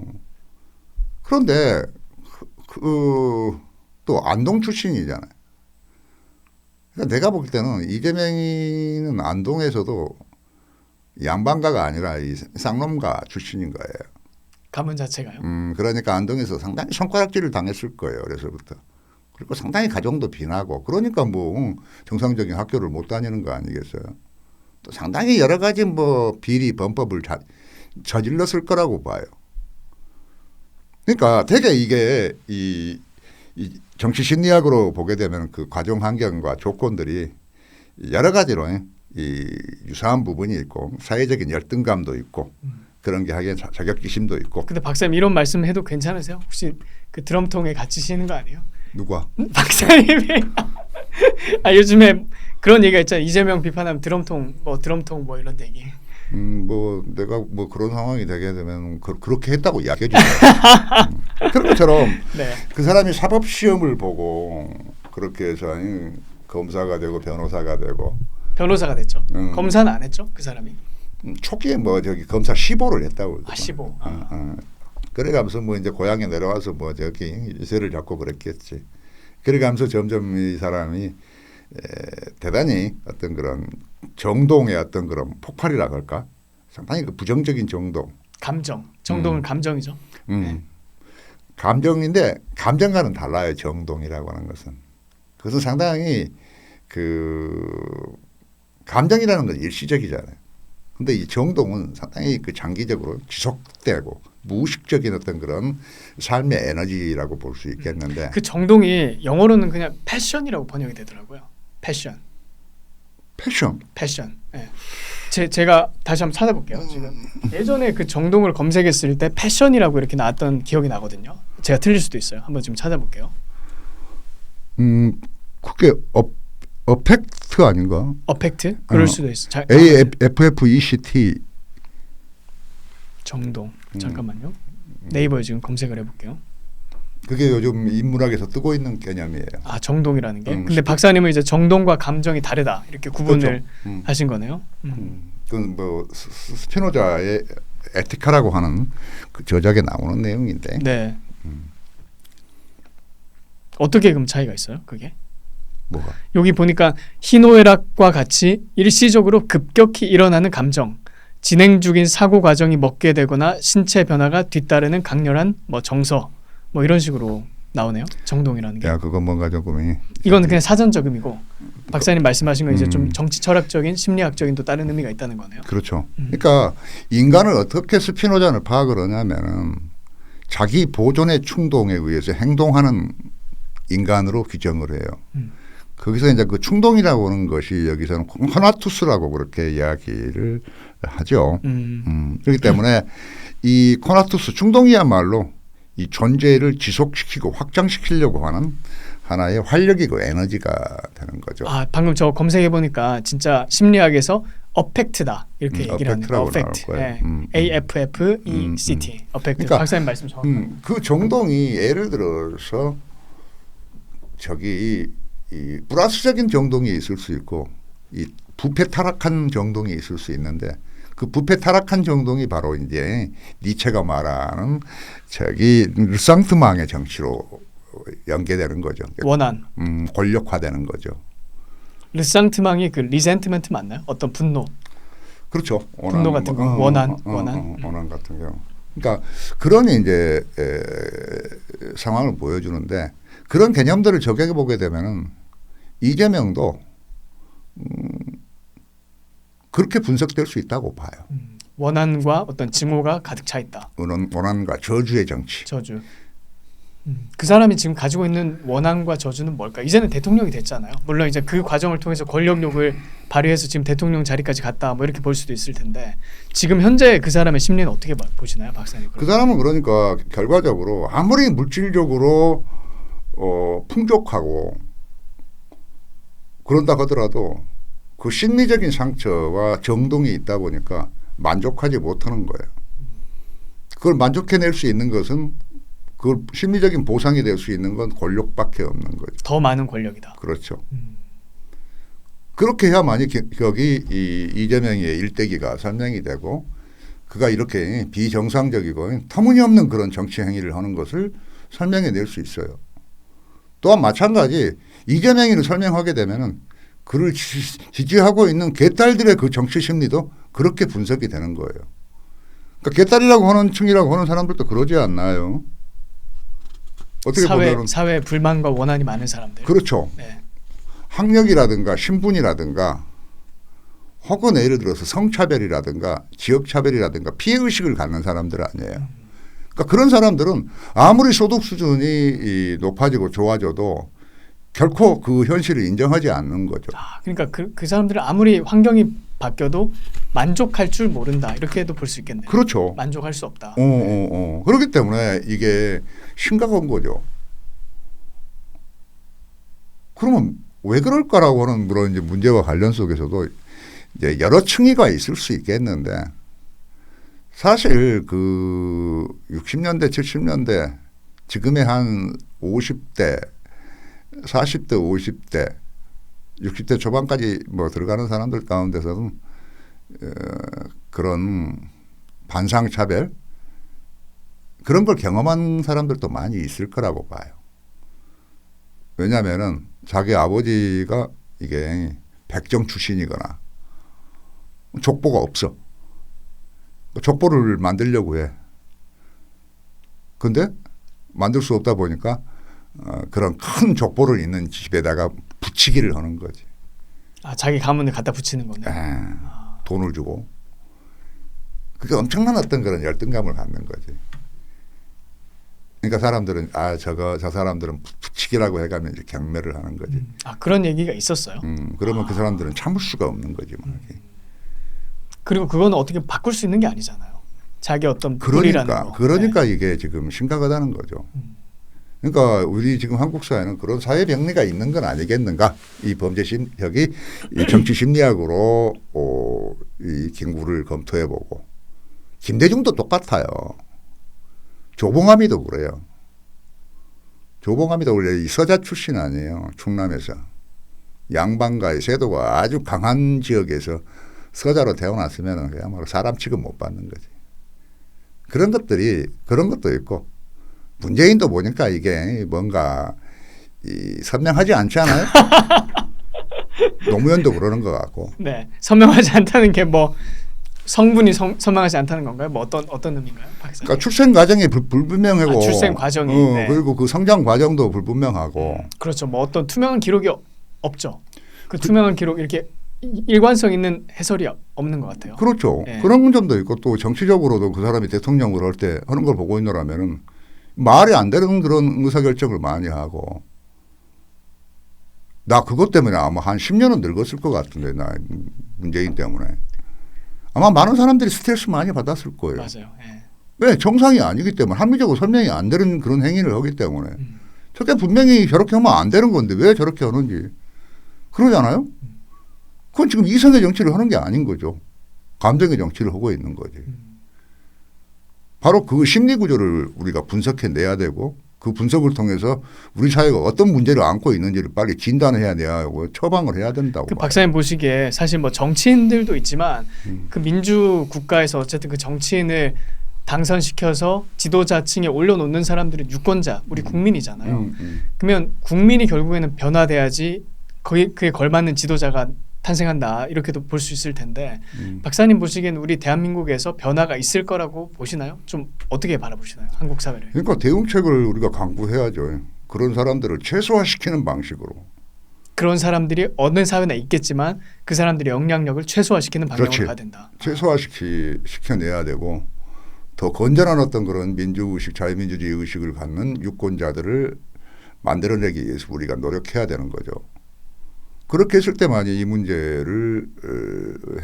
그런데 또 안동 출신이잖아요. 그러니까 내가 볼 때는 이재명이는 안동에서도 양반가가 아니라 이 쌍놈가 출신인 거예요. 가문 자체가요. 그러니까 안동에서 상당히 손가락질을 당했을 거예요. 어려서부터. 그리고 상당히 가정도 빈하고 그러니까 뭐 정상적인 학교를 못 다니는 거 아니겠어요. 또 상당히 여러 가지 뭐 비리 범법을 저질렀을 거라고 봐요. 그러니까 되게 이게 이 정치 심리학으로 보게 되면 그 과정 환경과 조건들이 여러 가지로 이 유사한 부분이 있고 사회적인 열등감도 있고 그런 게 하기엔 자격지심도 있고. 근데 박사님 이런 말씀 해도 괜찮으세요? 혹시 그 드럼통에 같이 쉬는 거 아니에요? 누가? 박사님이 요즘에 그런 얘기가 있잖아요. 이재명 비판하면 드럼통 뭐 이런 얘기. 뭐 내가 뭐 그런 상황이 되게 되면 그렇게 했다고 이야기해 주죠. 그런 것처럼 네. 그 사람이 사법 시험을 보고 그렇게 해서 검사가 되고 변호사가 되고 변호사가 됐죠. 검사는 안 했죠, 그 사람이. 초기에 뭐 검사 15를 했다고. 15. 그래가면서 뭐 이제 고향에 내려와서 뭐 유세를 잡고 그랬겠지. 그래가면서 점점 이 사람이 대단히 어떤 그런 정동의 어떤 그런 폭발이라 할까? 상당히 그 부정적인 정동. 정동은 감정이죠. 네. 감정인데 감정과는 달라요. 정동이라고 하는 것은. 그것은 상당히 그 감정이라는 건 일시적이잖아요. 근데 이 정동은 상당히 그 장기적으로 지속되고 무의식적인 어떤 그런 삶의 에너지라고 볼 수 있겠는데 그 정동이 영어로는 그냥 패션이라고 번역이 되더라고요. 패션. 네. 제가 다시 한번 찾아볼게요. 지금 예전에 그 정동을 검색했을 때 패션이라고 이렇게 나왔던 기억이 나거든요. 제가 틀릴 수도 있어요. 한번 지금 찾아볼게요. 그게 어펙트 아닌가? 어펙트? 그럴 수도 있어. AFFECT 정동. 잠깐만요. 네이버에 지금 검색을 해볼게요. 그게 요즘 인문학에서 뜨고 있는 개념이에요. 정동이라는 게. 근데 박사님은 이제 정동과 감정이 다르다 이렇게 구분을 그렇죠. 하신 거네요. 그건 뭐 스피노자의 에티카라고 하는 그 저작에 나오는 내용인데. 네. 어떻게 그럼 차이가 있어요? 그게? 뭐가? 여기 보니까 희노애락과 같이 일시적으로 급격히 일어나는 감정, 진행 중인 사고 과정이 먹게 되거나 신체 변화가 뒤따르는 강렬한 뭐 정서, 뭐 이런 식으로 나오네요. 정동이라는 게. 야, 그건 뭔가 조금 이건 그냥 사전적음이고 박사님 말씀하신 건 이제 좀 정치 철학적인 심리학적인 또 다른 의미가 있다는 거네요. 그렇죠. 그러니까 인간을 어떻게 스피노자는 파악을 하냐면은 자기 보존의 충동에 의해서 행동하는 인간으로 규정을 해요. 거기서 이제 그 충동이라고 하는 것이 여기서는 코나투스라고 그렇게 이야기를 하죠. 그렇기 때문에 이 코나투스 충동이야말로 이 존재를 지속시키고 확장시키려고 하는 하나의 활력이고 에너지가 되는 거죠. 방금 저 검색해 보니까 진짜 심리학에서 어펙트다 이렇게 얘기를 하네요. 어펙트. 네. AFFECT. 어펙트. 그러니까 박사님 말씀 정확합니다. 그 정동이 예를 들어서 이 플러스적인 정동이 있을 수 있고 이 부패 타락한 정동이 있을 수 있는데 그 부패 타락한 정동이 바로 이제 니체가 말하는 르상트망의 정치로 연계되는 거죠. 원한. 권력화되는 거죠. 르상트망이 그 리센트먼트 맞나요? 어떤 분노. 그렇죠. 분노 같은 거. 원한. 원한 같은 경우. 그러니까 그런 이제 상황을 보여주는데 그런 개념들을 적용해 보게 되면은 이재명도 그렇게 분석될 수 있다고 봐요. 원한과 어떤 증오가 가득 차 있다. 원한과 저주의 정치. 저주. 그 사람이 지금 가지고 있는 원한과 저주는 뭘까? 이제는 대통령이 됐잖아요. 물론 이제 그 과정을 통해서 권력욕을 발휘해서 지금 대통령 자리까지 갔다 뭐 이렇게 볼 수도 있을 텐데 지금 현재 그 사람의 심리는 어떻게 보시나요, 박사님? 그 사람은 그러니까 결과적으로 아무리 물질적으로 풍족하고 그런다 하더라도 그 심리적인 상처와 정동이 있다 보니까 만족하지 못하는 거예요. 그걸 만족해낼 수 있는 것은 그 심리적인 보상이 될 수 있는 건 권력밖에 없는 거죠. 더 많은 권력이다. 그렇죠. 그렇게 해야만이 여기 이재명의 일대기가 설명이 되고 그가 이렇게 비정상적이고 터무니없는 그런 정치 행위를 하는 것을 설명해낼 수 있어요. 또한 마찬가지 이재명이를 설명하게 되면은 그를 지지하고 있는 개딸들의 그 정치 심리도 그렇게 분석이 되는 거예요. 그러니까 개딸이라고 하는 층이라고 하는 사람들도 그러지 않나요? 어떻게 보면 사회 불만과 원한이 많은 사람들. 그렇죠. 네. 학력이라든가 신분이라든가 혹은 예를 들어서 성차별이라든가 지역차별이라든가 피해의식을 갖는 사람들 아니에요. 그러니까 그런 사람들은 아무리 소득 수준이 높아지고 좋아져도 결코 그 현실을 인정하지 않는 거죠. 그러니까 그 사람들은 아무리 환경이 바뀌어도 만족할 줄 모른다. 이렇게도 볼 수 있겠네요. 그렇죠. 만족할 수 없다. 그렇기 때문에 이게 심각한 거죠. 그러면 왜 그럴까라고 하는 그런 이제 문제와 관련 속에서도 이제 여러 층위가 있을 수 있겠는데 사실 그 60년대, 70년대 지금의 한 50대, 40대, 50대, 60대 초반까지 뭐 들어가는 사람들 가운데서는 그런 반상차별 그런 걸 경험한 사람들도 많이 있을 거라고 봐요. 왜냐하면은 자기 아버지가 이게 백정 출신이거나 족보가 없어. 족보를 만들려고 해. 근데 만들 수 없다 보니까 그런 큰 족보를 있는 집에다가 붙이기를 하는 거지. 자기 가문을 갖다 붙이는 거네. 돈을 주고. 그게 엄청난 어떤 그런 열등감을 갖는 거지. 그러니까 사람들은 저 사람들은 붙이기라고 해가면 이제 경멸을 하는 거지. 그런 얘기가 있었어요. 그러면 그 사람들은 참을 수가 없는 거지. 그리고 그건 어떻게 바꿀 수 있는 게 아니잖아요. 자기 어떤 뿌리라는 거. 그러니까 이게 지금 심각하다는 거죠. 그러니까 우리 지금 한국 사회는 그런 사회 병리가 있는 건 아니겠는가? 이 범죄 심리학이 이 정치 심리학으로 이 김구를 검토해보고 김대중도 똑같아요. 조봉암이도 그래요. 조봉암이도 원래 이 서자 출신 아니에요. 충남에서 양반가의 세도가 아주 강한 지역에서 서자로 태어났으면 그야말로 사람 취급 못 받는 거지. 그런 것도 있고 문재인도 보니까 이게 뭔가 선명하지 않지 않아요? 노무현도 그러는 것 같고. 네, 선명하지 않다는 게 뭐 성분이 선명하지 않다는 건가요? 뭐 어떤 의미인가요, 박사님? 그러니까 출생 과정이 불분명하고, 출생 과정이 네. 그리고 그 성장 과정도 불분명하고. 그렇죠. 뭐 어떤 투명한 기록이 없죠. 그 투명한 기록 이렇게 일관성 있는 해설이 없는 것 같아요. 그렇죠. 네. 그런 점도 있고 또 정치적으로도 그 사람이 대통령을 할 때 하는 걸 보고 있노라면은 말이 안 되는 그런 의사결정을 많이 하고 나 그것 때문에 아마 한 10년은 늙었을 것 같은데 나 문재인 때문에 아마 많은 사람들이 스트레스 많이 받았을 거예요. 맞아요. 네. 왜 정상이 아니기 때문에 합리적으로 설명이 안 되는 그런 행위를 하기 때문에 저게 분명히 저렇게 하면 안 되는 건데 왜 저렇게 하는지 그러잖아요. 그건 지금 이성의 정치를 하는 게 아닌 거죠. 감정의 정치를 하고 있는 거지. 바로 그 심리 구조를 우리가 분석해내야 되고 그 분석을 통해서 우리 사회가 어떤 문제를 안고 있는지를 빨리 진단해야 되고 처방을 해야 된다고. 그 박사님 보시기에 사실 뭐 정치인들도 있지만 그 민주 국가에서 어쨌든 그 정치인을 당선시켜서 지도자층에 올려놓는 사람들은 유권자, 우리 국민이잖아요. 그러면 국민이 결국에는 변화돼야지 그에 걸맞는 지도자가 탄생한다 이렇게도 볼 수 있을 텐데 박사님 보시기엔 우리 대한민국에서 변화가 있을 거라고 보시나요? 좀 어떻게 바라보시나요? 한국 사회를. 그러니까 대응책을 우리가 강구해야죠. 그런 사람들을 최소화시키는 방식으로. 그런 사람들이 어느 사회나 있겠지만 그 사람들의 영향력을 최소화시키는 방향으로 가야 된다. 최소화시켜내야 되고 더 건전한 어떤 그런 민주의식, 자유민주주의 의식을 갖는 유권자들을 만들어내기 위해서 우리가 노력해야 되는 거죠. 그렇게 했을 때만이 이 문제를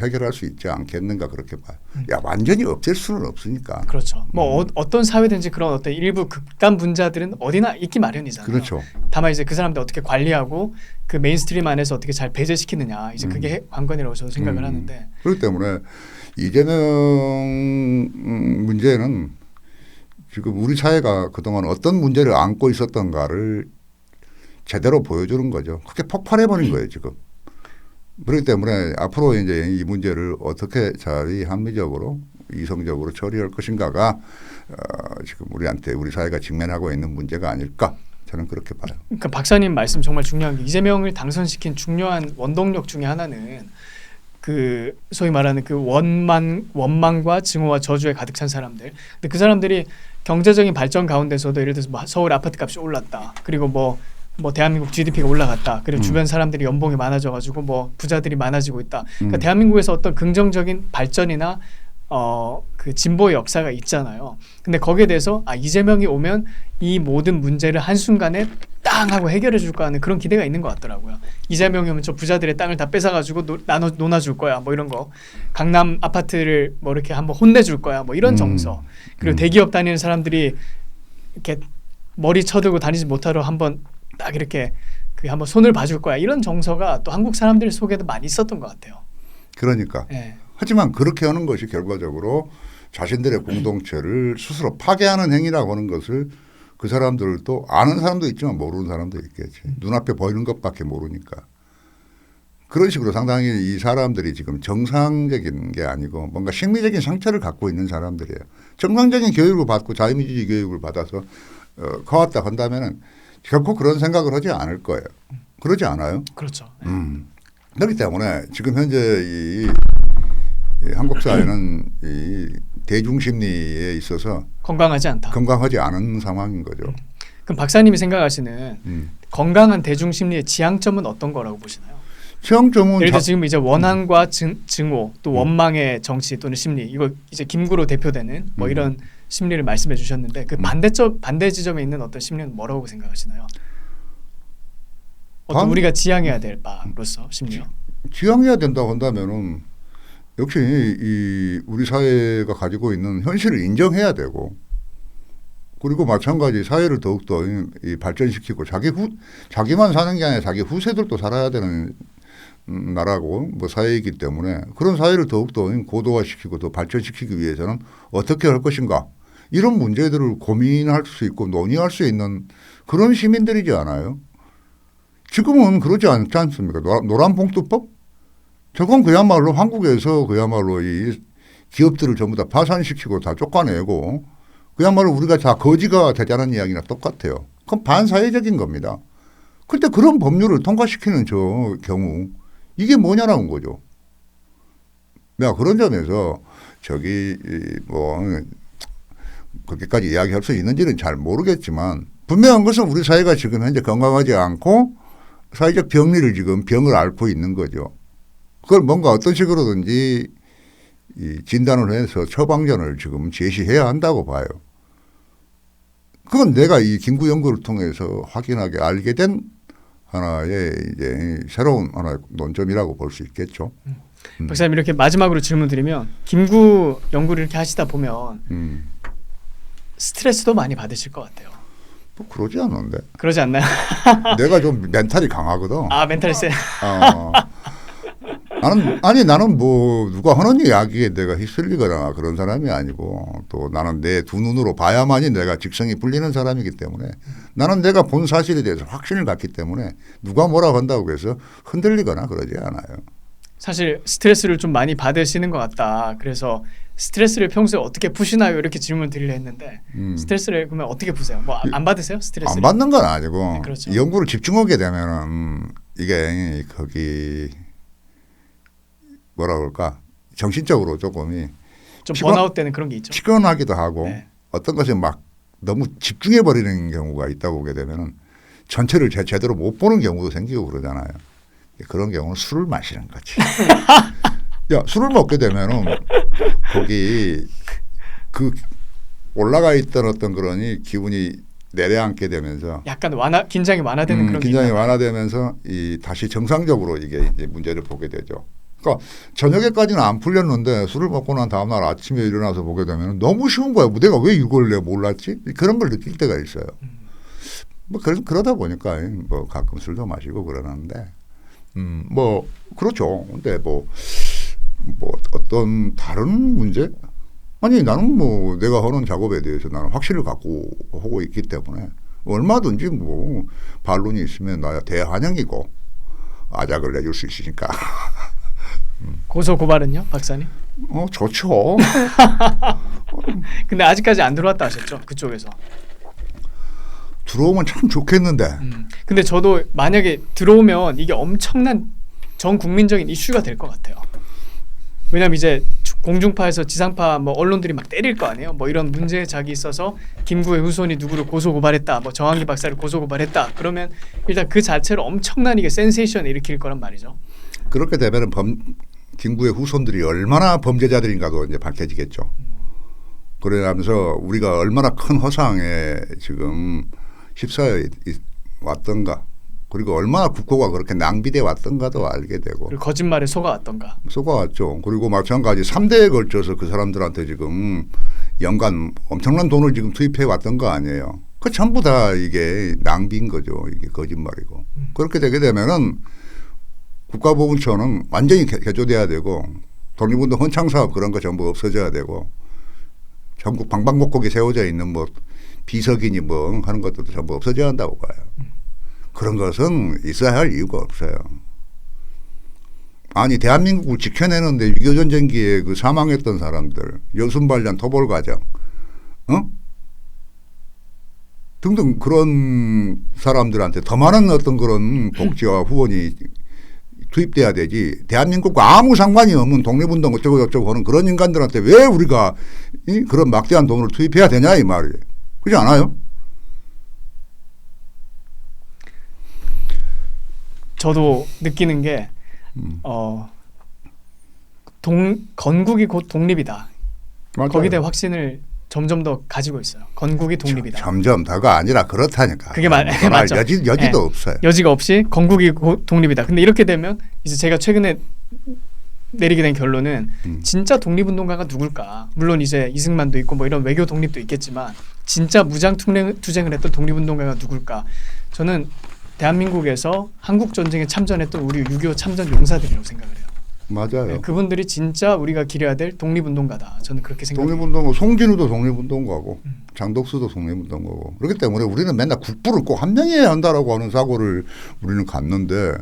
해결할 수 있지 않겠는가 그렇게 봐요. 야 완전히 없앨 수는 없으니까. 그렇죠. 뭐 어떤 사회든지 그런 어떤 일부 극단 분자들은 어디나 있기 마련이잖아요. 그렇죠. 다만 이제 그 사람들 어떻게 관리하고 그 메인스트림 안에서 어떻게 잘 배제시키느냐 이제 그게 관건이라고 저도 생각을 하는데. 그렇기 때문에 이재명 문제는 지금 우리 사회가 그동안 어떤 문제를 안고 있었던가를 제대로 보여주는 거죠. 그게 폭발해버린 거예요 지금. 그렇기 때문에 앞으로 이제 이 문제를 어떻게 자리 합리적으로 이성적으로 처리할 것인가가 지금 우리 사회가 직면하고 있는 문제가 아닐까 저는 그렇게 봐요. 그러니까 박사님 말씀 정말 중요한 게 이재명을 당선시킨 중요한 원동력 중에 하나는 그 소위 말하는 그 원망과 증오와 저주에 가득 찬 사람들. 근데 그 사람들이 경제적인 발전 가운데서도 예를 들어서 뭐 서울 아파트 값이 올랐다. 그리고 뭐 대한민국 GDP가 올라갔다. 그리고 주변 사람들이 연봉이 많아져가지고 뭐 부자들이 많아지고 있다. 그러니까 대한민국에서 어떤 긍정적인 발전이나 그 진보의 역사가 있잖아요. 근데 거기에 대해서 이재명이 오면 이 모든 문제를 한순간에 땅 하고 해결해 줄까 하는 그런 기대가 있는 것 같더라고요. 이재명이 오면 저 부자들의 땅을 다 뺏어가지고 나눠줄 거야. 뭐 이런 거. 강남 아파트를 뭐 이렇게 한번 혼내줄 거야. 뭐 이런 정서. 그리고 대기업 다니는 사람들이 이렇게 머리 쳐들고 다니지 못하러 한번 딱 이렇게 그 한번 손을 봐줄 거야. 이런 정서가 또 한국 사람들 속에도 많이 있었던 것 같아요. 그러니까. 네. 하지만 그렇게 하는 것이 결과적으로 자신들의 공동체를 스스로 파괴하는 행위라고 하는 것을 그 사람들도 아는 사람도 있지만 모르는 사람도 있겠지. 눈앞에 보이는 것밖에 모르니까. 그런 식으로 상당히 이 사람들이 지금 정상적인 게 아니고 뭔가 심리적인 상처를 갖고 있는 사람들이에요. 정상적인 교육을 받고 자유민주주의 교육을 받아서 커왔다 한다면은 결코 그런 생각을 하지 않을 거예요. 그러지 않아요? 그렇죠. 그렇기 때문에 지금 현재 이 한국 사회는 이 대중 심리에 있어서 건강하지 않다. 건강하지 않은 상황인 거죠. 그럼 박사님이 생각하시는 건강한 대중 심리의 지향점은 어떤 거라고 보시나요? 지향점은 예를 들어 지금 이제 원한과 증오 또 원망의 정치 또는 심리 이거 이제 김구로 대표되는 뭐 이런 심리를 말씀해 주셨는데 그 반대 지점에 있는 어떤 심리는 뭐라고 생각하시나요? 어떤 우리가 지향해야 될 바로서 심리요? 지향해야 된다고 한다면은 역시 이 우리 사회가 가지고 있는 현실을 인정해야 되고 그리고 마찬가지 사회를 더욱더 이 발전시키고 자기만 사는 게 아니라 자기 후세들도 살아야 되는 나라고 뭐 사회이기 때문에 그런 사회를 더욱더 고도화시키고 더 발전시키기 위해서는 어떻게 할 것인가 이런 문제들을 고민할 수 있고 논의할 수 있는 그런 시민들이지 않아요? 지금은 그러지 않지 않습니까? 노란봉투법? 저건 그야말로 한국에서 그야말로 이 기업들을 전부 다 파산시키고 다 쫓아내고 그야말로 우리가 다 거지가 되자는 이야기나 똑같아요. 그건 반사회적인 겁니다. 그런데 그런 법률을 통과시키는 저 경우 이게 뭐냐라는 거죠. 내가 그런 점에서 저기 뭐 그렇게까지 이야기할 수 있는지는 잘 모르겠지만 분명한 것은 우리 사회가 지금 현재 건강하지 않고 사회적 병리를 지금 병을 앓고 있는 거죠. 그걸 뭔가 어떤 식으로든지 이 진단을 해서 처방전을 지금 제시해야 한다고 봐요. 그건 내가 이 김구 연구를 통해서 확인하게 알게 된 하나의 이제 새로운 하나의 논점이라고 볼 수 있겠죠. 박사님 이렇게 마지막으로 질문 드리면 김구 연구를 이렇게 하시다 보면 스트레스도 많이 받으실 것 같아요. 뭐 그러지 않는데. 그러지 않나요? 내가 좀 멘탈이 강하거든. 멘탈이 세. 나는 뭐 누가 하는 이야기에 내가 휩쓸리거나 그런 사람이 아니고 또 나는 내 두 눈으로 봐야만이 내가 직성이 풀리는 사람이기 때문에 나는 내가 본 사실에 대해서 확신을 갖기 때문에 누가 뭐라고 한다고 해서 흔들리거나 그러지 않아요. 사실 스트레스를 좀 많이 받으시는 것 같다. 그래서 스트레스를 평소에 어떻게 푸시나요? 이렇게 질문 드리려 했는데 스트레스를 그러면 어떻게 푸세요? 뭐 안 받으세요? 스트레스를? 안 받는 건 아니고 네, 그렇죠. 연구를 집중하게 되면은 이게 거기 뭐라 그럴까 정신적으로 조금이 좀 번아웃 되는 그런 게 있죠. 피곤하기도 하고 네. 어떤 것에 막 너무 집중해 버리는 경우가 있다고 보게 되면은 전체를 제대로 못 보는 경우도 생기고 그러잖아요. 그런 경우는 술을 마시는 거지. 야 술을 먹게 되면은 거기 그 올라가 있던 어떤 그런 기분이 내려앉게 되면서 약간 긴장이 완화되는 그런 게 긴장이 있나요? 완화되면서 다시 정상적으로 이게 이제 문제를 보게 되죠. 그러니까 저녁에까지는 안 풀렸는데 술을 먹고 난 다음날 아침에 일어나서 보게 되면 너무 쉬운 거야. 내가 왜 이걸 내가 몰랐지? 그런 걸 느낄 때가 있어요. 뭐 그러다 보니까 뭐 가끔 술도 마시고 그러는데 뭐 그렇죠. 근데 뭐 어떤 다른 문제? 아니 나는 뭐 내가 하는 작업에 대해서 나는 확신을 갖고 하고 있기 때문에 얼마든지 뭐 반론이 있으면 나야 대환영이고 아작을 내줄 수 있으니까. 고소 고발은요, 박사님? 좋죠. 근데 아직까지 안 들어왔다 하셨죠, 그쪽에서? 들어오면 참 좋겠는데. 근데 저도 만약에 들어오면 이게 엄청난 전 국민적인 이슈가 될 것 같아요. 왜냐면 이제 공중파에서 지상파 뭐 언론들이 막 때릴 거 아니에요. 뭐 이런 문제에 자기 있어서 김구의 후손이 누구를 고소 고발했다, 뭐 정한기 박사를 고소 고발했다. 그러면 일단 그 자체로 엄청난 이게 센세이션을 일으킬 거란 말이죠. 그렇게 되면은 김구의 후손들이 얼마나 범죄자들인가도 이제 밝혀지겠죠. 그러면서 우리가 얼마나 큰 허상에 지금 휩싸여 왔던가, 그리고 얼마나 국고가 그렇게 낭비돼 왔던가도 알게 되고. 그리고 거짓말에 속아왔던가. 속아왔죠. 그리고 마찬가지 3대에 걸쳐서 그 사람들한테 지금 연간 엄청난 돈을 지금 투입해 왔던 거 아니에요. 그 전부 다 이게 낭비인 거죠. 이게 거짓말이고. 그렇게 되게 되면은 국가보훈처는 완전히 개조돼야 되고 독립운동 헌창사업 그런 거 전부 없어져야 되고 전국 방방곡곡에 세워져 있는 뭐 비석이니 뭐 하는 것들도 전부 없어져야 한다고 봐요. 그런 것은 있어야 할 이유가 없어요. 아니 대한민국을 지켜내는데 6.25 전쟁기에 그 사망했던 사람들, 여순발전 토벌 과정, 등등 그런 사람들한테 더 많은 어떤 그런 복지와 후원이 투입돼야 되지. 대한민국과 아무 상관이 없는 독립운동 어쩌고 저쩌고 하는 그런 인간들한테 왜 우리가 그런 막대한 돈을 투입해야 되냐 이 말이에요. 그렇지 않아요? 저도 느끼는 게 건국이 곧 독립이다. 맞아요. 거기에 대한 확신을 점점 더 가지고 있어요. 건국이 독립이다. 점점 더가 아니라 그렇다니까. 그게 맞죠. 여지도 네. 없어요. 여지가 없이 건국이 곧 독립이다. 근데 이렇게 되면 이제 제가 최근에 내리게 된 결론은 진짜 독립운동가가 누굴까? 물론 이제 이승만도 있고 뭐 이런 외교 독립도 있겠지만 진짜 무장 투쟁을 했던 독립운동가가 누굴까? 저는 대한민국에서 한국 전쟁에 참전했던 우리 6.25 참전 용사들이라고 생각을 해요. 맞아요. 네, 그분들이 진짜 우리가 기려야 될 독립운동가다. 저는 그렇게 생각해요. 독립운동가 송진우도 독립운동가고 장덕수도 독립운동가고 그렇기 때문에 우리는 맨날 국부를 꼭 한 명이 해야 한다라고 하는 사고를 우리는 갖는데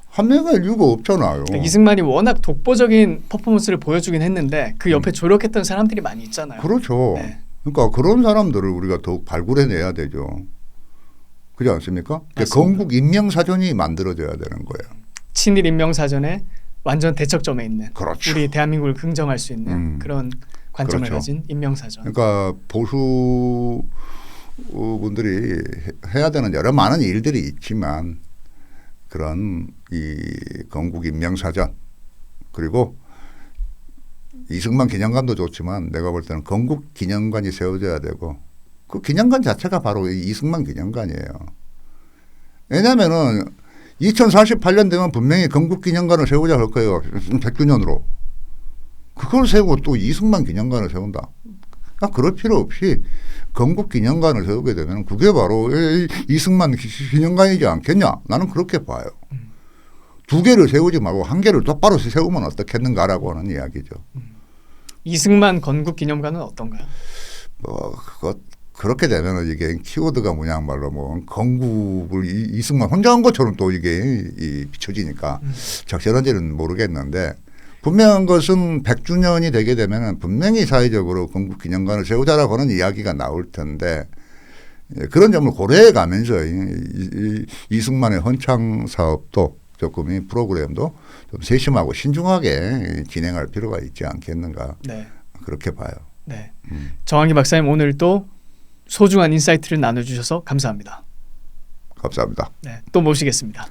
한 명이 할 이유가 없잖아요. 그러니까 이승만이 워낙 독보적인 퍼포먼스를 보여주긴 했는데 그 옆에 조력했던 사람들이 많이 있잖아요. 그렇죠. 네. 그러니까 그런 사람들을 우리가 더욱 발굴해내야 되죠. 그렇지 않습니까? 건국 인명사전이 만들어져야 되는 거예요. 친일 인명사전에 완전 대척점에 있는 그렇죠. 우리 대한민국을 긍정할 수 있는 그런 관점을 그렇죠. 가진 인명사전. 그러니까 보수 분들이 해야 되는 여러 많은 일들이 있지만 그런 이 건국 인명사전 그리고 이승만 기념관도 좋지만 내가 볼 때는 건국 기념관이 세워져야 되고 그 기념관 자체가 바로 이승만 기념관이에요. 왜냐하면은 2048년 되면 분명히 건국 기념관을 세우자 할 거예요. 100주년으로. 그걸 세우고 또 이승만 기념관을 세운다. 그럴 필요 없이 건국 기념관을 세우게 되면 그게 바로 이승만 기념관이지 않겠냐. 나는 그렇게 봐요. 두 개를 세우지 말고 한 개를 똑바로 세우면 어떻겠는가라고 하는 이야기죠. 이승만 건국 기념관은 어떤가요? 그렇게 되면 이게 키워드가 뭐냐 말로 뭐 건국을 이승만 혼자 한 것처럼 또 이게 비춰지니까 적절한지는 모르겠는데 분명한 것은 100주년이 되게 되면 분명히 사회적으로 건국 기념관을 세우자라고 하는 이야기가 나올 텐데 그런 점을 고려해 가면서 이승만의 헌창 사업도 조금 이 프로그램도 좀 세심하고 신중하게 진행할 필요가 있지 않겠는가. 네. 그렇게 봐요. 네. 정한기 박사님 오늘 또 소중한 인사이트를 나눠주셔서 감사합니다. 감사합니다. 네, 또 모시겠습니다.